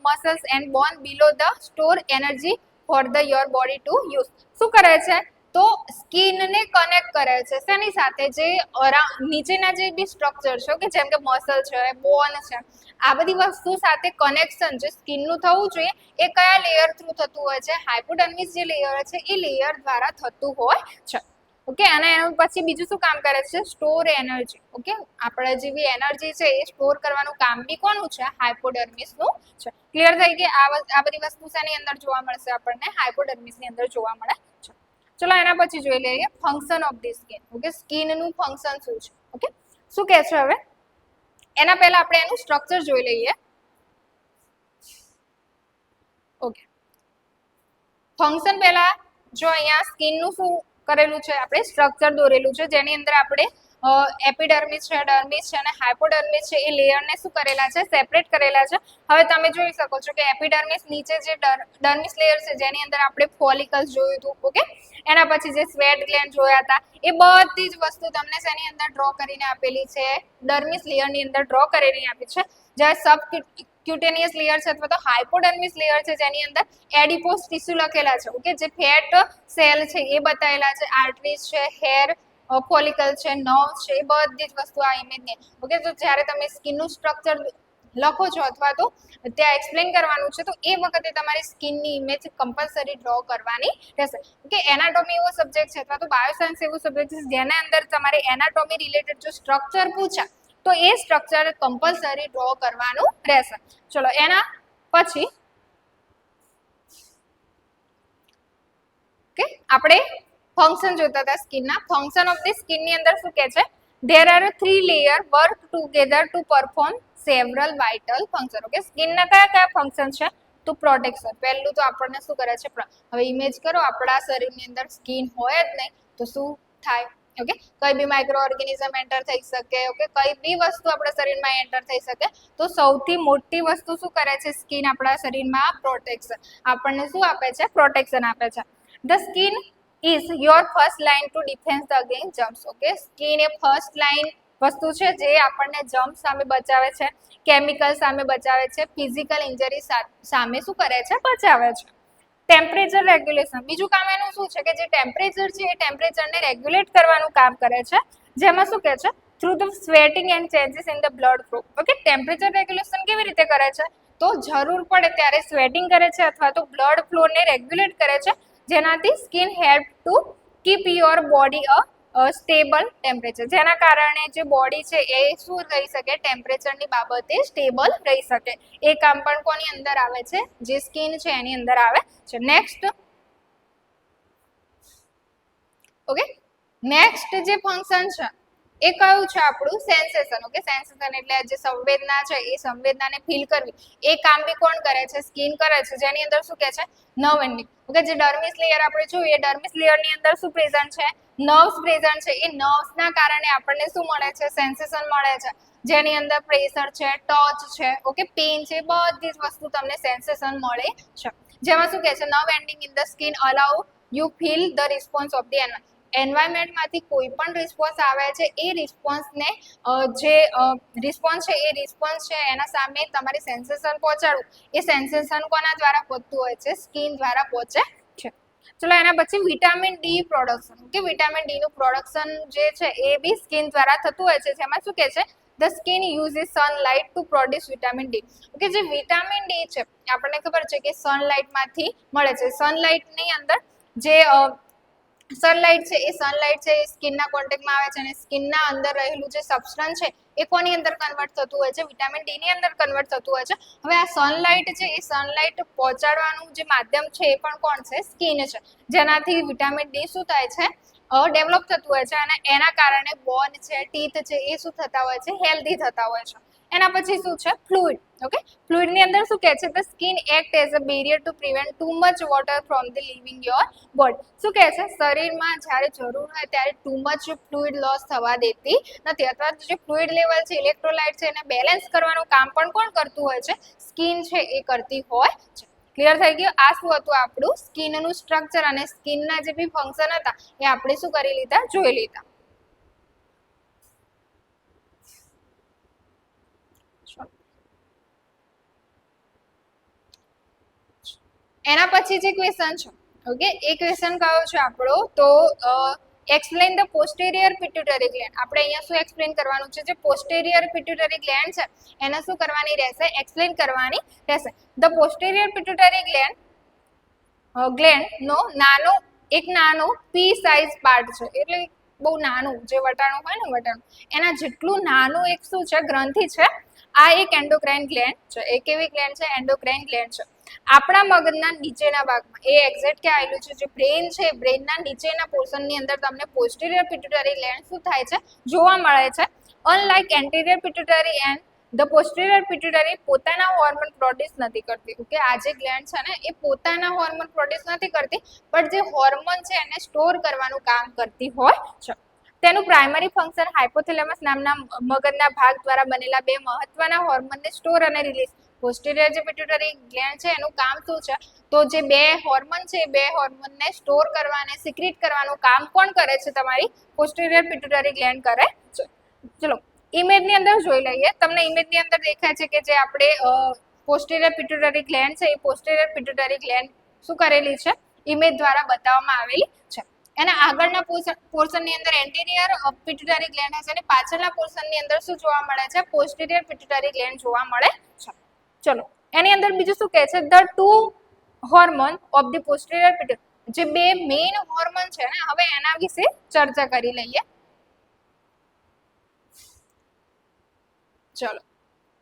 muscles and bone below the store energy for the your body to use. શું કરે છે તો સ્કિનને કનેક્ટ કરે છે શેની સાથે જે નીચેના જે બી સ્ટ્રક્ચર છે કે જેમ કે મસલ છે બોન છે આ બધી વસ્તુ સાથે કનેક્શન જે સ્કિનનું થવું જોઈએ એ કયા લેયર થ્રુ થતું હોય છે હાઇપોડર્મિસ જે લેયર છે એ લેયર દ્વારા થતું હોય છે. ઓકે અને એના પછી બીજું શું કામ કરે છે સ્ટોર એનર્જી. ઓકે આપણે જે બી એનર્જી છે એ સ્ટોર કરવાનું કામ બી કોનું છે હાઇપોડર્મિસનું છે. ક્લિયર થઈ કે આ બધી વસ્તુ શેની અંદર જોવા મળશે આપણને હાઇપોડર્મિસની અંદર જોવા મળે છે. ચલો એના પછી જોઈ લઈએ function of the skin. Okay સ્કિનનું ફંક્શન શું છે ઓકે શું કહે છે હવે એના પહેલા આપણે એનું સ્ટ્રક્ચર જોઈ લઈએ. ઓકે ફંક્શન પહેલા જો અહીંયા સ્કિનનું શું કરેલું છે આપણે સ્ટ્રક્ચર દોરેલું છે જેની અંદર આપણે એપિડર્મિસ છે ડર્મિસ છે અને હાઇપોડર્મિસ છે એ લેયરને શું કરેલા છે સેપરેટ કરેલા છે. હવે તમે જોઈ શકો છો કે એપિડર્મિસ નીચે જે ડર્મિસ લેયર છે જેની અંદર આપણે ફોલિકલ્સ જોયું હતું ઓકે એના પછી જે સ્વેટ ગ્લેન્ડ જોયા હતા એ બધી જ વસ્તુ તમને શેની અંદર ડ્રો કરીને આપેલી છે ડર્મિસ લેયરની અંદર ડ્રો કરીને આપી છે. જ્યારે સબક્યુટેનિયસ લેયર છે અથવા તો હાઇપોડર્મિસ લેયર છે જેની અંદર એડિપોસ ટિશ્યુ લખેલા છે ઓકે જે ફેટ સેલ છે એ બતાવેલા છે આર્ટરીઝ છે હેર ફોલિકલ છે નર્વ છે એ બધી જ વસ્તુ આ ઇમેજની ઓકે તો જ્યારે તમે સ્કિનનું સ્ટ્રક્ચર લખો છો અથવા તો ત્યાં એક્સપ્લેન કરવાનું છે તો એ વખતે તમારી સ્કિનની ઇમેજ કમ્પલસરી ડ્રો કરવાની રહેશે. ઓકે એનાટોમી એવો સબ્જેક્ટ છે અથવા તો બાયોસાયન્સ એવો સબ્જેક્ટ છે જેના અંદર તમારે એનાટોમી રિલેટેડ જો સ્ટ્રક્ચર પૂછાય તો એ સ્ટ્રક્ચર કમ્પલસરી ડ્રો કરવાનું રહેશે. ચલો એના પછી ઓકે આપણે ફંક્શન જોતા હતા સ્કિનના. ફંક્શન ઓફ ધી સ્કિનની અંદર શું કહે છે there are 3 layer work together to perform several vital function. Okay સ્કિનના કયા ફંક્શન છે તો પ્રોટેક્શન. પહેલું તો આપણને શું કરે છે હવે ઇમેજ કરો આપણા શરીરની અંદર સ્કિન હોય જ નહીં તો શું થાય ઓકે કઈ બી માઇક્રો ઓર્ગેનિઝમ એન્ટર થઈ શકે ઓકે કઈ બી વસ્તુ આપણા શરીરમાં એન્ટર થઈ શકે તો સૌથી મોટી વસ્તુ શું કરે છે સ્કિન આપણા શરીરમાં પ્રોટેક્શન આપણને શું આપે છે પ્રોટેક્શન આપે છે. The skin is your first line to defense against germs. Okay skin A first line વસ્તુ છે જે આપણને જમ્પ સામે બચાવે છે કેમિકલ સામે બચાવે છે ફિઝિકલ ઇન્જરી સામે શું કરે છે બચાવે છે. ટેમ્પરેચર રેગ્યુલેશન બીજું કામ એનું શું છે કે જે ટેમ્પરેચર છે એ ટેમ્પરેચરને રેગ્યુલેટ કરવાનું કામ કરે છે જેમાં શું કહે છે through the sweating and changes in the blood flow. Okay temperature regulation કેવી રીતે કરે છે તો જરૂર પડે ત્યારે સ્વેટિંગ કરે છે અથવા તો બ્લડ ફ્લોને રેગ્યુલેટ કરે છે જેનાથી skin help to keep your body a stable temperature જેના કારણે જે બોડી છે એ શું રહી શકે ટેમ્પરેચરની બાબતે સ્ટેબલ રહી શકે. એ કામ પણ કોની અંદર આવે છે જે સ્કિન છે એની અંદર આવે છે. નેક્સ્ટ ઓકે નેક્સ્ટ જે ફંક્શન છે એ કયું છે આપણું સેન્સેશન. ઓકે સેન્સેશન એટલે જે સંવેદના છે એ સંવેદનાને ફીલ કરવી એ કામ બી કોણ કરે છે સ્કિન કરે છે જેની અંદર શું કહે છે નર્વ એન્ડિંગ. ઓકે જે ડર્મિસ લેયર આપણે જોઈએ ડર્મિસ લેયરની અંદર શું પ્રેઝન્ટ છે નર્વ્સ પ્રેઝન્ટ છે. એ નર્વ્સના કારણે આપણને શું મળે છે સેન્સેશન મળે છે જેની અંદર પ્રેશર છે ટચ છે ઓકે પેઇન છે બધી જ વસ્તુ તમને સેન્સેશન મળે છે. જેમાં શું કહે છે nerve ending in the skin allow you feel the response of the એન્વાયરમેન્ટમાંથી કોઈ પણ રિસ્પોન્સ આવે છે એ રિસ્પોન્સને જે રિસ્પોન્સ છે એ રિસ્પોન્સ છે એના સામે તમારે સેન્સેશન પહોંચાડવું એ સેન્સેશન કોના દ્વારા પહોંચતું હોય છે સ્કિન દ્વારા પહોંચે છે. ચલો એના પછી vitamin D production. Okay vitamin D નું પ્રોડક્શન જે છે એ બી સ્કિન દ્વારા થતું હોય છે જેમાં શું કહે છે the skin uses sunlight to produce vitamin D. Okay જે વિટામિન ડી છે આપણને ખબર છે કે સનલાઇટમાંથી મળે છે. સનલાઇટની અંદર જે સનલાઇટ છે એ સ્કિનના કોન્ટેક્ટમાં આવે છે અને સ્કિનના અંદર રહેલું જે સબસ્ટન્સ છે એ કોની અંદર કન્વર્ટ થતું હોય છે, વિટામિન ડી ની અંદર કન્વર્ટ થતું હોય છે. હવે આ સનલાઇટ છે એ સનલાઇટ પહોંચાડવાનું જે માધ્યમ છે એ પણ કોણ છે, સ્કિન છે, જેનાથી વિટામિન ડી શું થાય છે, ડેવલપ થતું હોય છે અને એના કારણે બોન છે, ટીથ છે એ શું થતા હોય છે, હેલ્ધી થતા હોય છે. એના પછી શું છે, ફ્લુઇડ. ઓકે, ફ્લુઇડ ની અંદર શું કહે છે, the skin act as a barrier to prevent too much water from the living your body. શું કહે છે, શરીરમાં જ્યારે જરૂર હોય ત્યારે ટુ મચ ફ્લુઇડ લોસ થવા દેતી નથી, અથવા જે ફ્લુઇડ લેવલ છે, ઇલેક્ટ્રોલાઇટ છે, એને બેલેન્સ કરવાનું કામ પણ કોણ કરતું હોય છે, સ્કિન છે એ કરતી હોય છે. ક્લિયર થઈ ગયું? આ શું હતું આપણું સ્કિનનું સ્ટ્રક્ચર અને સ્કિનના જે બી ફંક્શન હતા એ આપણે શું કરી લીધા, જોઈ લીધા. એના પછી જે ક્વેશ્ચન છે, ઓકે, એ ક્વેશ્ચન કયો છે આપણો, તો explain the posterior pituitary gland. આપણે અહીંયા શું એક્સપ્લેન કરવાનું છે, જે પોસ્ટેરિયર પિટ્યુટરી ગ્લેન્ડ છે એને શું કરવાની રહેશે, એક્સપ્લેન કરવાની રહેશે. ધ પોસ્ટેરિયર પિટ્યુટરી ગ્લેન્ડ નો નાનો પી સાઇઝ પાર્ટ છે, એટલે બહુ નાનું, જે વટાણું હોય ને વટાણું એના જેટલું નાનું એક શું છે, ગ્રંથિ છે. આ એક એન્ડોક્રાઇન ગ્લેન્ડ છે. એ કેવી ગ્લેન્ડ છે, એન્ડોક્રાઇન ગ્લેન્ડ છે. આપણા મગજના નીચેના ભાગમાં, એ એક્ઝેક્ટ ક્યાં આવેલું છે, જે બ્રેઇન છે, બ્રેઇનના નીચેના પોર્શનની અંદર તમને પોસ્ટેરિયર પિટ્યુટરી ગ્લેન્ડ શું થાય છે, જોવા મળે છે. Unlike anterior pituitary and the posterior pituitary પોતાના હોર્મોન પ્રોડ્યુસ નથી કરતી. ઓકે, આ જે ગ્લેન્ડ છે ને એ પોતાના હોર્મોન પ્રોડ્યુસ નથી કરતી, પણ જે હોર્મોન છે એને સ્ટોર કરવાનું કામ કરતી હોય છે. તેનું પ્રાઇમરી ફંક્શન હાઇપોથેલેમસ નામના મગજના ભાગ દ્વારા બનેલા બે મહત્વના હોર્મોનને સ્ટોર અને રિલીઝ. પોસ્ટેરિયર જે પિટ્યુટરી ગ્લેન્ડ છે એનું કામ શું છે, તો જે બે હોર્મોન છે એ બે હોર્મોનને સ્ટોર કરવા અને સિક્રેટ કરવાનું કામ કોણ કરે છે, તમારી પોસ્ટેરિયર પિટ્યુટરી ગ્લેન્ડ કરે છે. ચલો ઇમેજની અંદર જોઈ લઈએ. તમને ઇમેજની અંદર દેખાય છે કે જે આપણે પોસ્ટેરિયર પિટ્યુટરી ગ્લેન્ડ છે એ પોસ્ટેરિયર પિટ્યુટરી ગ્લેન્ડ શું કરેલી છે, ઇમેજ દ્વારા બતાવવામાં આવેલી છે. એના આગળના પોર્શનની અંદર એન્ટિરિયર પિટ્યુટરી ગ્લેન્ડ હશે અને પાછળના પોર્શનની અંદર શું જોવા મળે છે, પોસ્ટેરિયર પિટ્યુટરી ગ્લેન્ડ જોવા મળે છે. ચલો એની અંદર બીજું શું કહે છે, the two hormone of the posterior pituitary, જે બે મેઇન હોર્મોન છે ને, હવે એના વિશે ચર્ચા કરી લઈએ. ચલો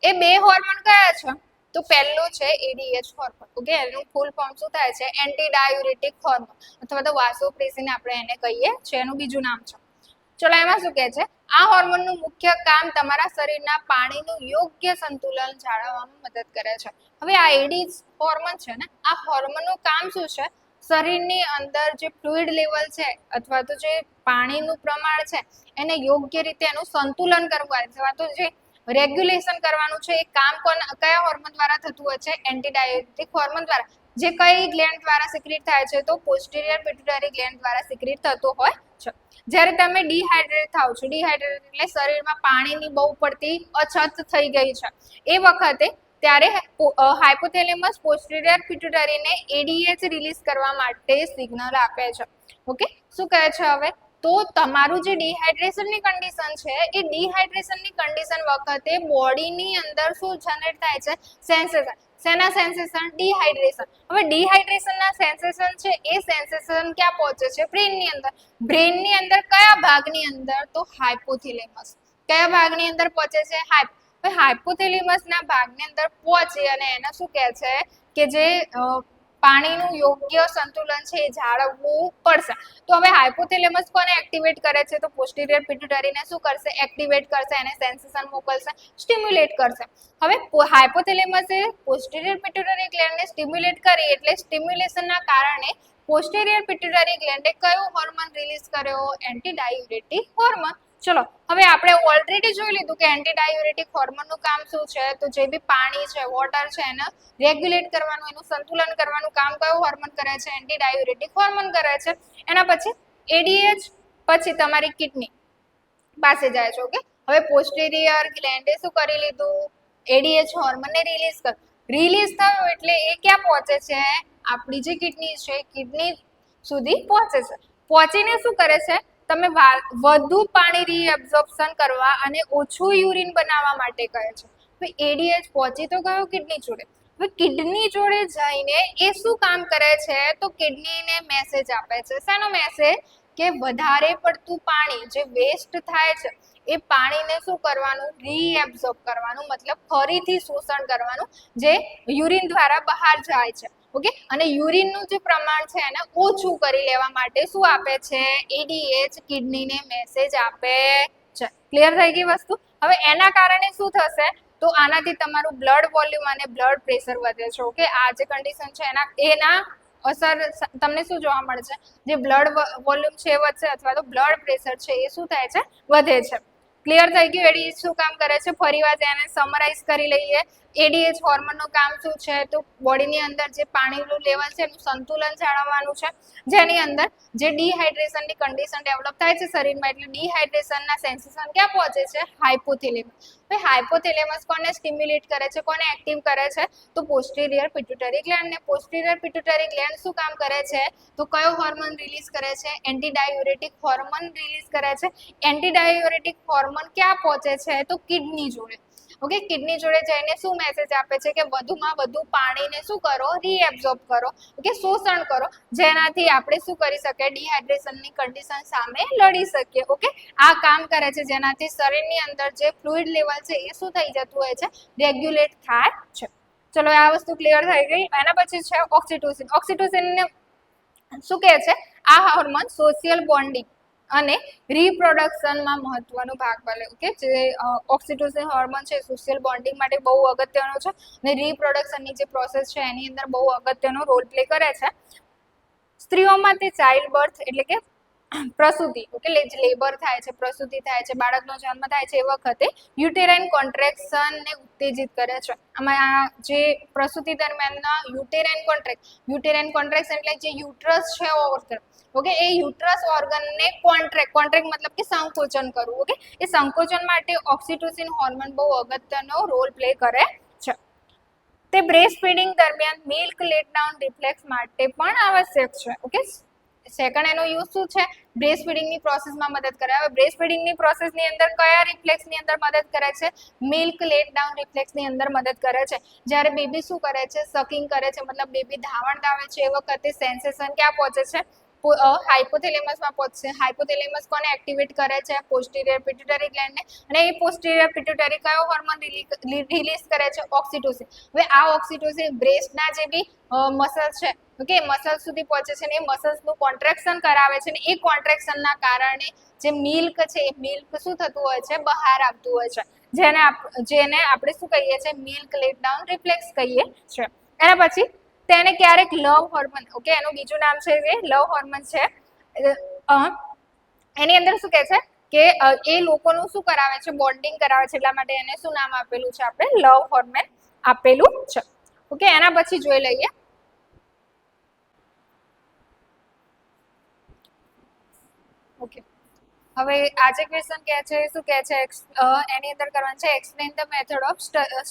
એ બે હોર્મોન કયા છે, તો પહેલો છે એડીએચ હોર્મોન. ઓકે, એનું ફૂલ ફોર્મ શું થાય છે, એન્ટી ડાયુરેટિક હોર્મોન અથવા તો વાસોપ્રેસિન આપણે એને કહીએ છીએ, એનું બીજું નામ છે. ચલો એમાં શું કહે છે, આ હોર્મોનનું મુખ્ય કામ તમારા શરીરના પાણીનું યોગ્ય સંતુલન જાળવવામાં મદદ કરે છે. હવે આ એડીએચ હોર્મોન છે ને, આ હોર્મોનનું કામ શું છે, શરીરની અંદર જે ફ્લુઇડ લેવલ છે અથવા તો જે પાણીનું પ્રમાણ છે એને યોગ્ય રીતે એનું સંતુલન કરવું અથવા તો જે રેગ્યુલેશન કરવાનું છે, એ કામ કયા હોર્મોન દ્વારા થતું હોય છે, એન્ટી ડાયુરેટિક હોર્મોન દ્વારા. જે કઈ ગ્લેન્ડ દ્વારા સિક્રેટ થાય છે, તો પોસ્ટેરિયર પિટ્યુટરી ગ્લેન્ડ દ્વારા સિક્રેટ થતો હોય છે. જ્યારે તમે ડિહાઇડ્રેટ થાવ છો, ડિહાઇડ્રેટ એટલે શરીરમાં પાણીની બહુ પડતી અછત થઈ ગઈ છે, એ વખતે ત્યારે હાઇપોથેલેમસ પોસ્ટેરિયર પિટ્યુટરીને એડીએચ રિલીઝ કરવા માટે સિગ્નલ આપે છે. ઓકે, શું કહે છે હવે, તો તમારું જે ડિહાઇડ્રેશનની કન્ડિશન છે એ ડિહાઇડ્રેશનની કન્ડિશન વખતે બોડીની અંદર શું જનરેટ થાય છે, સેન્સેશન. શેના સેન્સેશન, ડિહાઇડ્રેશન. હવે ડિહાઇડ્રેશનના સેન્સેશન છે એ સેન્સેશન ક્યાં પહોંચે છે, બ્રેઇનની અંદર. બ્રેઇનની અંદર કયા ભાગની અંદર, તો હાઇપોથેલેમસ. કયા ભાગની અંદર પહોંચે છે, હાઇપોથેલેમસના ભાગની અંદર પહોંચી અને એને શું કહે છે કે જે પાણીનું યોગ્ય સંતુલન છે એ જાળવવું પડશે. તો હવે હાઇપોથેલેમસ કોને એક્ટિવેટ કરે છે, તો પોસ્ટેરિયર પિટ્યુટરીને શું કરશે, એક્ટિવેટ કરશે, એને સેન્સેશન મોકલશે, સ્ટિમ્યુલેટ કરશે. હવે હાઇપોથેલેમસે પોસ્ટેરિયર પિટ્યુટરી ગ્લેન્ડને સ્ટિમ્યુલેટ કરી, એટલે સ્ટિમ્યુલેશનના કારણે પોસ્ટેરિયર પિટ્યુટરી ગ્લેન્ડે કયો હોર્મોન રિલીઝ કર્યો, એન્ટી ડાયુરેટિક હોર્મોન. ચલો હવે આપણે ઓલરેડી જોઈ લીધું કે એન્ટી ડાયુરેટિક હોર્મોનનું કામ શું છે, તો જે બી પાણી છે, વોટર છે, એને રેગ્યુલેટ કરવાનું, એનું સંતુલન કરવાનું કામ કયો હોર્મોન કરે છે, એન્ટી ડાયુરેટિક હોર્મોન કરે છે. એના પછી એડીએચ પછી તમારી કિડની પાસે જાય છે. ઓકે, હવે પોસ્ટેરિયર ગ્લેન્ડે શું કરી લીધું, એડીએચ હોર્મોનને રિલીઝ કર. રિલીઝ થયો એટલે એ ક્યાં પહોંચે છે, આપણી જે કિડની છે કિડની સુધી પહોંચે છે. પહોંચીને શું કરે છે, તમે વધુ પાણી રીએબ્ઝોર્પ્શન કરવા અને ઓછું યુરિન બનાવવા માટે કહે છે. તો એડીએચ પહોંચી તો ગયો કિડની જોડે. હવે કિડની જોડે જઈને એ શું કામ કરે છે, તો કિડનીને મેસેજ આપે છે. શેનો મેસેજ, કે વધારે પડતું પાણી જે વેસ્ટ થાય છે એ પાણીને શું કરવાનું, રીએબ્સોર્બ કરવાનું, મતલબ ફરીથી શોષણ કરવાનું, જે યુરિન દ્વારા બહાર જાય છે. ઓકે, અને યુરિનનું જે પ્રમાણ છે એને ઓછું કરી લેવા માટે શું આપે છે, એડીએચ કિડનીને મેસેજ આપે છે. ક્લિયર થઈ ગઈ વસ્તુ? હવે એના કારણે શું થશે, તો આનાથી તમારું બ્લડ વોલ્યુમ અને બ્લડ પ્રેશર વધે છે. ઓકે, આ જે કન્ડિશન છે એના અસર તમને શું જોવા મળે છે, જે બ્લડ વોલ્યુમ છે એ વધશે અથવા તો બ્લડ પ્રેશર છે એ શું થાય છે, વધે છે. ક્લિયર થઈ ગયું? એડીએચ શું કામ કરે છે, ફરી વાર એને સમરાઇઝ કરી લઈએ. એડીએચ હોર્મોનનું કામ શું છે, તો બોડીની અંદર જે પાણીનું લેવલ છે એનું સંતુલન જાળવવાનું છે, જેની અંદર જે ડિહાઇડ્રેશનની કન્ડિશન ડેવલપ થાય છે શરીરમાં, એટલે ડિહાઇડ્રેશનના સેન્સેશન ક્યાં પહોંચે છે, હાઇપોથેલેમસ. ભાઈ હાઇપોથેલેમસ કોને સ્ટિમ્યુલેટ કરે છે, કોને એક્ટિવ કરે છે, તો પોસ્ટિરિયર પિટ્યુટરી ગ્લેન્ડ. ને પોસ્ટિરિયર પિટ્યુટરી ગ્લેન્ડ શું કામ કરે છે, તો કયો હોર્મોન રિલીઝ કરે છે, એન્ટી ડાયુરેટિક હોર્મોન રિલીઝ કરે છે. એન્ટી ડાયુરેટિક હોર્મોન ક્યાં પહોંચે છે, તો કિડની જોડે. ઓકે, કિડની જોડે જઈને શું મેસેજ આપે છે કે વધુમાં વધુ પાણીને શું કરો, રીએબ્સોર્બ કરો, ઓકે, શોષણ કરો, જેનાથી આપણે શું કરી શકીએ, ડિહાઇડ્રેશનની કન્ડિશન સામે લડી શકીએ. ઓકે, આ કામ કરે છે જેનાથી શરીરની અંદર જે ફ્લુઇડ લેવલ છે એ શું થઈ જતું હોય છે, રેગ્યુલેટ થાય છે. ચલો, આ વસ્તુ ક્લિયર થઈ ગઈ. એના પછી છે ઓક્સિટોસિન. ઓક્સિટોસિનને શું કહે છે, આ હોર્મોન સોશિયલ બોન્ડિંગ અને રિપ્રોડક્શનમાં મહત્વનો ભાગ ભજવે. ઓકે, જે ઓક્સિટોસિન હોર્મોન છે સોશિયલ બોન્ડિંગ માટે બહુ અગત્યનો છે અને રિપ્રોડક્શનની જે પ્રોસેસ છે એની અંદર બહુ અગત્યનો રોલ પ્લે કરે છે. સ્ત્રીઓમાં તે ચાઇલ્ડ બર્થ એટલે કે પ્રસૂતિ, ઓકે, લેબર થાય છે, પ્રસૂતિ થાય છે, બાળકનો જન્મ થાય છે એ વખતે યુટેરાઇન કોન્ટ્રેક્શનને ઉત્તેજિત કરે છે. આમાં આ જે પ્રસૂતિ દરમિયાનના યુટેરાઇન કોન્ટ્રેક્શન એટલે જે યુટ્રસ છે ઓર્ગન, ઓકે, એ યુટ્રસ ઓર્ગનને કોન્ટ્રેક્ટ મતલબ કે સંકોચન કરવું. ઓકે, એ સંકોચન માટે ઓક્સિટોસિન હોર્મોન બહુ અગત્યનો રોલ પ્લે કરે છે. તે બ્રેસ્ટ ફીડિંગ દરમિયાન મિલ્ક લેટ ડાઉન રિફ્લેક્સ માટે પણ આવશ્યક છે. ઓકે, સેકન્ડ એનો યુઝ શું છે, બ્રેસ્ટ ફીડિંગની પ્રોસેસમાં મદદ કરે. હવે બ્રેસ્ટ ફીડિંગની પ્રોસેસની અંદર કયા રિફ્લેક્સની અંદર મદદ કરે છે, મિલ્ક લેટ ડાઉન રિફ્લેક્સની અંદર મદદ કરે છે. જ્યારે બેબી શું કરે છે, સકિંગ કરે છે, મતલબ બેબી ધાવણ દાવે છે એ વખતે સેન્સેશન ક્યાં પહોંચે છે, હાઇપોથેલેમસમાં પહોંચશે. હાઇપોથેલેમસ કોને એક્ટિવેટ કરે છે, પોસ્ટિરિયર પિટ્યુટરી ગ્લેન્ડને, અને એ પોસ્ટિરિયર પિટ્યુટરી કયો હોર્મોન રિલીઝ કરે છે, ઓક્સિટોસિન. હવે આ ઓક્સિટોસિન બ્રેસ્ટના જે બી મસલ્સ છે, ઓકે, મસલ્સ સુધી પહોંચે છે ને એ મસલ્સનું કોન્ટ્રેક્શન કરાવે છે ને એ કોન્ટ્રેક્શનના કારણે જે મિલ્ક છે એ મિલ્ક શું થતું હોય છે, બહાર આવતું હોય છે, જેને આપણે શું કહીએ છીએ, મિલ્ક લેટ ડાઉન રિફ્લેક્સ કહીએ છીએ. એના પછી તેને ક્યારેક લવ હોર્મોન, ઓકે, એનું બીજું નામ છે એ લવ હોર્મોન છે. એની અંદર શું કહે છે કે એ લોકોનું શું કરાવે છે, બોન્ડિંગ કરાવે છે, એટલા માટે એને શું નામ આપેલું છે, આપણે લવ હોર્મોન આપેલું છે. ઓકે, એના પછી જોઈ લઈએ ઓકે, હવે આજે ક્વેશ્ચન કે છે શું કે છે, એની અંદર કરવાનું છે explain the method of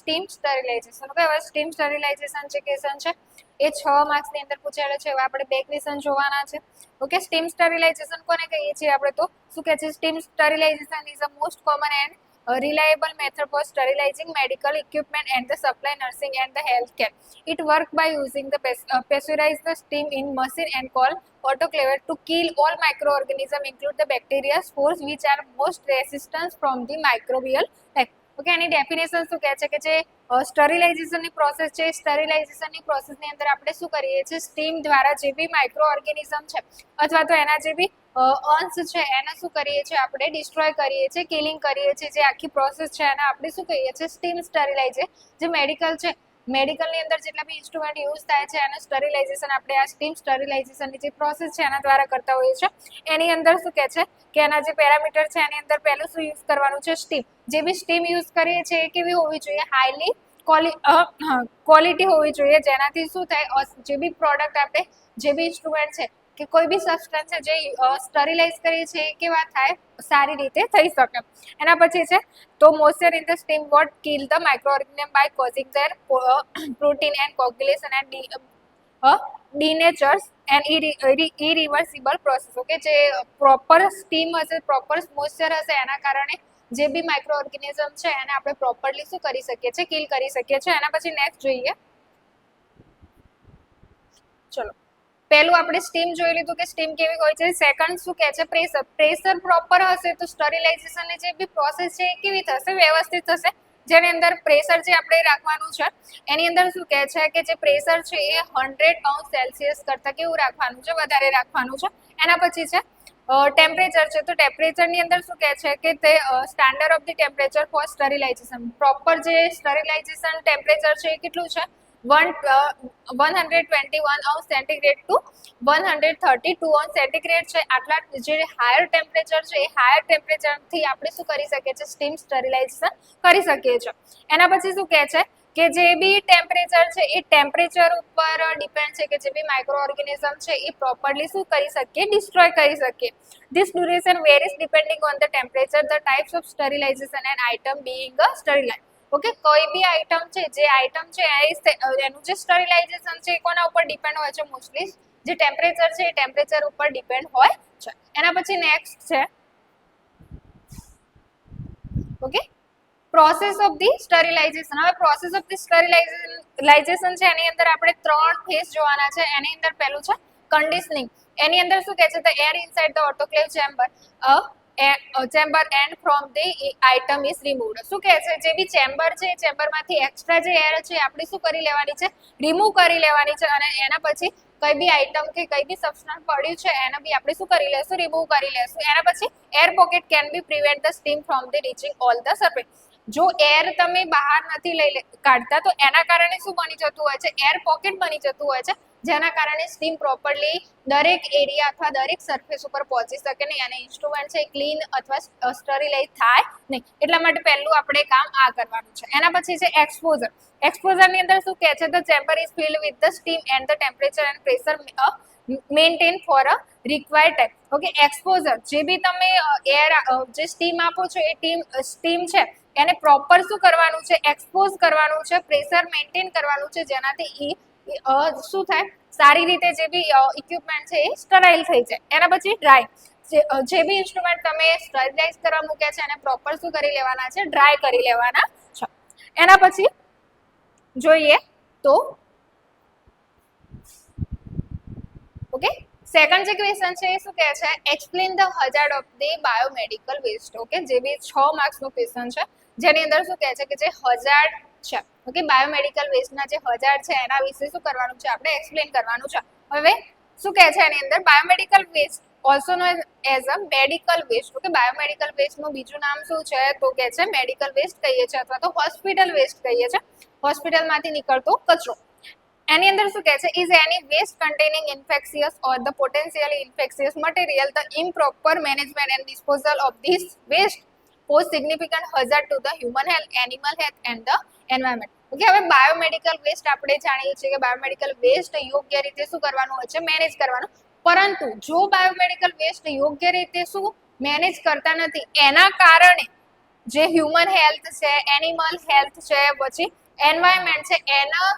steam sterilization. Okay, હવે સ્ટીમ સ્ટરીલાઇઝેશન જે ક્વેશ્ચન છે એ 6 માર્ક્સની અંદર પૂછેલો છે. હવે આપણે 2 ક્વેશ્ચન જોવાના છે. ઓકે, સ્ટીમ સ્ટરીલાઇઝેશન કોને કહીએ છીએ આપણે, તો શું કહે છે, steam sterilization is a most common and reliable method for sterilizing medical equipment and the supply nursing and the healthcare. It works by using the pressurized steam in machine and called autoclave to kill all microorganisms, include the bacteria, spores, which are most resistant from the microbial attack. Okay, any definition શું કહે છે કે જે સ્ટરીલાઇઝેશનની process છે, સ્ટરીલાઇઝેશનની પ્રોસેસની અંદર આપણે શું કરીએ છીએ, સ્ટીમ દ્વારા જે બી માઇક્રો ઓર્ગેનિઝમ છે અથવા તો એના જે બી અંશ છે એને શું કરીએ છીએ, આપણે ડિસ્ટ્રોય કરીએ છીએ, કિલિંગ કરીએ છીએ. જે આખી પ્રોસેસ છે એને આપણે શું કહીએ છીએ, સ્ટીમ સ્ટરીલાઇઝેશન. જે મેડિકલ છે, મેડિકલની અંદર જેટલા બી ઇન્સ્ટ્રુમેન્ટ યુઝ થાય છે એનું સ્ટરીલાઇઝેશન આપણે આ સ્ટીમ સ્ટરીલાઇઝેશનની જે પ્રોસેસ છે એના દ્વારા કરતા હોઈએ છીએ. એની અંદર શું કહે છે કે એના જે પેરામીટર છે એની અંદર પહેલું શું યુઝ કરવાનું છે, સ્ટીમ. જે બી સ્ટીમ યુઝ કરીએ છીએ એ કેવી હોવી જોઈએ, હાઈલી ક્વોલિટી હોવી જોઈએ, જેનાથી શું થાય, જે બી પ્રોડક્ટ આપણે જે બી ઇન્સ્ટ્રુમેન્ટ છે કે કોઈ બી સબસ્ટન્સ છે જે સ્ટરીલાઇઝ કરીએ છીએ એ કેવા થાય, સારી રીતે થઈ શકે. એના પછી છે તો moisture in the steam what kill the microorganism by causing their protein and coagulation and denatures and irreversible process. Okay, જે પ્રોપર સ્ટીમ હશે, પ્રોપર મોઇસ્ચર હશે, એના કારણે જે બી માઇક્રો ઓર્ગેનિઝમ છે એને આપણે પ્રોપરલી શું કરી શકીએ છીએ, કિલ કરી શકીએ છીએ. એના પછી નેક્સ્ટ જોઈએ, ચલો પહેલું આપણે સ્ટીમ જોઈ લીધું કે સ્ટીમ કેવી હોય છે. સેકન્ડ શું કહે છે, પ્રેશર. પ્રેશર પ્રોપર હશે તો સ્ટરીલાઇઝેશનની જે બી પ્રોસેસ છે એ કેવી થશે, વ્યવસ્થિત થશે. જેની અંદર પ્રેશર જે આપણે રાખવાનું છે એની અંદર શું કહે છે કે જે પ્રેશર છે એ 100°C કરતા કેવું રાખવાનું છે, વધારે રાખવાનું છે. એના પછી છે ટેમ્પરેચર છે, તો ટેમ્પરેચરની અંદર શું કહે છે કે તે standard of the temperature for sterilization. Proper જે સ્ટરીલાઇઝેશન ટેમ્પરેચર છે એ કેટલું છે, 121°C ટુ 132°C છે. આટલા જે હાયર ટેમ્પરેચર છે એ હાયર ટેમ્પરેચરથી આપણે શું કરી શકીએ છીએ, સ્ટીમ સ્ટરીલાઇઝેશન કરી શકીએ છીએ. એના પછી શું કહે છે કે જે બી ટેમ્પરેચર છે એ ટેમ્પરેચર ઉપર ડિપેન્ડ છે કે જે બી માઇક્રો ઓર્ગેનિઝમ છે એ પ્રોપરલી શું કરી શકીએ, ડિસ્ટ્રોય કરી શકીએ. This duration varies depending on the temperature, the types of sterilization and item being sterilized. Okay, કોઈ બી આઇટમ છે, જે આઇટમ છે એનું જે સ્ટરીલાઇઝેશન છે એ કોના ઉપર ડિપેન્ડ હોય છે, મોસ્ટલી જે ટેમ્પરેચર છે એ ટેમ્પરેચર ઉપર ડિપેન્ડ હોય છે. એના પછી નેક્સ્ટ છે ઓકે પ્રોસેસ ઓફ ધી સ્ટરીલાઇઝેશન. હવે પ્રોસેસ ઓફ ધી સ્ટરીલાઇઝેશન છે એની અંદર આપણે 3 ફેઝ જોવાના છે. એની અંદર પહેલું છે કન્ડિશનિંગ. એની અંદર શું કહે છે, the air inside the autoclave chamber and from the item is removed. શું કહે છે, જે બી ચેમ્બર છે એ ચેમ્બરમાંથી એક્સ્ટ્રા જે એર છે આપણે શું કરી લેવાની છે, રિમૂવ કરી લેવાની છે. અને એના પછી કઈ બી આઇટમ કે કઈ બી સબસ્ટન્સ પડ્યું છે એને બી આપણે શું કરી લેશું, રિમૂવ કરી લેશું. એના પછી air pocket can be prevent the steam from the reaching all the surface. જો એર તમે બહાર નથી કાઢતા તો એના કારણે શું બની જતું હોય છે, એર પોકેટ બની જતું હોય છે, જેના કારણે સ્ટીમ પ્રોપરલી દરેક એરિયા અથવા દરેક સરફેસ ઉપર પહોંચી શકે નહીં અને ઇન્સ્ટ્રુમેન્ટ છે ક્લીન અથવા સ્ટરીલાઇઝ થાય નહીં. એટલા માટે પહેલું આપણે કામ આ કરવાનું છે. એના પછી છે એક્સપોઝર. એક્સપોઝરની અંદર શું કહે છે, the chamber is field with the steam and the temperature and pressure maintain for a required time. Okay, exposure જે બી તમે એર જે સ્ટીમ આપો છો એ સ્ટીમ છે એને પ્રોપર શું કરવાનું છે, એક્સપોઝ કરવાનું છે, પ્રેશર મેન્ટેન કરવાનું છે, જેનાથી શું થાય, સારી રીતે જે બી ઇક્વિપમેન્ટ છે એ સ્ટરાઇલ થઈ જાય. એના પછી ડ્રાય. જે બી ઇન્સ્ટ્રુમેન્ટ તમે સ્ટરીલાઇઝ કરવા મૂક્યા છે એને પ્રોપર શું કરી લેવાના છે, ડ્રાય કરી લેવાના છે. એના પછી જોઈએ તો ઓકે સેકન્ડ જે ક્વેશ્ચન છે એ શું કહે છે, explain the hazard of the biomedical waste. Okay, જે બી 6 માર્ક્સનો ક્વેશ્ચન છે જેની અંદર શું કહે છે કે જે હઝાર્ડ છે, ઓકે, બાયોમેડિકલ વેસ્ટના જે હઝાર્ડ છે એના વિશે શું કરવાનું છે, આપણે એક્સપ્લેન કરવાનું છે. હવે શું કહે છે એની અંદર, biomedical waste also known as a medical waste. Okay, biomedical વેસ્ટનું બીજું નામ શું છે તો કે છે મેડિકલ વેસ્ટ કહીએ છીએ અથવા તો હોસ્પિટલ વેસ્ટ કહીએ છીએ, હોસ્પિટલમાંથી નીકળતો કચરો. એની અંદર શું કહે છે, is any waste containing infectious or the potentially infectious material, the improper management and disposal of this waste pose significant hazard to the human health, animal health and the environment. Okay, હવે biomedical waste આપણે જાણીએ છીએ કે biomedical waste યોગ્ય રીતે શું કરવાનું હોય છે, મેનેજ કરવાનું. પરંતુ જો બાયોમેડિકલ વેસ્ટ યોગ્ય રીતે શું મેનેજ કરતા નથી, એના કારણે જે હ્યુમન હેલ્થ છે, એનિમલ હેલ્થ છે, પછી એન્વાયરમેન્ટ છે, એના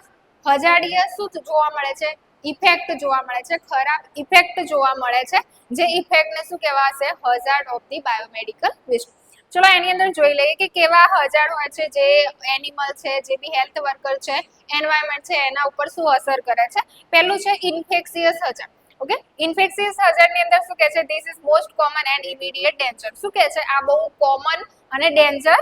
હઝાર્ડિયસ શું જોવા મળે છે, ઇફેક્ટ જોવા મળે છે, ખરાબ ઇફેક્ટ જોવા મળે છે, જે ઇફેક્ટને શું કહેવાશે, hazard of the biomedical waste. ચલો એની અંદર જોઈ લઈએ કે કેવા હઝાર્ડ હોય છે, જે એનિમલ છે, જે બી હેલ્થ વર્કર છે, એન્વાયરમેન્ટ છે, એના ઉપર શું અસર કરે છે. પહેલું છે ઇન્ફેક્શિયસ હઝાર્ડ. ઓકે, ઇન્ફેક્શિયસ હઝાર્ડની અંદર શું કહે છે, this is most common and immediate danger. શું કહે છે, આ બહુ કોમન અને ડેન્જર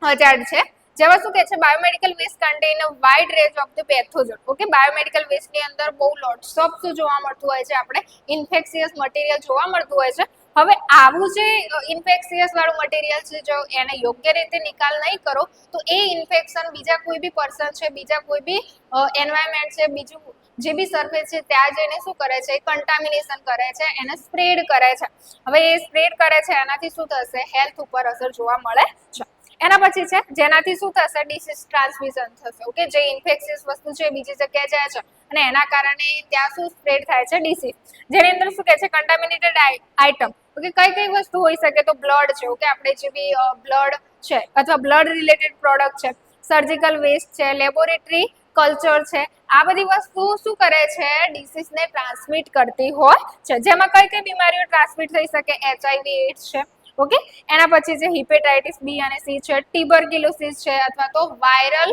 હઝાર્ડ છે. જેવા શું કહે છે, biomedical waste contain a wide range of the pathogen. Okay, biomedical વેસ્ટની અંદર બહુ લોટ્સ ઓફ શું જોવા મળતું હોય છે, આપણે ઇન્ફેક્શિયસ મટીરિયલ જોવા મળતું હોય છે. હવે આવું જે ઇન્ફેક્શિયસ વાળું મટીરિયલ છે, જો એને યોગ્ય રીતે નિકાલ નહીં કરો તો એ ઇન્ફેક્શન બીજા કોઈ બી પર્સન છે, બીજા કોઈ બી એન્વાયરમેન્ટ છે, બીજું જે બી સરફેસ છે ત્યાં જઈને શું કરે છે, કન્ટામિનેશન કરે છે, એને સ્પ્રેડ કરે છે. હવે એ સ્પ્રેડ કરે છે એનાથી શું થશે, હેલ્થ ઉપર અસર જોવા મળે છે. એના પછી છે જેનાથી શું થશે, ડિસીઝ ટ્રાન્સમિશન થશે. ઓકે, જે ઇન્ફેક્શિયસ વસ્તુ છે બીજી જગ્યાએ જાય છે અને એના કારણે ત્યાં શું સ્પ્રેડ થાય છે, ડિસીઝ. જેની અંદર શું કહે છે, કન્ટામિનેટેડ આઇટમ. ઓકે, કઈ કઈ વસ્તુ હોઈ શકે તો બ્લડ છે. ઓકે, આપણે જે બી બ્લડ છે અથવા બ્લડ રિલેટેડ પ્રોડક્ટ છે, સર્જિકલ વેસ્ટ છે, લેબોરેટરી કલ્ચર છે, આ બધી વસ્તુ શું કરે છે, ડિસીઝને ટ્રાન્સમિટ કરતી હોય છે. જેમાં કઈ કઈ બીમારીઓ ટ્રાન્સમિટ થઈ શકે, HIV એઇડ્સ છે. ઓકે, એના પછી જે હિપેટાઇટિસ બી અને સી છે, ટ્યુબરક્યુલોસિસ છે, અથવા તો વાયરલ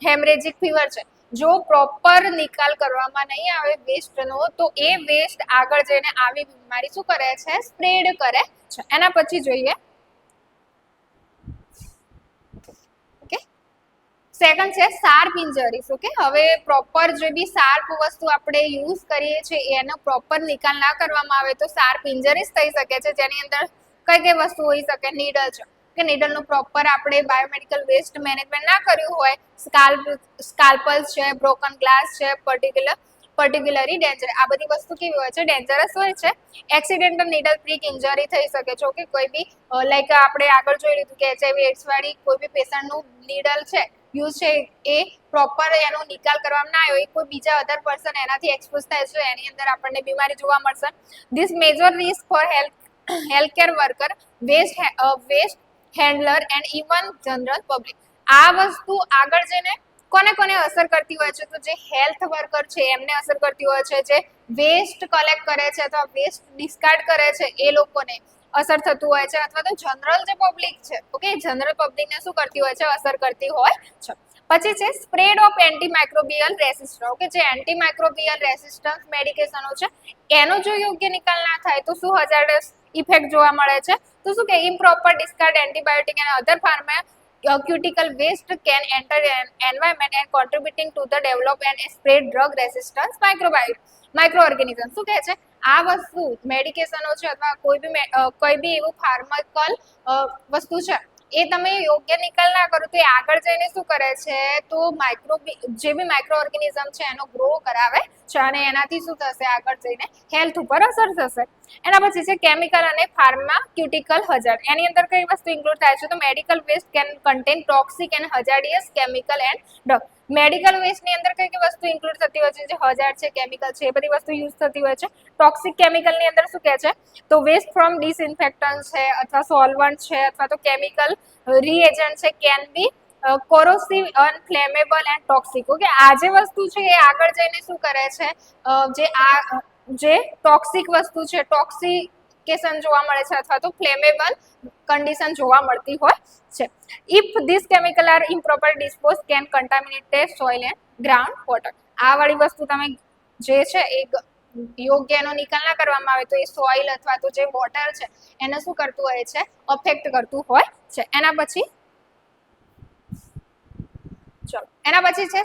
હેમરેજિક ફીવર છે. જો પ્રોપર નિકાલ કરવામાં નહીં આવે વેસ્ટનો તો એ વેસ્ટ આગળ જઈને આવી બીમારી શું કરે છે સ્પ્રેડ કરે છે. એના પછી જોઈએ ઓકે સેકન્ડ છે શાર્પ ઇન્જરીઝ. ઓકે હવે પ્રોપર જે બી શાર્પ વસ્તુ આપણે યુઝ કરીએ છીએ એનો પ્રોપર નિકાલ ના કરવામાં આવે તો શાર્પ ઇન્જરીઝ થઈ શકે છે, જેની અંદર કઈ કઈ વસ્તુ હોઈ શકે નીડલ છે કે નીડલનું પ્રોપર આપણે બાયોમેડિકલ વેસ્ટ મેનેજમેન્ટ ના કર્યું હોય, સ્કાલ્પલ્સ છે, બ્રોકન ગ્લાસ છે, પર્ટિક્યુલરી ડેન્જર, આ બધી વસ્તુ કેવી હોય છે ડેન્જરસ હોય છે. એક્સિડેન્ટલ નીડલ પ્રિક ઇન્જરી થઈ શકે છે. ઓકે કોઈ બી લાઈક આપણે આગળ જોઈ લીધું કે એચઆઈવી એડ્સ વાળી કોઈ બી પેશન્ટનું નીડલ છે યુઝ છે એ પ્રોપર એનો નિકાલ કરવામાં ના આવ્યો, કોઈ બીજા અધર પર્સન એનાથી એક્સપોઝ થાય છે એની અંદર આપણને બીમારી જોવા મળશે. This major risk for healthcare worker, waste handler and even general public. આ વસ્તુ આગળ જઈને કોને અસર કરતી હોય છે તો જે હેલ્થ વર્કર છે એમને અસર કરતી હોય છે, જે વેસ્ટ કલેક્ટ કરે છે અથવા વેસ્ટ ડિસ્કાર્ડ કરે છે એ લોકોને અસર થતું હોય છે, અથવા તો જનરલ જે પબ્લિક છે ઓકે જનરલ પબ્લિકને શું કરતી હોય છે અસર કરતી હોય છે. પછી છે spread of antimicrobial resistance. Okay જે એન્ટીમાઇક્રોબિયલ રેસિસ્ટન્સ મેડિકેશનો છે એનો જો યોગ્ય નિકાલ ના થાય તો શું હઝાર્ડસ ઇફેક્ટ જોવા મળે છે તો શું કે improper discard antibiotic and other pharmaceutical waste can enter an environment and contributing to the develop and spread drug resistance microorganisms. શું કહે છે આ વસ્તુ મેડિકેશનો છે અથવા કોઈ બી એવું ફાર્માકલ વસ્તુ છે એ તમે યોગ્ય નિકાલ ના કરો તો એ આગળ જઈને શું કરે છે તો જે બી માઇક્રો ઓર્ગેનિઝમ છે એનો ગ્રો કરાવે છે અને એનાથી શું થશે આગળ જઈને હેલ્થ ઉપર અસર થશે. એના પછી છે કેમિકલ અને ફાર્માસ્યુટિકલ હઝાર્ડ. એની અંદર કઈ વસ્તુ ઇન્ક્લુડ થાય છે તો medical waste can contain toxic and hazardous chemical and drug. Medical waste ની અંદર કઈ કઈ વસ્તુ ઇન્ક્લુડ થતી હોય છે જે હઝાર્ડ છે કેમિકલ છે એ બધી વસ્તુ યુઝ થતી હોય છે. ટોક્સિક કેમિકલ ની અંદર શું કહે છે તો વેસ્ટ ફ્રોમ ડિસઇન્ફેક્ટન્ટ છે અથવા સોલ્વન્ટ છે અથવા તો કેમિકલ રીએજન્ટ છે can be corrosive inflammable and toxic. Okay આ જે વસ્તુ છે એ આગળ જઈને શું કરે છે જે ટોક્સિક વસ્તુ છે ટોક્સિકેશન જોવા મળે છે અથવા તો ફ્લેમેબલ કન્ડિશન જોવા મળતી હોય છે. If this chemical are improper dispose can contaminated soil and ground water. આ વાળી વસ્તુ તમે જે છે એ યોગ્ય એનો નિકાલ ના કરવામાં આવે તો એ સોઇલ અથવા તો જે વોટર છે એને શું કરતું હોય છે અફેક્ટ કરતું હોય છે. એના પછી છે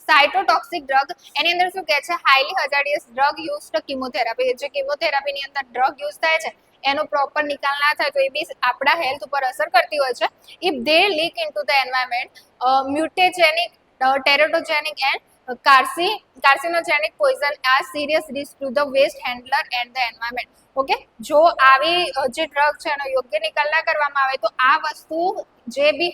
સાઇટોટોક્સિક ડ્રગ. એની અંદર શું કહે છે હાઈલી હઝાર્ડિયસ ડ્રગ યુઝડ કિમોથેરાપી. જે કિમોથેરાપીની અંદર ડ્રગ યુઝ થાય છે એનો પ્રોપર નિકાલ ના થાય તો એ બી આપણા હેલ્થ ઉપર અસર કરતી હોય છે. If they leak into the environment mutagenic, teratogenic and carcinogenic poison are serious risk to the waste handler and the environment. Okay જો આવી જે ડ્રગ છે એનો યોગ્ય નિકાલ ના કરવામાં આવે તો આ વસ્તુ જે બી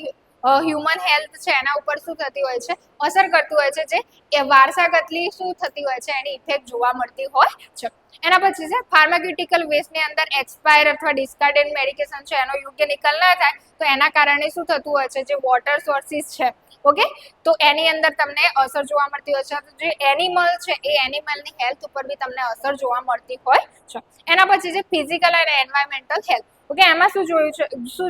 હ્યુમન હેલ્થ છે એના ઉપર શું થતી હોય છે અસર કરતું હોય છે, જે વારસાગતલી શું થતી હોય છે એની ઇફેક્ટ જોવા મળતી હોય છે. એના પછી છે ફાર્માસ્યુટિકલ વેસ્ટની અંદર એક્સપાયર અથવા ડિસ્કાર્ડેડ મેડિકેશન છે એનો યોગ્ય નિકાલ ના થાય તો એના કારણે શું થતું હોય છે જે વોટર સોર્સિસ છે ઓકે તો એની અંદર તમને અસર જોવા મળતી હોય છે. જે એનિમલ છે એ એનિમલની હેલ્થ ઉપર બી તમને અસર જોવા મળતી હોય છે. એના પછી છે ફિઝિકલ અને એન્વાયરમેન્ટલ હેલ્થ. ઓકે એમાં શું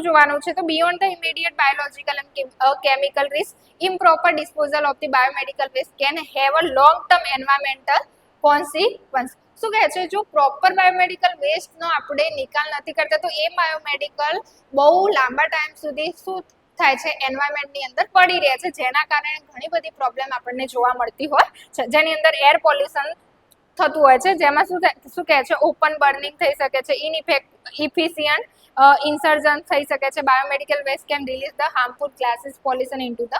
જોવાનું છે તો beyond the immediate biological and chemical risk improper disposal of the biomedical waste can have a long term environmental consequence. શું કહે છે જો પ્રોપર બાયોમેડિકલ વેસ્ટનો આપણે નિકાલ નથી કરતા તો એ બાયોમેડિકલ બહુ લાંબા ટાઈમ સુધી શું થાય છે એન્વાયરમેન્ટની અંદર પડી રહે છે, જેના કારણે ઘણી બધી પ્રોબ્લેમ આપણને જોવા મળતી હોય છે. જેની અંદર એર પોલ્યુશન થતું હોય છે, જેમાં શું કહે છે ઓપન બર્નિંગ થઈ શકે છે, ઇફિશિયન્ટ ઇન્સર્જન થઈ શકે છે. Biomedical waste can release the harmful glasses pollution into the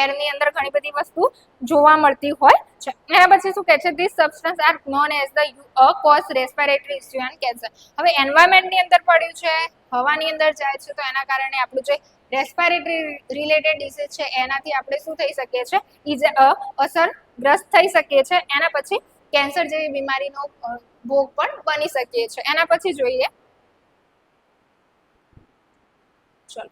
એરની અંદર ઘણી બધી વસ્તુ જોવા મળતી હોય છે. એના પછી શું કહે છે this substance are known as the cause respiratory issue and cancer. હવે એન્વાયરમેન્ટની અંદર પડ્યું છે, હવાની અંદર જાય છે તો એના કારણે આપણું જે રેસ્પિરેટરી રિલેટેડ ડિસીઝ છે એનાથી આપણે શું થઈ શકીએ છીએ અસરગ્રસ્ત થઈ શકીએ છીએ. એના પછી કેન્સર જેવી બીમારીનો ભોગ પણ બની શકીએ છીએ. એના પછી જોઈએ ચલો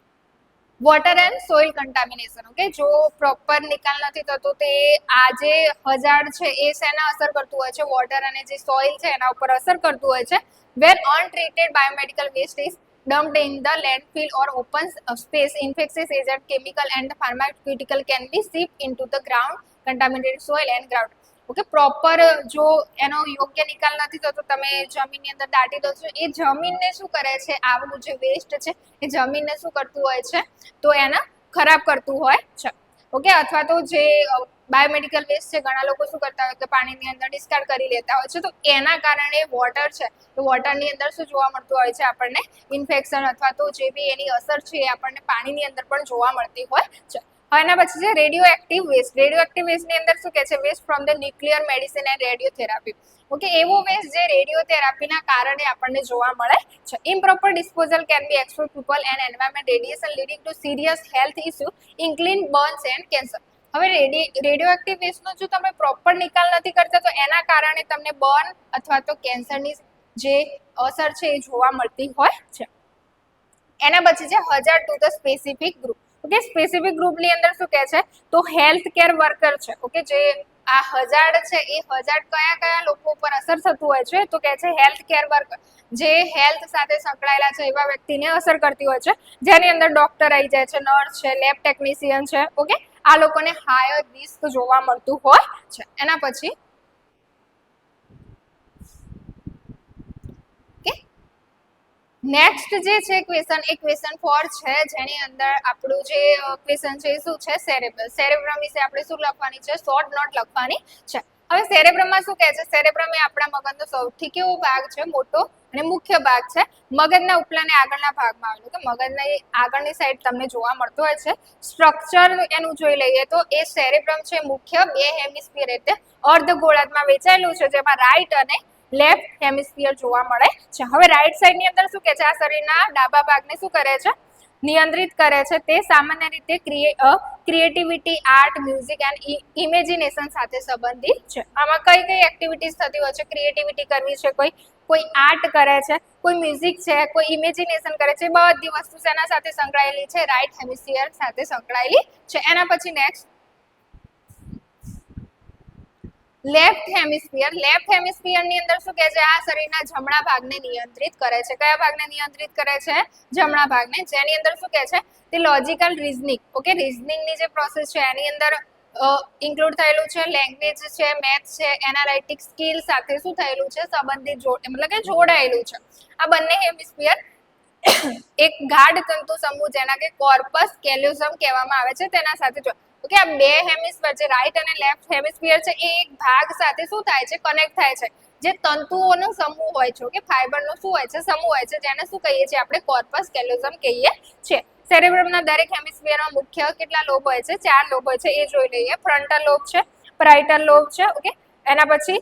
water and soil contamination. Okay જો પ્રોપર નિકાલ નથી થતો તે આ જે હઝાર્ડ છે એ શેના અસર કરતું હોય છે વોટર અને જે સોઇલ છે એના ઉપર અસર કરતું હોય છે. Where untreated biomedical waste is dumped in the landfill or open space, infectious agent, chemical and pharmaceutical can be shipped into the ground contaminated soil and ground. Okay, proper જો એનો યોગ્ય નિકાલ નથી થતો, તમે જમીનની અંદર દાટી દો છો, એ જમીનને શું કરે છે, આવું જે વેસ્ટ છે એ જમીનને શું કરતું હોય છે, તો એને ખરાબ કરતું હોય છે. ઓકે, અથવા તો જે બાયોમેડિકલ વેસ્ટ છે, ઘણા લોકો શું કરતા હોય કે પાણીની અંદર ડિસ્કાર્ડ કરી લેતા હોય છે, તો એના કારણે વોટર છે, તો વોટરની અંદર શું જોવા મળતું હોય છે, આપણને ઇન્ફેક્શન અથવા તો જે બી એની અસર છે એ આપણને પાણીની અંદર પણ જોવા મળતી હોય છે. હવે એના પછી છે radioactive waste. Radioactive વેસ્ટની અંદર શું કહે છે, waste from the nuclear medicine and radiotherapy. Okay, એવો વેસ્ટ જે રેડિયોથેરાપીના કારણે આપણને જોવા મળે છે. Improper disposal can be expose people and environment radiation leading to serious health issue including burns and cancer. હવે રેડિયો એક્ટિવ વેસ્ટનો જો તમે પ્રોપર નિકાલ નથી કરતા, તો એના કારણે તમને બર્ન અથવા તો કેન્સરની જે અસર છે એ જોવા મળતી હોય છે. એના પછી છે hazard to the specific group. Okay, specific ગ્રુપની અંદર શું કહે છે, તો હેલ્થ કેર વર્કર છે. ઓકે, જે આ હજાર્ડ છે એ હજાર્ડ કયા કયા લોકો ઉપર અસર થતું હોય છે, તો કહે છે હેલ્થ કેર વર્કર, જે હેલ્થ સાથે સંકળાયેલા છે એવા વ્યક્તિને અસર કરતી હોય છે, જેની અંદર ડોક્ટર આવી જાય છે, નર્સ છે, લેબ ટેકનિશિયન છે. ઓકે, આ લોકોને હાયર રિસ્ક જોવા મળતું હોય છે. એના પછી નેક્સ્ટ જે છે ક્વેશ્ચન, એ ક્વેશ્ચન 4 છે, જેની અંદર આપણું જે ક્વેશ્ચન છે એ શું છે, સેરેબ્રમ. સેરેબ્રમ વિશે આપણે શું લખવાની છે, શોર્ટ નોટ લખવાની છે. હવે સેરેબ્રમમાં શું કહે છે, સેરેબ્રમ એ આપણા મગજનો સૌથી કેવો ભાગ છે, મોટો અને મુખ્ય ભાગ છે, મગજના ઉપલા અને આગળના ભાગમાં આવેલું. કે મગજના આગળની સાઈડ તમને જોવા મળતું હોય છે. સ્ટ્રક્ચર એનું જોઈ લઈએ તો એ સેરેબ્રમ છે મુખ્ય 2 હેમિસ્ફિયર એટલે અર્ધ ગોળાર્ધમાં વેચાયેલું છે, જેમાં રાઈટ અને લેફ્ટ હેમિસ્ફિયર જોવા મળે છે. હવે રાઈટ સાઈડની અંદર શું કહે છે, આ શરીરના ડાબા ભાગને શું કરે છે, નિયંત્રિત કરે છે. તે સામાન્ય રીતે creativity, art, music and imagination સાથે સંબંધિત છે. આમાં કઈ કઈ એક્ટિવિટીઝ થતી હોય છે, ક્રિએટિવિટી કરવી છે, કોઈ આર્ટ કરે છે, કોઈ મ્યુઝિક છે, કોઈ ઇમેજિનેશન કરે છે, બધી વસ્તુ શેના સાથે સંકળાયેલી છે, રાઈટ હેમિસ્ફિયર સાથે સંકળાયેલી છે. એના પછી next left hemisphere. Left hemisphere ની અંદર શું કહે છે, આ શરીરના જમણા ભાગને નિયંત્રિત કરે છે. કયા ભાગને નિયંત્રિત કરે છે, જમણા ભાગને, જેની અંદર શું કહે છે, તે લોજિકલ રીઝનિંગ. ઓકે, રીઝનિંગ ની જે પ્રોસેસ છે એની અંદર ઇન્ક્લુડ થયેલું છે, લેંગ્વેજ છે, મેથ છે, એનાલિટિક સ્કિલ સાથે શું થયેલું છે, સંબંધિત મતલબ કે જોડાયેલું છે. આ બંને હેમિસ્ફિયર એક ગાઢ તંતુ સમૂહ, જેના કે કોર્પસ કેલ્યુઝમ કહેવામાં આવે છે, તેના સાથે ઓકે, આ 2 હેમિસ્ફિયર જે રાઈટ અને લેફ્ટ હેમિસ્ફિયર છે એ એક ભાગ સાથે શું થાય છે, કનેક્ટ થાય છે. જે તંતુઓનો સમૂહ હોય છે, ઓકે, ફાઈબરનો શું હોય છે, સમૂહ હોય છે, જેને શું કહીએ છીએ આપણે, કોર્પસ કેલ્યુઝમ કહીએ છીએ. સેરેબ્રમના દરેક હેમિસ્ફિયરમાં મુખ્ય કેટલા લોબ હોય છે, 4 લોબ હોય છે, એ જોઈ લઈએ. ફ્રન્ટલ લોબ છે, પેરાઇટલ લોબ છે. ઓકે, એના પછી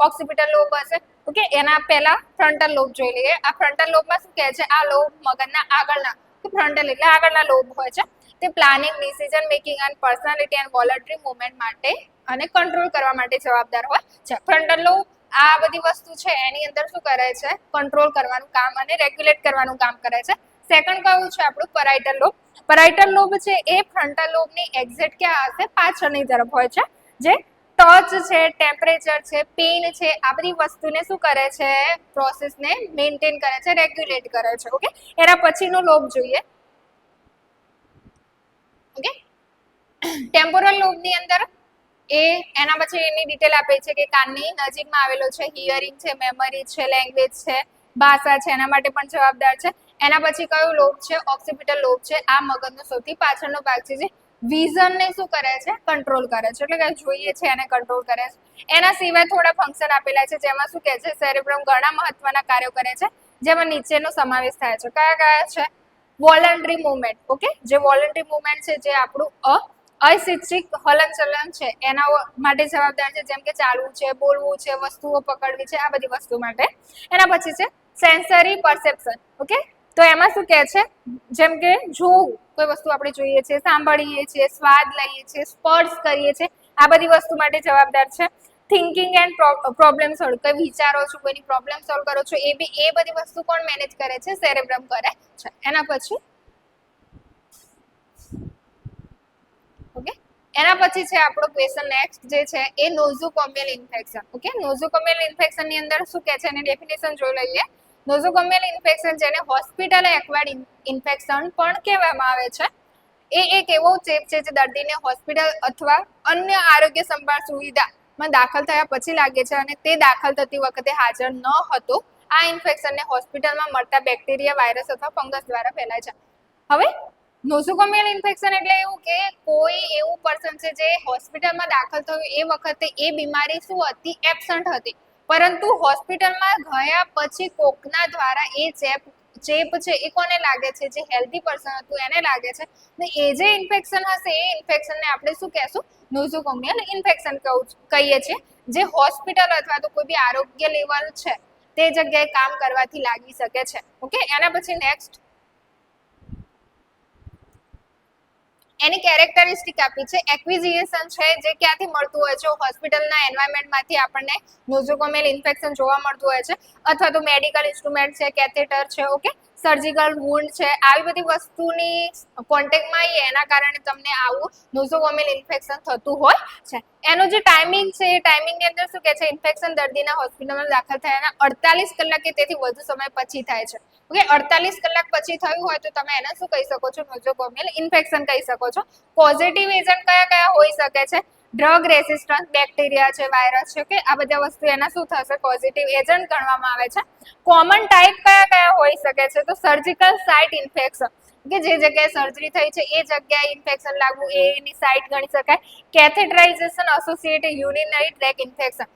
ઓક્સિપિટલ લોબ હશે. ઓકે, એના પહેલા ફ્રન્ટલ લોબ જોઈ લઈએ. આ ફ્રન્ટલ લોબમાં શું કહે છે, આ લોબ મગજના આગળના, ફ્રન્ટલ એટલે આગળના લોબ હોય છે. તે પ્લાનિંગ, ડિસિઝન મેકિંગ અને પર્સનાલિટી એન્ડ વોલન્ટરી મૂવમેન્ટ માટે અને કંટ્રોલ કરવા માટે જવાબદાર હોય છે. ફ્રન્ટલ લોબ આ બધી વસ્તુ છે એની અંદર શું કરે છે, કંટ્રોલ કરવાનું કામ અને રેગ્યુલેટ કરવાનું કામ કરે છે. સેકન્ડ કયું છે આપણું, પેરાઇટલ લોબ. પેરાઇટલ લોબ છે એ ફ્રન્ટલ લોબની એક્ઝેક્ટ ક્યાં હશે, પાછળની તરફ હોય છે, જે ટચ છે, ટેમ્પરેચર છે, પેઇન છે, આ બધી વસ્તુને શું કરે છે, પ્રોસેસને મેન્ટેન કરે છે, રેગ્યુલેટ કરે છે. ઓકે, એના પછીનો લોબ જોઈએ. ઓકે, ટેમ્પોરલ લોબની અંદર એના પછી એની ડિટેલ આપે છે કે કાનની નજીકમાં આવેલો છે, હિયરિંગ છે, મેમરી છે, લેંગ્વેજ છે, ભાષા છે, એના માટે પણ જવાબદાર છે. એના પછી કયો લોબ છે, ઓક્સિપિટલ લોબ છે. આ મગજનો સૌથી પાછળનો ભાગ છે, જે વિઝનને શું કરે છે, કંટ્રોલ કરે છે, એટલે કે જોઈએ છે એને કંટ્રોલ કરે છે. એના સિવાય થોડા ફંક્શન આપેલા છે, જેમાં શું કહે છે, સેરેબ્રમ ઘણા મહત્વના કાર્યો કરે છે, જેમાં નીચેનો સમાવેશ થાય છે. કયા કયા છે, વોલન્ટરી મૂવમેન્ટ. ઓકે, જે વોલન્ટરી મૂવમેન્ટ છે, જે આપણું અશિક્ષિત હલનચલન છે એના માટે જવાબદાર છે, જેમ કે ચાલવું છે, બોલવું છે, વસ્તુઓ પકડવી છે, આ બધી વસ્તુ માટે. એના પછી છે સેન્સરી પરસેપ્શન. ઓકે, તો એમાં શું કહે છે, જેમ કે જોવું, કોઈ વસ્તુ આપણે જોઈએ છીએ, સાંભળીએ છીએ, સ્વાદ લઈએ છીએ, સ્પર્શ કરીએ છીએ, આ બધી વસ્તુ માટે જવાબદાર છે. થિંકિંગ એન્ડ પ્રોબ્લેમ સોલ્વ, કોઈ વિચારો છો, કોઈની પ્રોબ્લેમ સોલ્વ કરો છો, એ બધી વસ્તુ કોણ મેનેજ કરે છે, સેરેબ્રમ કરે છે. એના પછી ઓકે, એના પછી છે આપણો ક્વેશ્ચન નેક્સ્ટ જે છે એ નોઝોકોમિયલ ઇન્ફેક્શન. ઓકે, નોઝોકોમિયલ ઇન્ફેક્શન ની અંદર શું કહે છે, એની ડેફિનેશન જોઈ લઈએ. નોઝોકોમિયલ ઇન્ફેક્શન, જેને હોસ્પિટલ એક્વાયર્ડ ઇન્ફેક્શન પણ કહેવામાં આવે છે, એ એક એવો ચેપ છે જે દર્દીને હોસ્પિટલ અથવા અન્ય આરોગ્ય સંભાળ સુવિધામાં દાખલ થયા પછી લાગે છે અને તે દાખલ થતી વખતે હાજર ન હતો. આ ઇન્ફેક્શનને હોસ્પિટલમાં મળતા બેક્ટેરિયા, વાયરસ અથવા ફંગસ દ્વારા ફેલાય છે. હવે નોઝોકોમિયલ ઇન્ફેક્શન એટલે એવું કે કોઈ એવું પર્સન છે જે હોસ્પિટલમાં દાખલ થયું એ વખતે એ બીમારી શું હતી, એબસન્ટ હતી, પરંતુ હોસ્પિટલમાં ગયા પછી કોકના દ્વારા એ ચેપ છે એ કોને લાગે છે, જે હેલ્ધી પર્સન હતું એને લાગે છે. ને એ જે ઇન્ફેક્શન હશે એ ઇન્ફેક્શનને આપણે શું કહેશું, નોઝોકોમિયલ ઇન્ફેક્શન કહીએ છીએ, જે હોસ્પિટલ અથવા તો કોઈ બી આરોગ્ય લેવલ છે તે જગ્યાએ કામ કરવાથી લાગી શકે છે. ઓકે, એના પછી નેક્સ્ટ એની કેરેક્ટરિસ્ટિક આપી છે. એક્વિઝિએશન છે જે ક્યાંથી મળતું હોય છે, હોસ્પિટલના એન્વાયરમેન્ટમાંથી આપણને નોઝોકોમિયલ ઇન્ફેક્શન જોવા મળતું હોય છે, અથવા તો મેડિકલ ઇન્સ્ટ્રુમેન્ટ છે, કેથેટર છે, ઓકે, સર્જિકલ વુન્ડ છે, આવી બધી વસ્તુની કોન્ટેક્ટમાં આવીએ એના કારણે તમને આવું નોઝોકોમિયલ ઇન્ફેક્શન થતું હોય છે. એનો જે ટાઈમિંગ છે એ ટાઈમિંગની અંદર શું કહે છે, ઇન્ફેક્શન દર્દીના હોસ્પિટલમાં દાખલ થયાના 48 કલાક કે તેથી વધુ સમય પછી થાય છે. ઓકે, 48 કલાક પછી થયું હોય તો તમે એને શું કહી શકો છો, નોઝોકોમિયલ ઇન્ફેક્શન કહી શકો છો. પોઝિટિવ એજન્ટ કયા કયા હોઈ શકે છે, ડ્રગ રેસિસ્ટન્સ, બેક્ટેરિયા છે, વાયરસ છે, કે આ બધા વસ્તુ એના શું થશે, પોઝિટિવ એજન્ટ ગણવામાં આવે છે. કોમન ટાઈપ કયા કયા હોઈ શકે છે, તો સર્જિકલ સાઇટ ઇન્ફેક્શન, કે જે જગ્યાએ સર્જરી થઈ છે એ જગ્યાએ ઇન્ફેક્શન લાગવું એની સાઇટ ગણી શકાય. Catheterization associated urinary tract infection,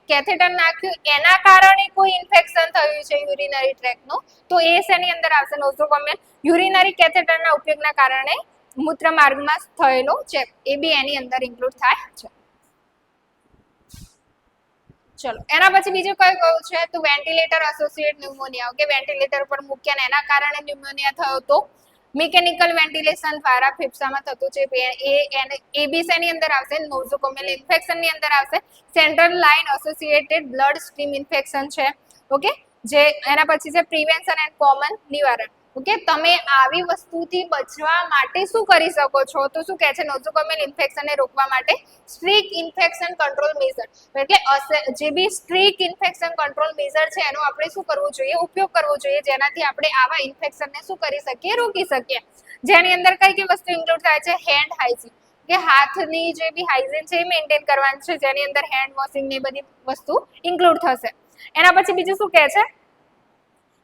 catheter નાખ્યું એના કારણે કોઈ ઇન્ફેક્શન થયું છે યુરિનરી ટ્રેકનું, તો એ શેની અંદર આવશે, નોઝોકોમિયલ. યુરિનરી કેથેટરના ઉપયોગના કારણે મૂત્રમાર્ગમાં થયેલો ચેપ, એ બી એની અંદર ઇન્ક્લુડ થાય છે. ચલો, એના પછી બીજું કયું કયું છે, તો ventilator associated pneumonia. Okay, ventilator પર મૂક્યા એના કારણે ન્યુમોનિયા થયો તો મિકેનિકલ વેન્ટિલેશન દ્વારા ફેફસામાં થતું છે એ બી શેની અંદર આવશે, નોઝોકોમિયલ ઇન્ફેક્શન ની અંદર આવશે. Central line associated blood stream infection છે. ઓકે, જે એના પછી છે પ્રિવેન્શન એન્ડ કોમન નિવારણ. ઓકે, તમે આવી વસ્તુથી બચવા માટે શું કરી શકો છો, તો શું કહે છે, નોઝોકોમિયલ ઇન્ફેક્શનને રોકવા માટે સ્ટ્રિક્ટ ઇન્ફેક્શન કંટ્રોલ મેઝર, એટલે જે બી સ્ટ્રિક્ટ ઇન્ફેક્શન કંટ્રોલ મેઝર છે એનો આપણે શું કરવું જોઈએ, ઉપયોગ કરવો જોઈએ, જેનાથી આપણે આવા ઇન્ફેક્શનને શું કરી શકીએ, રોકી શકીએ. જેની અંદર કઈ કઈ વસ્તુ ઇન્ક્લુડ થાય છે, હેન્ડ હાઇજીન, કે હાથની જે બી હાઇજીન છે એ મેન્ટેન કરવાની છે, જેની અંદર હેન્ડ વોશિંગ ની બધી વસ્તુ ઇન્ક્લુડ થશે. એના પછી બીજું શું કહે છે,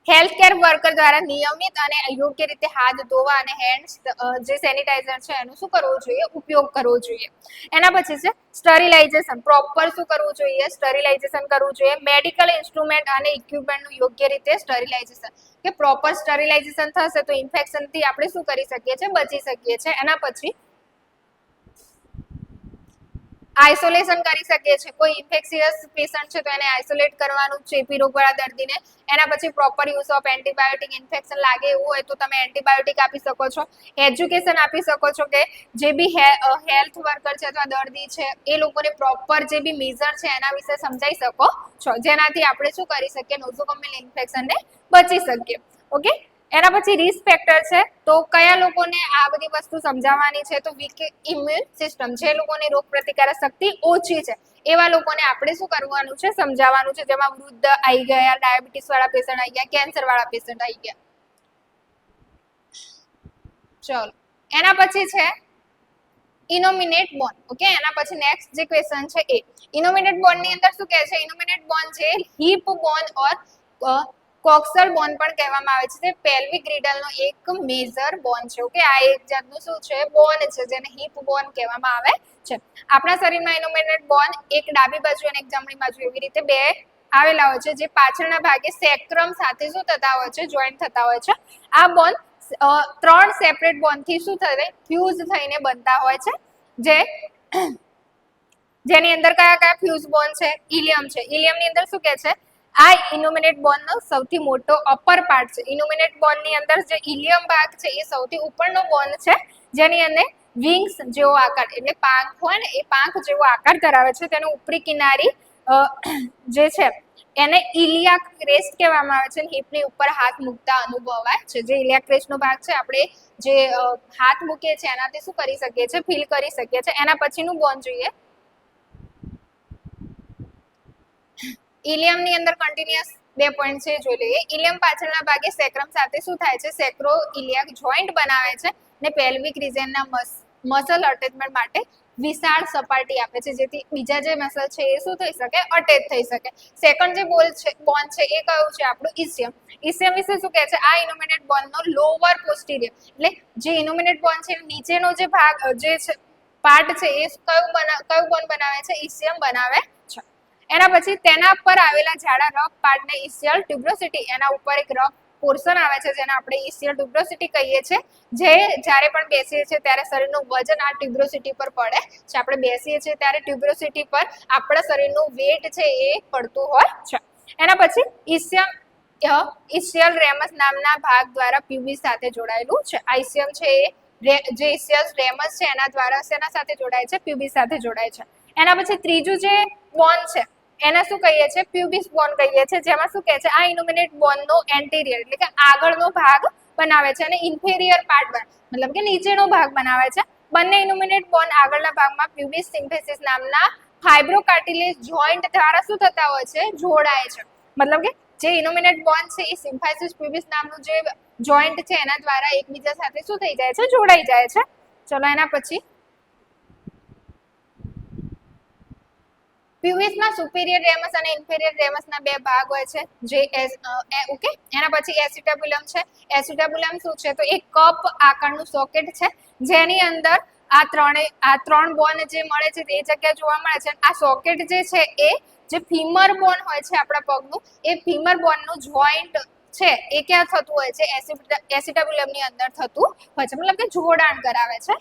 હેલ્થ કેર વર્કર દ્વારા નિયમિત અને યોગ્ય રીતે હાથ ધોવા અને હેન્ડ જે સેનિટાઈઝર છે એનું શું કરવું જોઈએ, ઉપયોગ કરવો જોઈએ. એના પછી છે સ્ટરીલાઇઝેશન, પ્રોપર શું કરવું જોઈએ, સ્ટરીલાઇઝેશન કરવું જોઈએ. મેડિકલ ઇન્સ્ટ્રુમેન્ટ અને ઇક્વિપમેન્ટનું યોગ્ય રીતે સ્ટરીલાઇઝેશન, કે પ્રોપર સ્ટરીલાઇઝેશન થશે તો ઇન્ફેક્શનથી આપણે શું કરી શકીએ છીએ, બચી શકીએ છીએ. એના પછી આઇસોલેશન કરી શકીએ છીએ, કોઈ ઇન્ફેક્શિયસ પેશન્ટ છે તો એને આઇસોલેટ કરવાનું, ચેપી રોગવાળા દર્દીને. એના પછી proper use of antibiotic, infection લાગે એવું હોય તો તમે એન્ટીબાયોટિક આપી શકો છો. એજ્યુકેશન આપી શકો છો, કે જે બી હેલ્થ વર્કર છે અથવા દર્દી છે એ લોકોને પ્રોપર જે બી મેજર છે એના વિશે સમજાઈ શકો છો, જેનાથી આપણે શું કરી શકીએ, નોઝોકોમિયલ ઇન્ફેક્શનને બચી શકીએ. ઓકે, એના પછી રિસ્ક ફેક્ટર છે, તો કયા લોકોને આ બધી વસ્તુ સમજાવવાની છે, તો વીક ઇમ્યુન સિસ્ટમ, જે લોકોની રોગ પ્રતિકારક શક્તિ ઓછી છે એવા લોકોને આપણે શું કરવાનું છે, સમજાવવાનું છે, જેમાં વૃદ્ધ આવી ગયા, ડાયાબિટીસ વાળા પેશન્ટ આવી ગયા, કેન્સર વાળા પેશન્ટ આવી ગયા. ચલો, એના પછી છે ઇનોમિનેટ બોન. ઓકે, એના પછી નેક્સ્ટ જે ક્વેશ્ચન છે એ ઇનોમિનેટ બોન ની અંદર શું કહે છે, ઇનોમિનેટ બોન છે હિપ બોન ઓર કોક્સલ બોન પણ કહેવામાં આવે છે. તે પેલ્વિક ગ્રીડલનો એક મેજર બોન છે. ઓકે, આ એક જાતનું શું છે, બોન છે, જેને હિપ બોન કહેવામાં આવે છે. આપણા શરીરમાં ઇનોમિનેટ બોન એક ડાબી બાજુ અને એક જમણી બાજુ એવી રીતે બે આવેલા હોય છે, જે પાછળના ભાગે સેક્રમ સાથે શું થતા હોય છે, જોઈન્ટ થતા હોય છે. આ બોન 3 સેપરેટ બોનથી શું થાય, ફ્યુઝ થઈને બનતા હોય છે, જેની અંદર કયા કયા ફ્યુઝ બોન છે, ઇલિયમ છે. ઇલિયમ ની અંદર શું કહે છે, આ ઇનોમિનેટ બોનનો સૌથી મોટો અપર પાર્ટ છે. ઇનોમિનેટ બોનની અંદર જે ઇલિયમ ભાગ છે એ સૌથી ઉપરનો બોન છે, જેની અંદર વિંગ્સ જેવો આકાર, એટલે પાંખ હોય ને એ પાંખ જેવો આકાર ધરાવે છે. તેનો ઉપરી કિનારી જે છે એને ઇલિયાક ક્રેસ્ટ કહેવામાં આવે છે. હિપની ઉપર હાથ મૂકતા અનુભવાય છે. જે ઇલિયાક ક્રેસ્ટનો ભાગ છે, આપણે જે હાથ મૂકીએ છીએ એનાથી શું કરી શકીએ છીએ, ફીલ કરી શકીએ છીએ. એના પછીનું બોન જોઈએ, ઇલિયમ ની અંદર કન્ટિન્યુઅસ 2 પોઈન્ટ છે, જોઈ લઈએ. ઇલિયમ પાછળના ભાગે સેક્રમ સાથે શું થાય છે, સેક્રો ઇલિયાક જોઈન્ટ બનાવે છે, અને પેલ્વિક રિજનના મસલ અટેચમેન્ટ માટે વિશાળ સપાટી આપે છે, જેથી બીજા જે મસલ છે એ શું થઈ શકે, અટેચ થઈ શકે. સેકન્ડ જે બોન છે એ કયું છે આપણું ઇસ્ચિયમ. ઇસ્ચિયમ વિશે શું કહે છે, આ ઇનોમિનેટ બોનનો લોઅર પોસ્ટિરિયર, એટલે જે ઇનોમિનેટ બોન છે નીચેનો જે ભાગ જે છે પાર્ટ છે એ કયું બોન બનાવે છે, ઇસ્ચિયમ બનાવે છે. એના પછી તેના પર આવેલા જાડા રફ પાર્ટને ઇસ્ચિયલ ટ્યુબ્રોસિટી, એના ઉપર એક રફ પોર્શન આવે છે જેને આપણે ઇસ્ચિયલ ટ્યુબ્રોસિટી કહીએ છીએ, જે જ્યારે પણ બેસીએ છીએ ત્યારે શરીરનું વજન આ ટ્યુબ્રોસિટી પર પડે છે. આપણે બેસીએ છીએ ત્યારે ટ્યુબ્રોસિટી પર આપણા શરીરનું વેટ છે એ પડતું હોય છે. એના પછી ઇસ્ચિયલ રેમસ નામના ભાગ દ્વારા પ્યુબિસ સાથે જોડાયેલું છે. આ ઇસ્ચિયમ છે એ જે ઇસ્ચિયલ રેમસ છે એના દ્વારા શેના સાથે જોડાય છે, પ્યુબિસ સાથે જોડાય છે. એના પછી ત્રીજું જે બોન છે એને શું કહીએ છીએ, પ્યુબિસ બોન કહીએ છીએ, જેમાં શું કહે છે, આ ઇનોમિનેટ બોનનો એન્ટિરિયર એટલે કે આગળનો ભાગ બનાવે છે અને ઇન્ફેરિયર પાર્ટ મતલબ કે નીચેનો ભાગ બનાવે છે. બંને ઇનોમિનેટ બોન આગળના ભાગમાં પ્યુબિસ સિમ્ફેસિસ નામના ફાઇબ્રોકાર્ટિલેજ જોઈન્ટ દ્વારા શું થતા હોય છે, જોડાય છે. મતલબ કે જે ઇનોમિનેટ બોન છે એ સિમ્ફાઇસિસ પ્યુબિસ નામનું જે જોઈન્ટ છે એના દ્વારા એકબીજા સાથે શું થઈ જાય છે, જોડાઈ જાય છે. ચલો એના પછી પ્યુબિસમાં સુપીરિયર રેમસ અને ઇન્ફેરિયર રેમસના બે ભાગ હોય છે, જે ઓકે. એના પછી એસિટાબ્યુલમ છે. એસિટાબ્યુલમ શું છે, તો એક કપ આકારનું સોકેટ છે જેની અંદર આ ત્રણ બોન જે મળે છે એ જગ્યા જોવા મળે છે. આ સોકેટ જે છે એ જે ફીમર બોન હોય છે આપણા પગનું, એ ફીમર બોનનું જોઈન્ટ છે એ ક્યાં થતું હોય છે, એસિટાબ્યુલમની અંદર થતું હોય છે, મતલબ કે જોડાણ કરાવે છે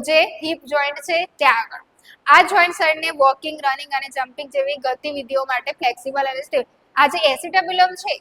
જે હિપ જોઈન્ટ છે ત્યાં આગળ. આ જોઈન્ટ શરીરને વોકિંગ, રનિંગ અને જમ્પિંગ જેવી ગતિવિધિઓ માટે ફ્લેક્સિબલ અને સ્ટેબલ. આ જે એસિટાબ્યુલમ છે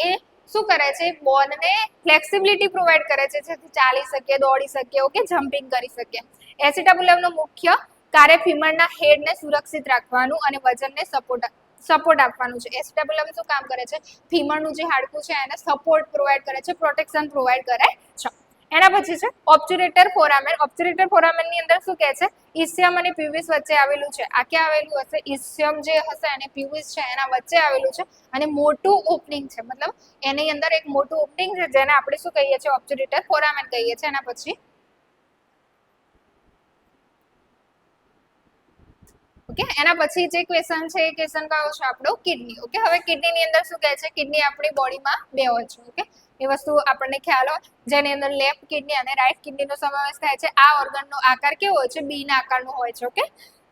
એ શું કરે છે, બોનને ફ્લેક્સિબિલિટી પ્રોવાઈડ કરે છે, જેથી ચાલી શકીએ, દોડી શકીએ, ઓકે, જમ્પિંગ કરી શકીએ. એસિટાબ્યુલમનો મુખ્ય કાર્ય ફીમરના હેડને સુરક્ષિત રાખવાનું અને વજનને સપોર્ટ આપવાનું છે. એસિટાબ્યુલમ શું કામ કરે છે, ફીમરનું જે હાડકું છે એને સપોર્ટ પ્રોવાઈડ કરે છે, પ્રોટેક્શન પ્રોવાઈડ કરે છે. એના પછી છે ઓબ્ચ્યુરેટર ફોરામેન. ઓબ્ચ્યુરેટર ફોરામેન ની અંદર શું કહે છે, ઇસ્ચિયમ અને પ્યુબિસ વચ્ચે આવેલું છે. આ ક્યાં આવેલું હશે, ઇસ્ચિયમ જે હશે અને પ્યુબિસ છે એના વચ્ચે આવેલું છે અને મોટું ઓપનિંગ છે, મતલબ એની અંદર એક મોટું ઓપનિંગ છે જેને આપણે શું કહીએ છીએ, ઓબ્ચ્યુરેટર ફોરામેન કહીએ છીએ. એના પછી ઓકે, એના પછી જે ક્વેશ્ચન છે એ ક્વેશ્ચન કયો છે આપણો, કિડની. ઓકે, હવે કિડની ની અંદર શું કહે છે, કિડની આપણી બોડીમાં બે હોય છે. ઓકે, એ વસ્તુ આપણને ખ્યાલ હોય, જેની અંદર લેફ્ટ કિડની અને રાઈટ કિડનીનો સમાવેશ થાય છે. આ ઓર્ગનનો આકાર કેવો હોય છે, બીના આકારનો હોય છે. ઓકે,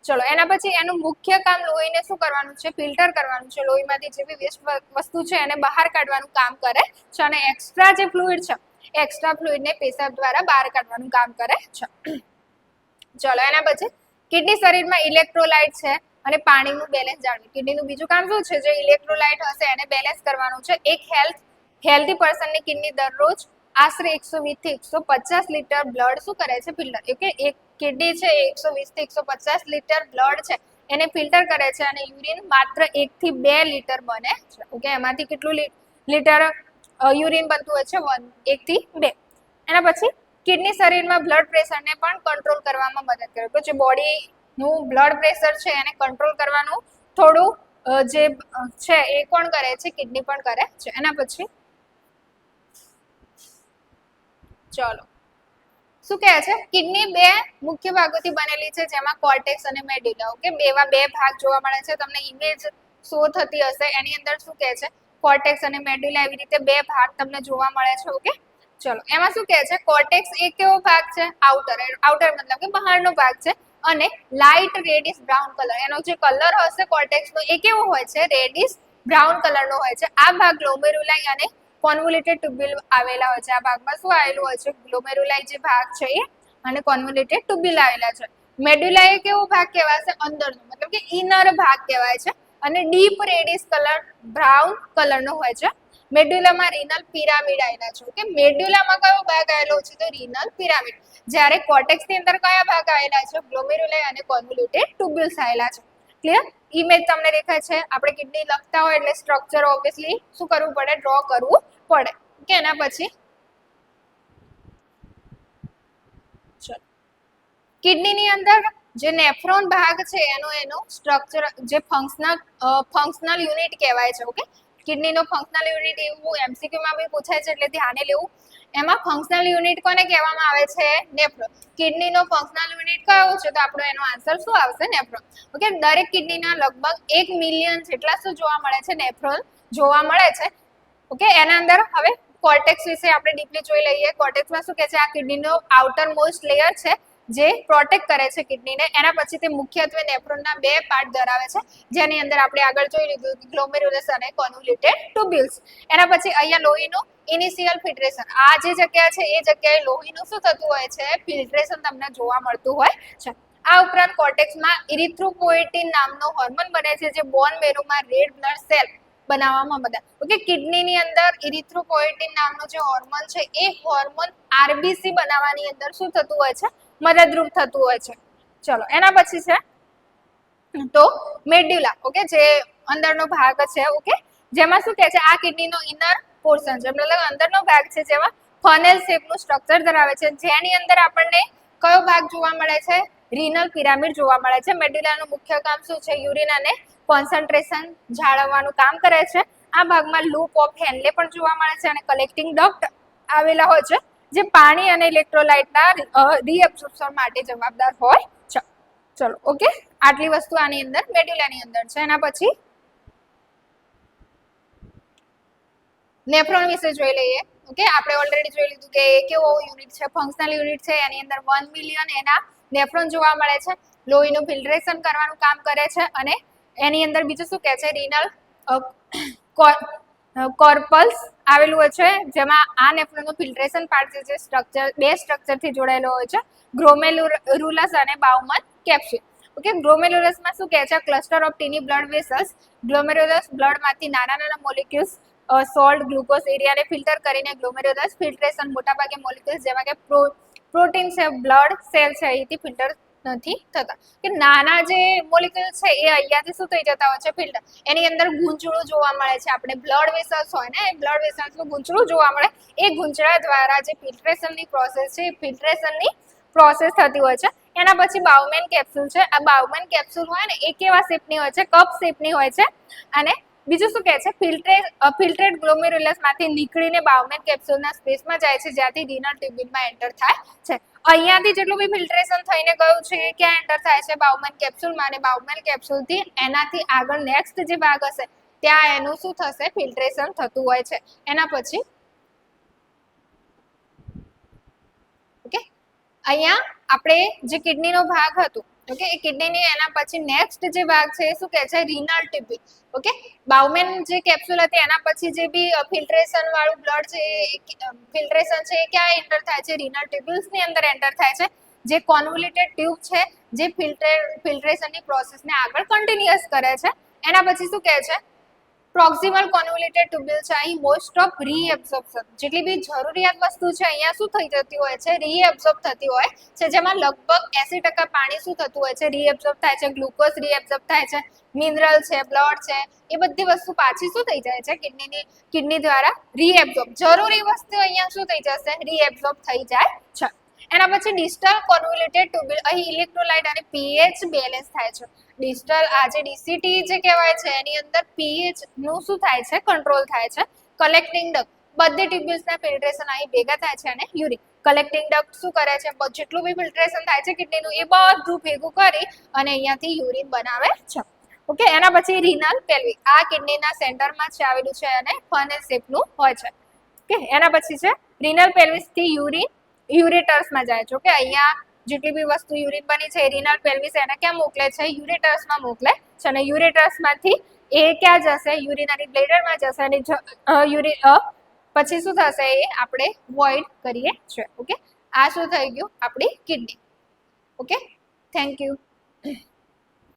ચલો એના પછી એનું મુખ્ય કામ લોહીને શું કરવાનું છે, ફિલ્ટર કરવાનું છે. લોહીમાંથી જે બી વેસ્ટ વસ્તુ છે એને બહાર કાઢવાનું કામ કરે છે અને એક્સ્ટ્રા જે ફ્લુઇડ છે એ એક્સ્ટ્રા ફ્લુઇડને પેશાબ દ્વારા બહાર કાઢવાનું કામ કરે છે. ચલો એના પછી કિડની શરીરમાં ઇલેક્ટ્રોલાઇટ છે અને પાણીનું બેલેન્સ જાળવે. કિડનીનું બીજું કામ શું છે, જે ઇલેક્ટ્રોલાઇટ હશે એને બેલેન્સ કરવાનું છે. એક હેલ્ધી પર્સનની કિડની દરરોજ આશરે 120 થી 150 લીટર બ્લડ શું કરે છે, ફિલ્ટર. ઓકે, એક કિડની છે 120 થી 150 લીટર બ્લડ છે એને ફિલ્ટર કરે છે અને યુરિન માત્ર 1 થી 2 લીટર બને છે. ઓકે, એમાંથી કેટલું લીટર યુરિન બનતું હોય છે, 1 થી 2. એના પછી કિડની શરીરમાં બ્લડ પ્રેશરને પણ કંટ્રોલ કરવામાં મદદ કરે. તો જે બોડીનું બ્લડ પ્રેશર છે એને કંટ્રોલ કરવાનું થોડું જે છે એ કોણ કરે છે, કિડની પણ કરે છે. એના પછી ચલો શું કહે છે, કિડની બે મુખ્ય ભાગોથી બનેલી છે, જેમાં કોર્ટેક્સ અને મેડ્યુલા. ઓકે, એવા બે ભાગ જોવા મળે છે. તમને ઇમેજ શો થતી હશે, એની અંદર શું કહે છે, કોર્ટેક્સ અને મેડ્યુલા, એવી રીતે બે ભાગ તમને જોવા મળે છે. ઓકે, ચલો એમાં શું કહે છે, કોર્ટેક્સ એક કેવો ભાગ છે, આઉટર મતલબ કે બહારનો ભાગ છે અને લાઇટ રેડિશ બ્રાઉન કલર, એનો જે કલર હશે કોર્ટેક્સનો એ કેવો હોય છે, રેડિશ બ્રાઉન કલરનો હોય છે. આ ભાગ ગ્લોમેરુલાઈ અને કોન્વોલ્યુટેડ ટ્યુબ્યુલ આવેલા હોય છે. આ ભાગમાં શું આવેલું હોય છે, ગ્લોમેરુલાઈ જે ભાગ છે એ અને કોન્વોલ્યુટેડ ટ્યુબ્યુલ આવેલા છે. મેડ્યુલા એ કેવો ભાગ કહેવાય છે, અંદરનો મતલબ કે ઇનર ભાગ કહેવાય છે અને ડીપ રેડિશ કલર બ્રાઉન કલરનો હોય છે. મેડ્યુલામાં રિનલ પિરામિડ આવેલા છે. ઓકે, મેડ્યુલામાં કયો ભાગ આવેલો છે, તો રિનલ પિરામિડ. જ્યારે કોર્ટેક્સ ની અંદર કયા ભાગ આવેલા છે, ગ્લોમેરુલાઈ અને કોન્વોલ્યુટેડ ટ્યુબ્યુલ્સ આવેલા છે. ક્લિયર, ઇમેજ તમને દેખાય છે. આપણે કિડની લખતા હોય એટલે સ્ટ્રક્ચર ઓબ્વિયસલી શું કરવું પડે, ડ્રો કરવું પડે. ઓકે, એના પછી ચલો કિડનીની અંદર જે નેફ્રોન ભાગ છે એનો સ્ટ્રક્ચર જે ફંક્શનલ યુનિટ કહેવાય છે. ઓકે, કિડનીનો ફંક્શનલ યુનિટ એવું MCQ માં બી પૂછાય છે એટલે ધ્યાને લેવું. એમાં ફંક્શનલ યુનિટ કોને કહેવામાં આવે છે? નેફ્રોન. કિડનીનો ફંક્શનલ યુનિટ કયો છે? તો આપણો એનો આન્સર શું આવશે? નેફ્રોન. ઓકે, દરેક કિડનીના લગભગ 1 મિલિયન જેટલા શું જોવા મળે છે? નેફ્રોન જોવા મળે છે. ઓકે, એના અંદર હવે કોર્ટેક્સ વિશે આપણે ડીપલી જોઈ લઈએ. કોર્ટેક્સમાં શું કહે છે? આ કિડનીનો આઉટર મોસ્ટ લેયર છે જે પ્રોટેક્ટ કરે છે કિડનીને. એના પછી તે મુખ્યત્વે નેફ્રોનના 2 પાર્ટ ધરાવે છે, જેની અંદર આપણે આગળ જોઈ લીધું ગ્લોમેરુલસ અને કોન્વોલ્યુટેડ ટ્યુબ્યુલ્સ. એના પછી અહીંયા લોહીનું ઇનિશિયલ ફિલ્ટ્રેશન. આ જે જગ્યા છે એ જગ્યાએ લોહીનું શું થતું હોય છે? ફિલ્ટ્રેશન તમને જોવા મળતું હોય છે. આ ઉપરાંત કોર્ટેક્સમાં ઇરિથ્રોપોએટિન નામનો હોર્મોન બને છે જે બોન મેરુમાં રેડ બ્લડ સેલ બનાવવામાં મદદ. ઓકે, કિડનીની અંદર ઇરિથ્રોપોએટિન નામનો જે હોર્મોન છે એ હોર્મોન આરબીસી બનાવવાની અંદર શું થતું હોય છે? મદદરૂપ થતું હોય છે. ચલો, એના પછી છે તો મેડ્યુલા. ઓકે, જે અંદરનો ભાગ છે. ઓકે, જેમાં શું કહે છે? આ કિડનીનો ઇનર પોર્શન છે, મતલબ અંદરનો ભાગ છે જેમાં ફનેલ શેપનું સ્ટ્રક્ચર ધરાવે છે, જેની અંદર આપણને કયો ભાગ જોવા મળે છે? રીનલ પિરામિડ જોવા મળે છે. મેડ્યુલાનું મુખ્ય કામ શું છે? યુરિન અને કોન્સન્ટ્રેશન જાળવવાનું કામ કરે છે. આ ભાગમાં લૂપ ઓફ હેનલે પણ જોવા મળે છે અને કલેક્ટિંગ ડક્ટ આવેલા હોય છે જે પાણી અને ઇલેક્ટ્રોલાઇટના રીએબ્સોર્પ્શન માટે જવાબદાર હોય છે. ચલો, ઓકે, આટલી વસ્તુ આની અંદર મેડ્યુલાની અંદર છે. એના પછી નેફ્રોન વિશે જોઈ લઈએ. ઓકે, આપણે ઓલરેડી જોઈ લીધું કે કેવો યુનિટ છે? ફંક્શનલ યુનિટ છે. એની અંદર 1 મિલિયન એના નેફ્રોન જોવા મળે છે. લોહીનું ફિલ્ટ્રેશન કરવાનું કામ કરે છે અને એની અંદર બીજું શું કહે છે? રીનલ કોર્પલ્સ આવેલું હોય છે, જેમાં આ નેફ્રોનનું ફિલ્ટ્રેશન પાર્ટ છે જે સ્ટ્રક્ચર 2 સ્ટ્રક્ચરથી જોડાયેલો હોય છે, ગ્લોમેરુલસ અને બાઉમન કેપ્સ્યુલ. ઓકે, ગ્લોમેરુલસમાં શું કહે છે? Cluster of tiny blood vessels. Glomerulus બ્લડમાંથી નાના નાના મોલિક્યુલ્સ સોલ્ટ, ગ્લુકોઝ, એરિયાને ફિલ્ટર કરીને ગ્લોમેરુલસ ફિલ્ટ્રેશન મોટાભાગે મોલિક્યુલ્સ જેવા કે પ્રોટીન છે, બ્લડ સેલ છે, અહીંથી ફિલ્ટર નથી થતા. કે નાના જે મોલિક્યુલ્સ છે એ અહીંયાથી શું થઈ જતા હોય છે? ફિલ્ટર. એની અંદર ગૂંચળું જોવા મળે છે. આપણે બ્લડ વેસલ્સ હોય ને, એ બ્લડ વેસલ્સનું ગૂંચળું જોવા મળે. એ ગૂંચળા દ્વારા જે ફિલ્ટ્રેશનની પ્રોસેસ છે એ ફિલ્ટ્રેશનની પ્રોસેસ થતી હોય છે. એના પછી બાઉમેન કેપ્સ્યુલ છે. આ બાઉમેન કેપ્સ્યુલ હોય ને એ કેવા શેપની હોય છે? કપ શેપની હોય છે. અને બીજું શું કહે છે? ફિલ્ટ્રેટ ગ્લોમેરુલસમાંથી નીકળીને બાઉમેન કેપ્સ્યુલના સ્પેસમાં જાય છે, જ્યાંથી રીનલ ટ્યુબ્યુલમાં એન્ટર થાય છે. અહીંયાથી જેટલું બી ફિલ્ટ્રેશન થઈને ગયું છે એ ક્યાં એન્ટર થાય છે? બાઉમેન કેપ્સ્યુલમાં. અને બાઉમેન કેપ્સ્યુલથી એનાથી આગળ નેક્સ્ટ જે ભાગ હશે ત્યાં એનું શું થશે? ફિલ્ટ્રેશન થતું હોય છે. એના પછી ઓકે, અહીંયા આપણે જે કિડનીનો ભાગ હતો, ઓકે, એ કિડનીની એના પછી નેક્સ્ટ જે ભાગ છે એ શું કહે છે? રીનલ ટ્યુબ્યુલ. ઓકે, બાઉમેન જે કેપ્સ્યુલ હતી એના પછી જે બી ફિલ્ટ્રેશન વાળું બ્લડ છે, ફિલ્ટ્રેશન છે એ ક્યાં એન્ટર થાય છે? રીનલ ટ્યુબ્યુલ્સની અંદર એન્ટર થાય છે, જે કોન્વોલ્યુટેડ ટ્યુબ છે જે ફિલ્ટ્રેશનની પ્રોસેસને આગળ કન્ટિન્યુઅસ કરે છે. એના પછી શું કહે છે? પ્રોક્સિમલ કોન્વોલ્યુટેડ ટ્યુબ્યુલ છે. અહીં મોસ્ટ ઓફ રીએબ્સોર્પ્શન, જેટલી બી જરૂરિયાત વસ્તુ છે અહીંયા શું થઈ જતી હોય છે? રીએબ્સોર્બ થતી હોય છે, જેમાં લગભગ 80% પાણી શું થતું હોય છે? રીએબ્સોર્બ થાય છે. ગ્લુકોઝ રીએબ્સોર્બ થાય છે, મિનરલ છે, બ્લડ છે, એ બધી વસ્તુ પાછી શું થઈ જાય છે? કિડની દ્વારા રીએબ્સોર્બ. જરૂરી વસ્તુ અહીંયા શું થઈ જશે? રીએબ્સોર્બ થઈ જાય છે. એના પછી ડિસ્ટલ કોન્વોલ્યુટેડ ટ્યુબ્યુલ. અહીં ઇલેક્ટ્રોલાઇટ અને પીએચ બેલેન્સ થાય છે. ડિસ્ટલ આ જે ડીસીટી જે કહેવાય છે એની અંદર પીએચ નું શું થાય છે? કંટ્રોલ થાય છે. Collecting duct. બધી ટ્યુબ્યુલ્સના ફિલ્ટ્રેશન અહીં ભેગા થાય છે. અને યુરિન કલેક્ટિંગ ડક્ટ શું કરે છે? જેટલું બી ફિલ્ટ્રેશન થાય છે કિડનીનું એ બધું ભેગું કરી અને અહીંયાથી યુરિન બનાવે છે. ઓકે, એના પછી રીનલ પેલ્વિક. આ કિડનીના સેન્ટરમાં છે આવેલું છે અને ફનેલ શેપનું હોય છે. ઓકે, એના પછી છે રીનલ પેલ્વિસ થી યુરેટર્સમાં જાય છે. ઓકે, અહીંયા જેટલી બી વસ્તુ યુરિન બની છે રીનલ પેલ્વિસ એને ક્યાં મોકલે છે? યુરેટર્સમાં મોકલે છે. અને યુરેટર્સમાંથી એ ક્યાં જશે? યુરિનરી બ્લેડરમાં જશે. અને પછી શું થશે? એ આપણે વોઇડ કરીએ છીએ. ઓકે, આ શું થઈ ગયું? આપણી કિડની. Okay, thank you.